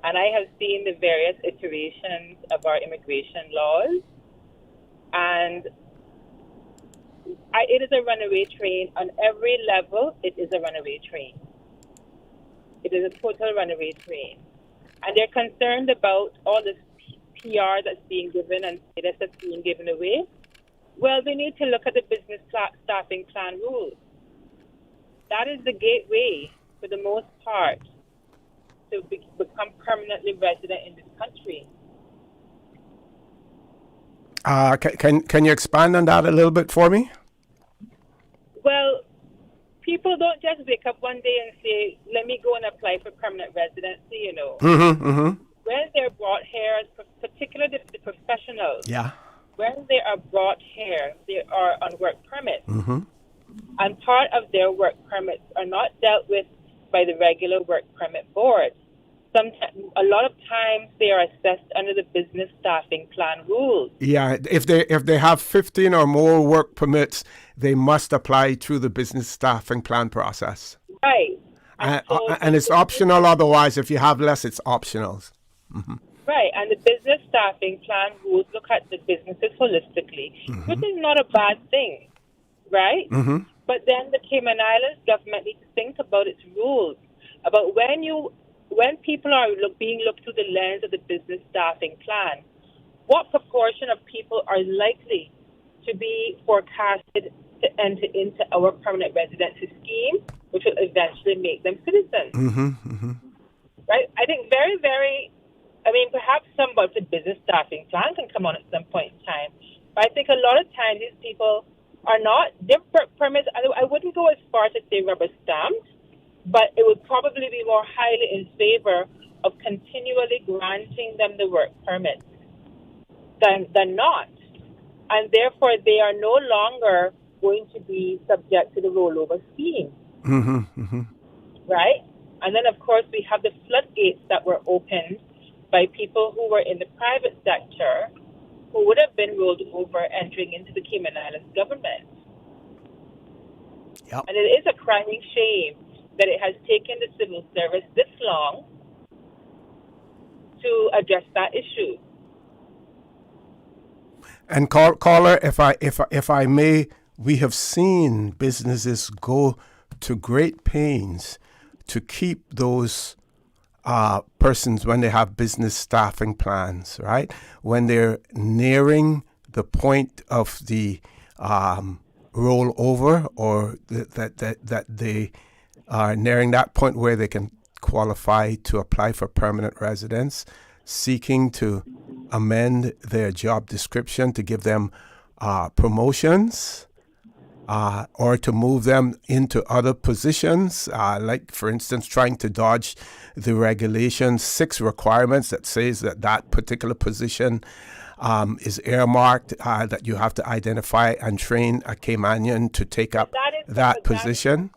And I have seen the various iterations of our immigration laws. And it is a runaway train. On every level, it is a runaway train. It is a total runaway train. And they're concerned about all this PR that's being given and status that's being given away. Well, they need to look at the business staffing plan rules. That is the gateway, for the most part, to become permanently resident in this country. Can you expand on that a little bit for me? Well, people don't just wake up one day and say, let me go and apply for permanent residency, you know. When they're brought here, particularly the professionals, when they are brought here, they are on work permits. And part of their work permits are not dealt with by the regular work permit board. A lot of times they are assessed under the business staffing plan rules. Yeah, if they have 15 or more work permits, they must apply through the business staffing plan process. Right. And it's optional otherwise. If you have less, it's optional. Right, and the business staffing plan rules look at the businesses holistically, which is not a bad thing, right? But then the Cayman Islands government needs to think about its rules, about when people are being looked through the lens of the business staffing plan, what proportion of people are likely to be forecasted to enter into our permanent residency scheme, which will eventually make them citizens. Right? I think very, very I mean, perhaps some of the business staffing plan can come on at some point in time. But I think a lot of times these people are not, their permits, I wouldn't go as far as to say rubber stamped, but it would probably be more highly in favor of continually granting them the work permit than not. And therefore, they are no longer going to be subject to the rollover scheme. Right? And then, of course, we have the floodgates that were opened by people who were in the private sector who would have been rolled over entering into the Cayman Islands government. Yep. And it is a crying shame that it has taken the civil service this long to address that issue. And caller, if I may, we have seen businesses go to great pains to keep those persons when they have business staffing plans, right? When they're nearing the point of the rollover, or that they are nearing that point where they can qualify to apply for permanent residence, seeking to amend their job description to give them promotions, or to move them into other positions, like, for instance, trying to dodge the Regulation 6 requirements that says that particular position is earmarked, that you have to identify and train a Caymanian to take up that position.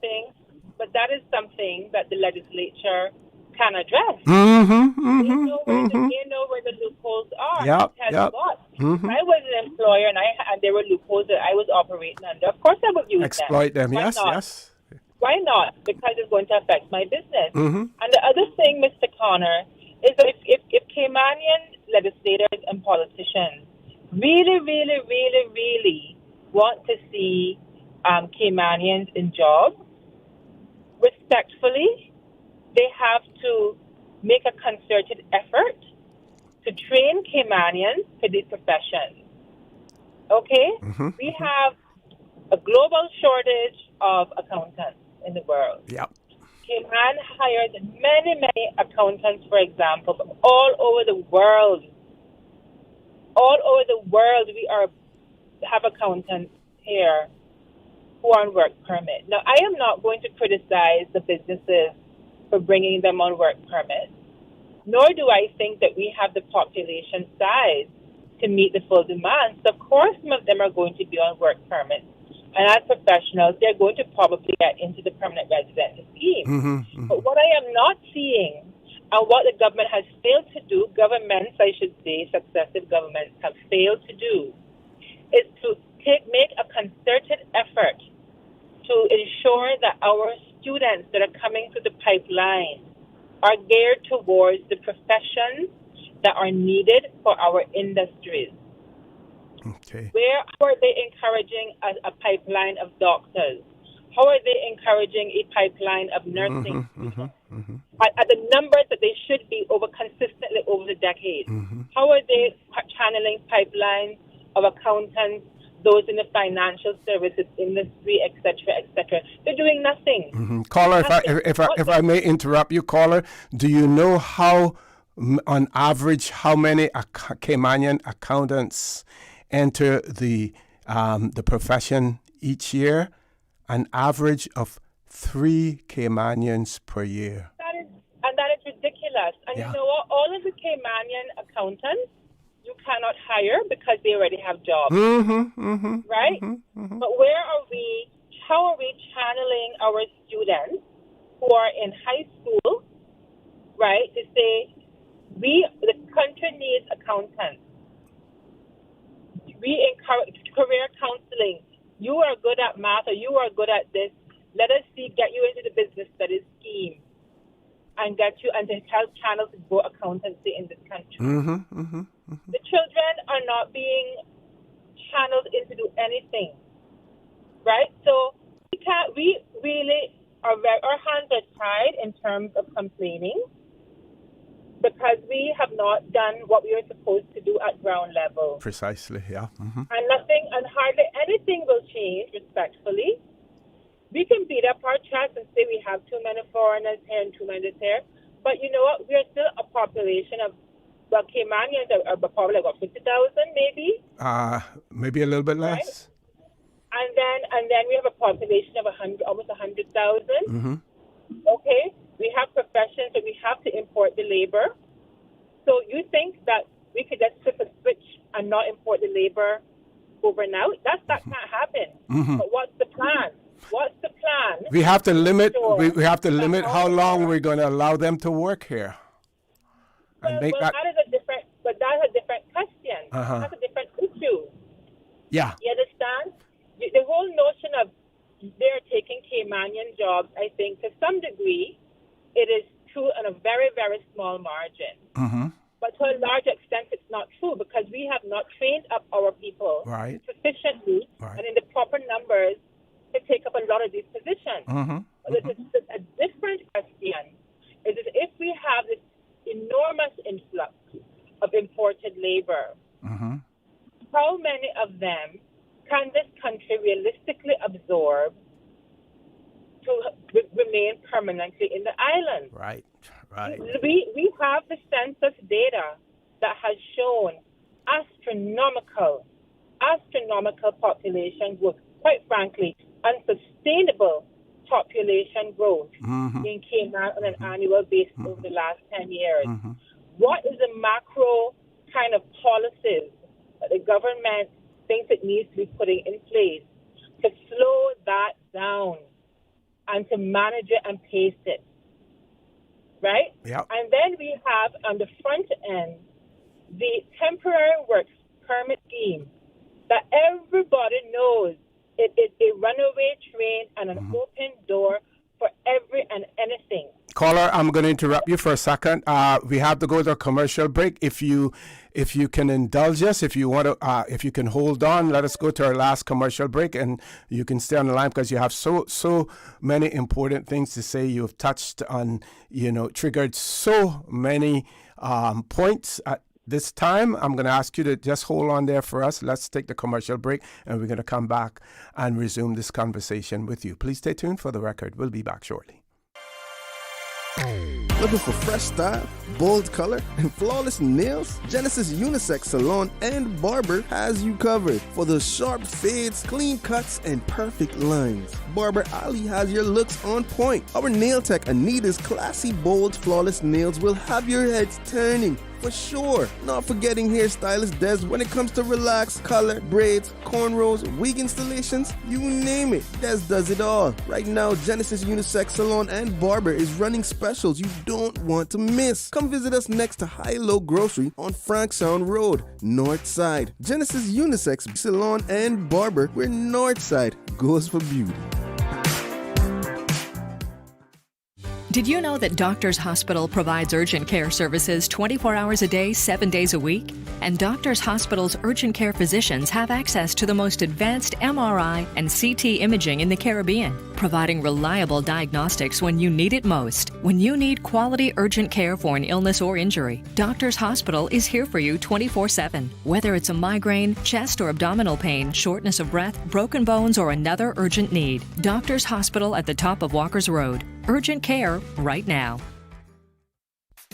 But that is something that the legislature can address. They know where the loopholes are. Yep. If I was an employer and there were loopholes that I was operating under, of course I would use Exploit them. Why Yes, not? yes. Why not? Because it's going to affect my business. Mm-hmm. And the other thing, Mr. Connor, is that if Caymanian legislators and politicians really, really, really, really want to see Caymanians in jobs, respectfully, they have to make a concerted effort to train Caymanians for these professions. Okay? We have a global shortage of accountants in the world. Yep. Cayman hires many, many accountants, for example, from all over the world. All over the world, we have accountants here who are on work permit. Now, I am not going to criticize the businesses for bringing them on work permit, nor do I think that we have the population size to meet the full demand. So, of course, some of them are going to be on work permit. And as professionals, they're going to probably get into the permanent resident scheme. But what I am not seeing, and what the government has failed to do, governments, I should say, successive governments have failed to do, is to make a concerted effort to ensure that our students that are coming through the pipeline are geared towards the professions that are needed for our industries. Okay. Where are they encouraging a pipeline of doctors? How are they encouraging a pipeline of nursing? At the numbers that they should be consistently over the decades. How are they channeling pipelines of accountants, those in the financial services industry, etc., etc.? They're doing nothing. Caller, if I may interrupt you, caller, do you know how, on average, how many Caymanian accountants enter the profession each year? An average of 3 Caymanians per year. That is ridiculous. And you know what? All of the Caymanian accountants you cannot hire because they already have jobs. Right? But how are we channeling our students who are in high school, right, to say, the country needs accountants. We encourage career counseling. You are good at math or you are good at this. Let us get you into the business studies scheme and get you and to help channels to grow accountancy in this country. The children are not being channeled in to do anything, right? So we really our hands are tied in terms of complaining because we have not done what we are supposed to do at ground level. Precisely, yeah. And hardly anything will change, respectfully. We can beat up our chest and say we have too many foreigners here and too many there, but you know what? We are still a population of well, Caymanians are probably like 50,000, maybe. Maybe a little bit less. Right? And then we have a population of almost 100,000. Mm-hmm. Okay, we have professions that we have to import the labor. So you think that we could just flip a switch and not import the labor overnight? That can't happen. Mm-hmm. But what's the plan? What's the plan? We have to limit. We have to limit how long we're going to allow them to work here. Well, that is a different. But that's a different question. That's a different issue. Yeah. You understand? The whole notion of they're taking Caymanian jobs, I think, to some degree, it is true on a very, very small margin. Mm-hmm. But to a large extent, it's not true because we have not trained up our people sufficiently and in the proper numbers to take up a lot of these positions. But it's a different question. Is that if we have this enormous influx of imported labor, how many of them can this country realistically absorb to remain permanently in the island? Right. We have the census data that has shown astronomical population growth. Quite frankly, unsustainable population growth in Cayman on an annual basis over the last 10 years. What is the macro kind of policies that the government thinks it needs to be putting in place to slow that down and to manage it and pace it? Right? Yep. And then we have on the front end the temporary work permit scheme that everybody knows it is a runaway train and an open door for every and anything. Caller, I'm going to interrupt you for a second. We have to go to a commercial break. If you can indulge us, if you want to, if you can hold on, let us go to our last commercial break, and you can stay on the line because you have so many important things to say. You have touched on, triggered so many points at this time. I'm going to ask you to just hold on there for us. Let's take the commercial break, and we're going to come back and resume this conversation with you. Please stay tuned for the record. We'll be back shortly. Looking for fresh style, bold color, and flawless nails? Genesis Unisex Salon and Barber has you covered for the sharp fades, clean cuts, and perfect lines. Barber Ali has your looks on point. Our nail tech Anita's classy, bold, flawless nails will have your heads turning. For sure. Not forgetting hairstylist Des when it comes to relax, color, braids, cornrows, wig installations, you name it. Des does it all. Right now, Genesis Unisex Salon and Barber is running specials you don't want to miss. Come visit us next to High Low Grocery on Franksound Road, North Side. Genesis Unisex Salon and Barber, where North Side goes for beauty. Did you know that Doctors Hospital provides urgent care services 24 hours a day, 7 days a week? And Doctors Hospital's urgent care physicians have access to the most advanced MRI and CT imaging in the Caribbean, providing reliable diagnostics when you need it most. When you need quality urgent care for an illness or injury, Doctors Hospital is here for you 24/7. Whether it's a migraine, chest or abdominal pain, shortness of breath, broken bones, or another urgent need, Doctors Hospital at the top of Walker's Road. Urgent care right now.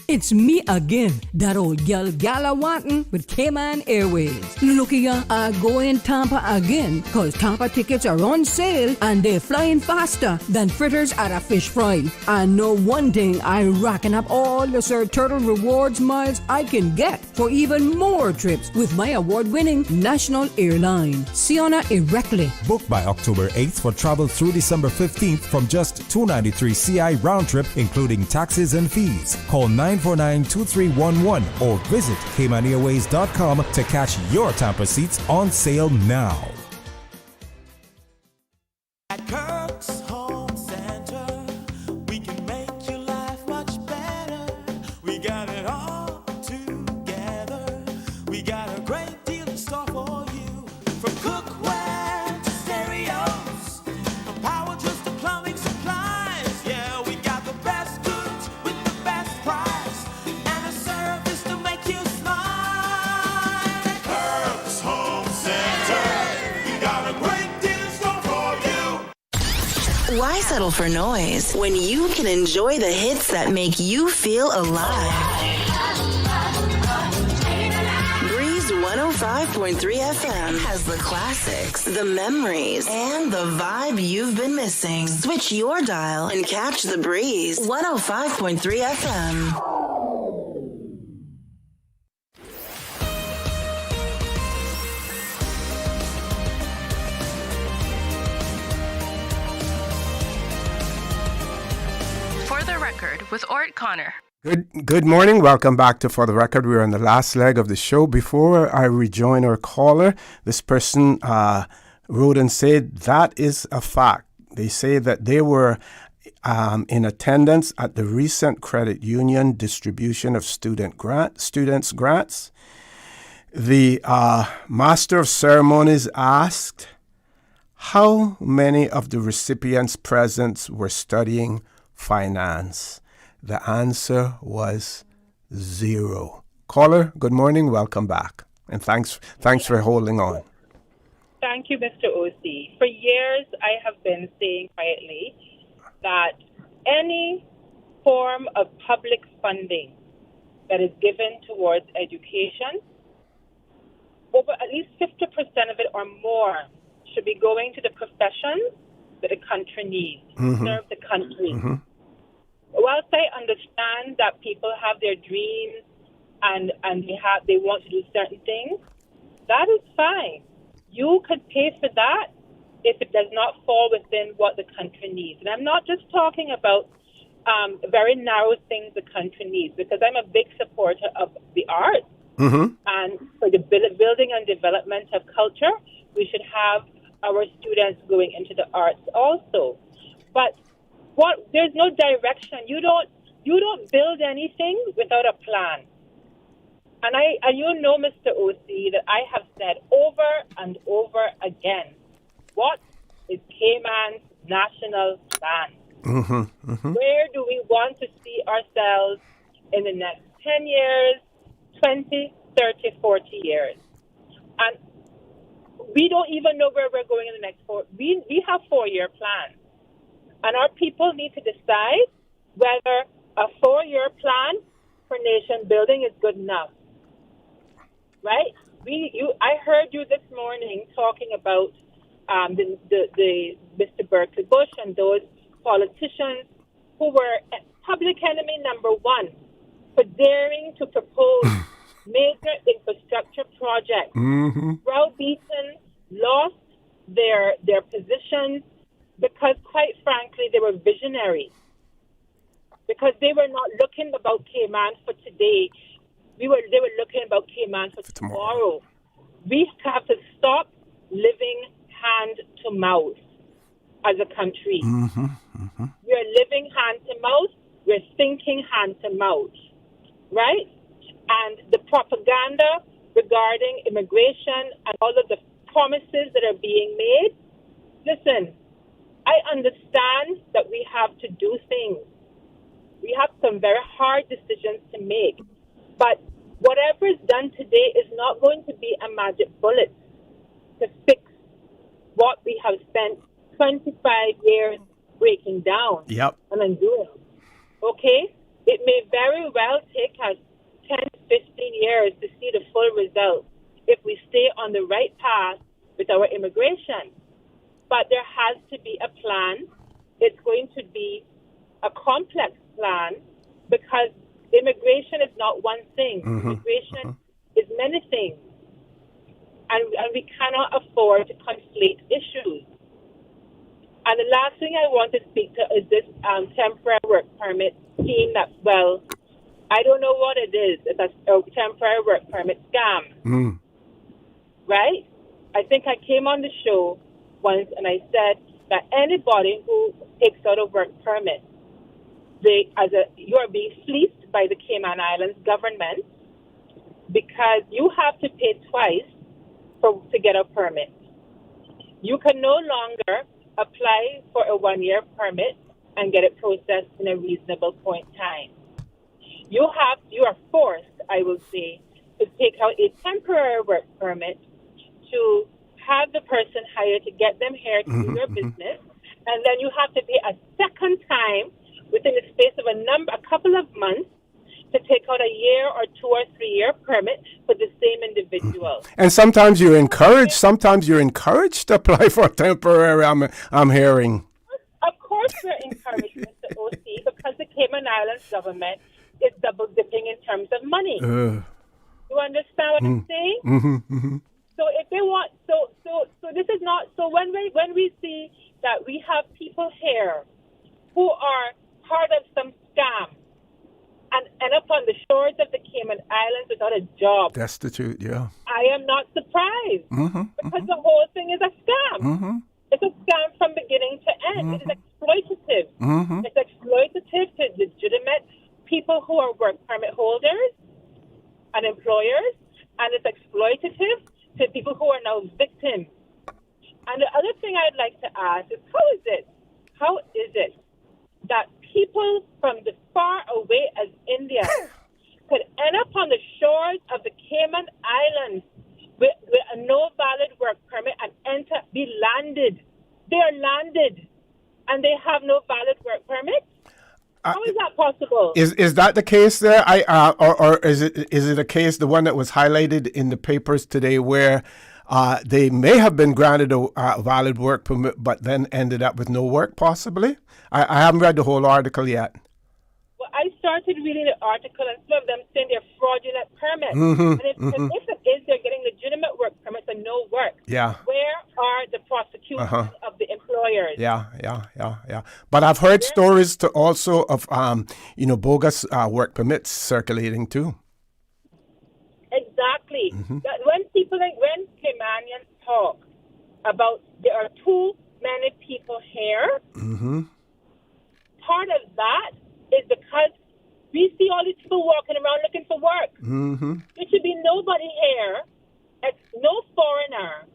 It's me again, that old Gala wantin' with Cayman Airways. Look here, I go in Tampa again, cause Tampa tickets are on sale and they're flying faster than fritters at a fish fry. I know one thing, I'm racking up all the Sir Turtle Rewards miles I can get for even more trips with my award-winning national airline, Siona Erectly. Book by October 8th for travel through December 15th from just $293 CI round trip, including taxes and fees. Call 949-2311 or visit CaymanAirways.com to catch your Tampa seats on sale now. At Kirk's Home Center, we can make your life much better. We got it all together. We got a great deal in store for you. From cookware to stereos, from power tools to plumbing supplies. Yeah, we got the best goods with the best price and a service to make you smile. Kirk's Home Center, we got a great deal in store for you. Why settle for noise when you can enjoy the hits that make you feel alive? 105.3 FM has the classics, the memories, and the vibe you've been missing. Switch your dial and catch the breeze. 105.3 FM. For the Record with ORRETT Connor. Good morning. Welcome back to For the Record. We're on the last leg of the show. Before I rejoin our caller, this person wrote and said that is a fact. They say that they were in attendance at the recent credit union distribution of students' grants. The master of ceremonies asked how many of the recipients present were studying finance. The answer was 0. Caller, good morning. Welcome back. And thanks for holding on. Thank you, Mr. O.C. For years, I have been saying quietly that any form of public funding that is given towards education, over at least 50% of it or more should be going to the professions that the country needs, serve the country. Whilst I understand that people have their dreams and they want to do certain things, that is fine. You could pay for that if it does not fall within what the country needs. And I'm not just talking about very narrow things the country needs, because I'm a big supporter of the arts. And for the building and development of culture, we should have our students going into the arts also. But there's no direction. You don't build anything without a plan. And you know, Mr. O.C., that I have said over and over again, what is Cayman's national plan? Where do we want to see ourselves in the next 10 years, 20, 30, 40 years? And we don't even know where we're going in the next 4. We have 4-year plans. And our people need to decide whether a 4-year plan for nation building is good enough. Right? I heard you this morning talking about the Mr. Berkeley Bush and those politicians who were public enemy number 1 for daring to propose major infrastructure projects. Browbeaten lost their positions because, quite frankly, they were visionary. Because they were not looking about Cayman for today. They were looking about Cayman for tomorrow. We have to stop living hand to mouth as a country. We are living hand to mouth. We're thinking hand to mouth. Right? And the propaganda regarding immigration and all of the promises that are being made, listen, I understand that we have to do things. We have some very hard decisions to make. But whatever is done today is not going to be a magic bullet to fix what we have spent 25 years breaking down and undoing. Okay? It may very well take us 10, 15 years to see the full result if we stay on the right path with our immigration. But there has to be a plan. It's going to be a complex plan because immigration is not one thing. Immigration is many things. And we cannot afford to conflate issues. And the last thing I want to speak to is this temporary work permit scheme that, well, I don't know what it is. It's a temporary work permit scam. Right? I think I came on the show once and I said that anybody who takes out a work permit, you are being fleeced by the Cayman Islands government because you have to pay twice to get a permit. You can no longer apply for a 1-year permit and get it processed in a reasonable point in time. You are forced, I will say, to take out a temporary work permit to have the person hired to get them here to do their business, and then you have to pay a second time within the space of a couple of months to take out a year or 2 or 3 year permit for the same individual. And sometimes you're encouraged. Sometimes you're encouraged to apply for a temporary. I'm hearing. Of course, we're encouraged, Mr. OC, because the Cayman Islands government is double dipping in terms of money. You understand what I'm saying? So if they want, so this is not. So when we see that we have people here who are part of some scam and end up on the shores of the Cayman Islands without a job, Destitute, yeah. I am not surprised because the whole thing is a scam. It's a scam from beginning to end. It is exploitative. It's exploitative to legitimate people who are work permit holders and employers, and it's exploitative to people who are now victims. And the other thing I'd like to ask is, how is it that people from the far away as India could end up on the shores of the Cayman Islands with a no valid work permit and be landed? They are landed and they have no valid work permit? How is that possible? Is that the case there? Or is it a case, the one that was highlighted in the papers today, where they may have been granted a valid work permit, but then ended up with no work, possibly? I haven't read the whole article yet. Well, I started reading the article, and some of them saying they're fraudulent permits. And if it is, they're getting legitimate work permits and no work. Yeah. Where are the prosecutions of the employers? Yeah. But I've heard stories also of bogus work permits circulating too. Exactly. That when Caymanians talk about there are too many people here, part of that is because we see all these people walking around looking for work. There should be nobody here, no foreigner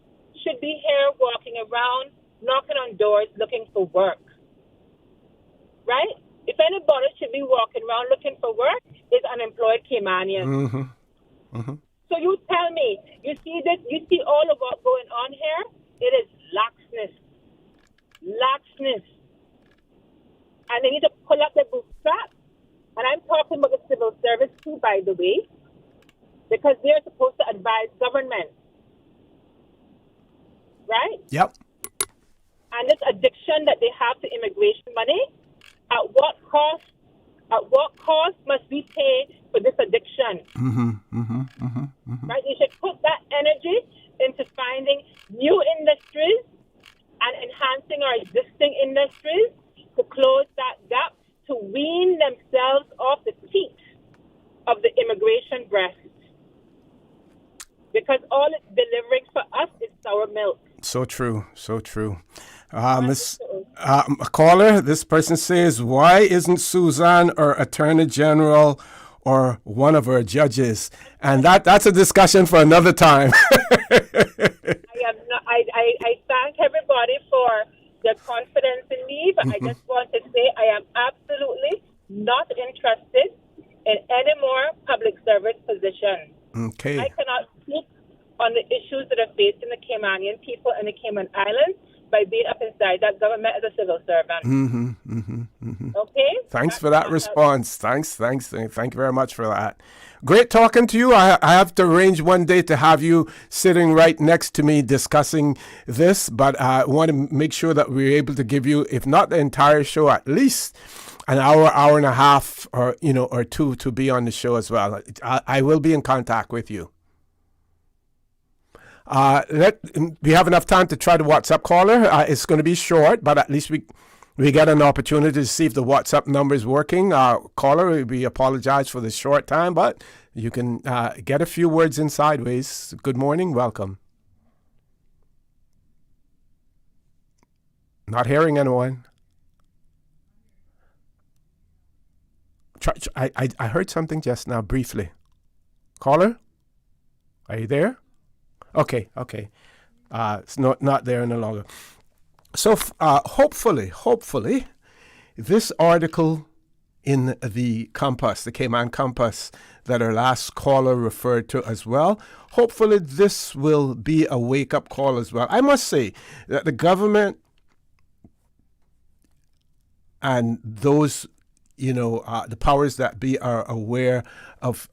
should be here walking around, knocking on doors, looking for work. Right? If anybody should be walking around looking for work, it's unemployed Caymanians. So you tell me, you see this, you see all of what's going on here? It is laxness. And they need to pull up their bootstraps. And I'm talking about the civil service too, by the way, because they're supposed to advise government. Right? Yep. And this addiction that they have to immigration money, at what cost must we pay for this addiction? Right? You should put that energy into finding new industries and enhancing our existing industries to close that gap, to wean themselves off the teat of the immigration breast. Because all it's delivering for us is sour milk. So true. A caller, this person says, why isn't Suzanne or Attorney General or one of her judges? And that's a discussion for another time. I thank everybody for their confidence in me, but I just want to say I am absolutely not interested in any more public service positions. Okay. I cannot speak on the issues that are facing the Caymanian people and the Cayman Islands by being up inside that government as a civil servant. Okay? Thanks for that response. Thanks. Thank you very much for that. Great talking to you. I have to arrange one day to have you sitting right next to me discussing this, but I want to make sure that we're able to give you, if not the entire show, at least an hour and a half or two to be on the show as well. I will be in contact with you. We have enough time to try the WhatsApp caller. It's going to be short, but at least we get an opportunity to see if the WhatsApp number is working. Caller, we apologize for the short time, but you can get a few words in sideways. Good morning. Welcome. Not hearing anyone. I heard something just now briefly. Caller, are you there? Okay. It's not there any longer. So hopefully, this article in the Compass, the Cayman Compass, that our last caller referred to as well, hopefully this will be a wake-up call as well. I must say that the government and those the powers that be are aware of,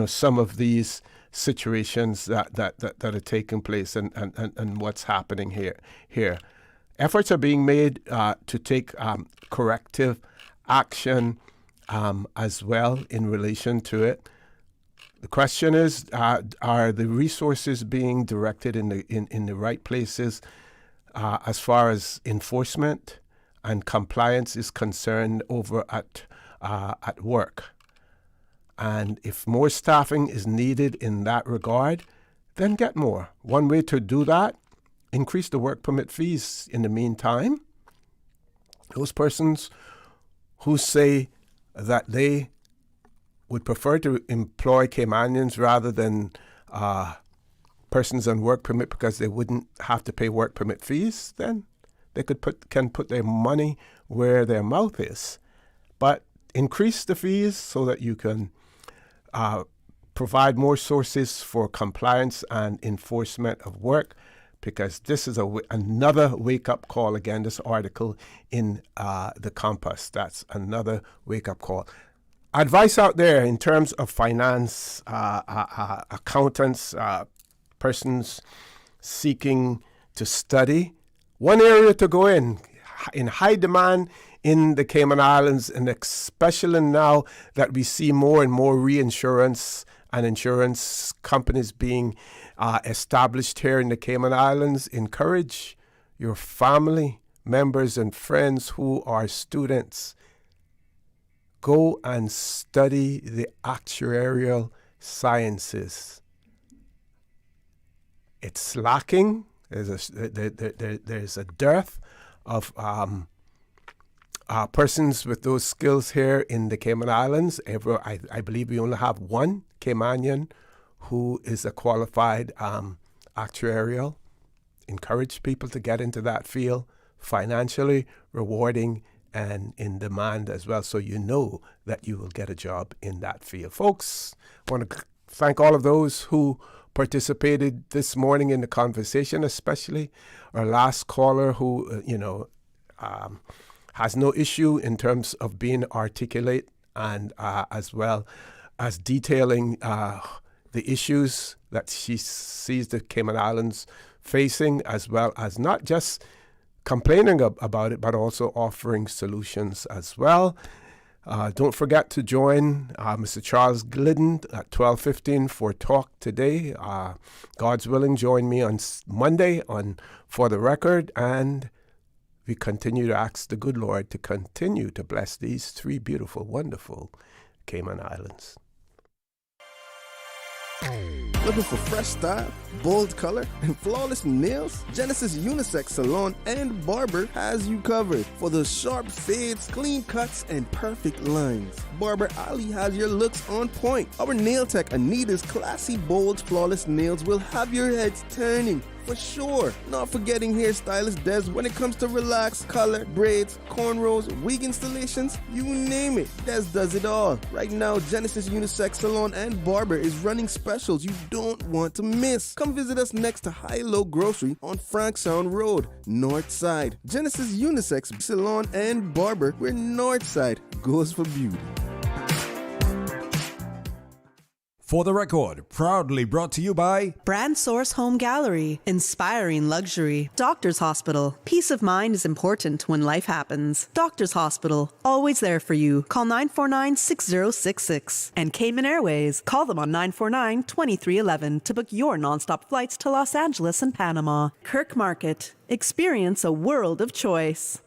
some of these situations that are taking place and what's happening here. Efforts are being made to take corrective action as well in relation to it. The question is, are the resources being directed in the right places as far as enforcement and compliance is concerned over at work? And if more staffing is needed in that regard, then get more. One way to do that, increase the work permit fees in the meantime. Those persons who say that they would prefer to employ Caymanians rather than persons on work permit because they wouldn't have to pay work permit fees, then they can put their money where their mouth is. But increase the fees so that you can provide more sources for compliance and enforcement of work, because this is another wake-up call. Again, this article in the Compass, that's another wake-up call. Advice out there in terms of finance, accountants, persons seeking to study. One area to go in high demand in the Cayman Islands, and especially now that we see more and more reinsurance and insurance companies being established here in the Cayman Islands. Encourage your family members and friends who are students. Go and study the actuarial sciences. It's lacking. There's a dearth of persons with those skills here in the Cayman Islands. I believe we only have one Caymanian who is a qualified actuarial. Encourage people to get into that field. Financially rewarding and in demand as well, so you know that you will get a job in that field. Folks, I want to thank all of those who participated this morning in the conversation, especially our last caller who, has no issue in terms of being articulate and as well as detailing the issues that she sees the Cayman Islands facing, as well as not just complaining about it, but also offering solutions as well. Don't forget to join Mr. Charles Glidden at 12:15 for Talk Today. God's willing, join me on Monday on For the Record, and we continue to ask the good Lord to continue to bless these three beautiful, wonderful Cayman Islands. Looking for fresh style, bold color, and flawless nails? Genesis Unisex Salon and Barber has you covered for the sharp fades, clean cuts, and perfect lines. Barber Ali has your looks on point. Our nail tech Anita's classy, bold, flawless nails will have your heads turning. For sure. Not forgetting hairstylist Des when it comes to relax, color, braids, cornrows, wig installations, you name it. Des does it all. Right now, Genesis Unisex Salon and Barber is running specials you don't want to miss. Come visit us next to High Low Grocery on Franksound Road, North Side. Genesis Unisex Salon and Barber, where North Side goes for beauty. For the Record, proudly brought to you by Brand Source Home Gallery, inspiring luxury. Doctor's Hospital, peace of mind is important when life happens. Doctor's Hospital, always there for you. Call 949-6066. And Cayman Airways, call them on 949-2311 to book your nonstop flights to Los Angeles and Panama. Kirk Market, experience a world of choice.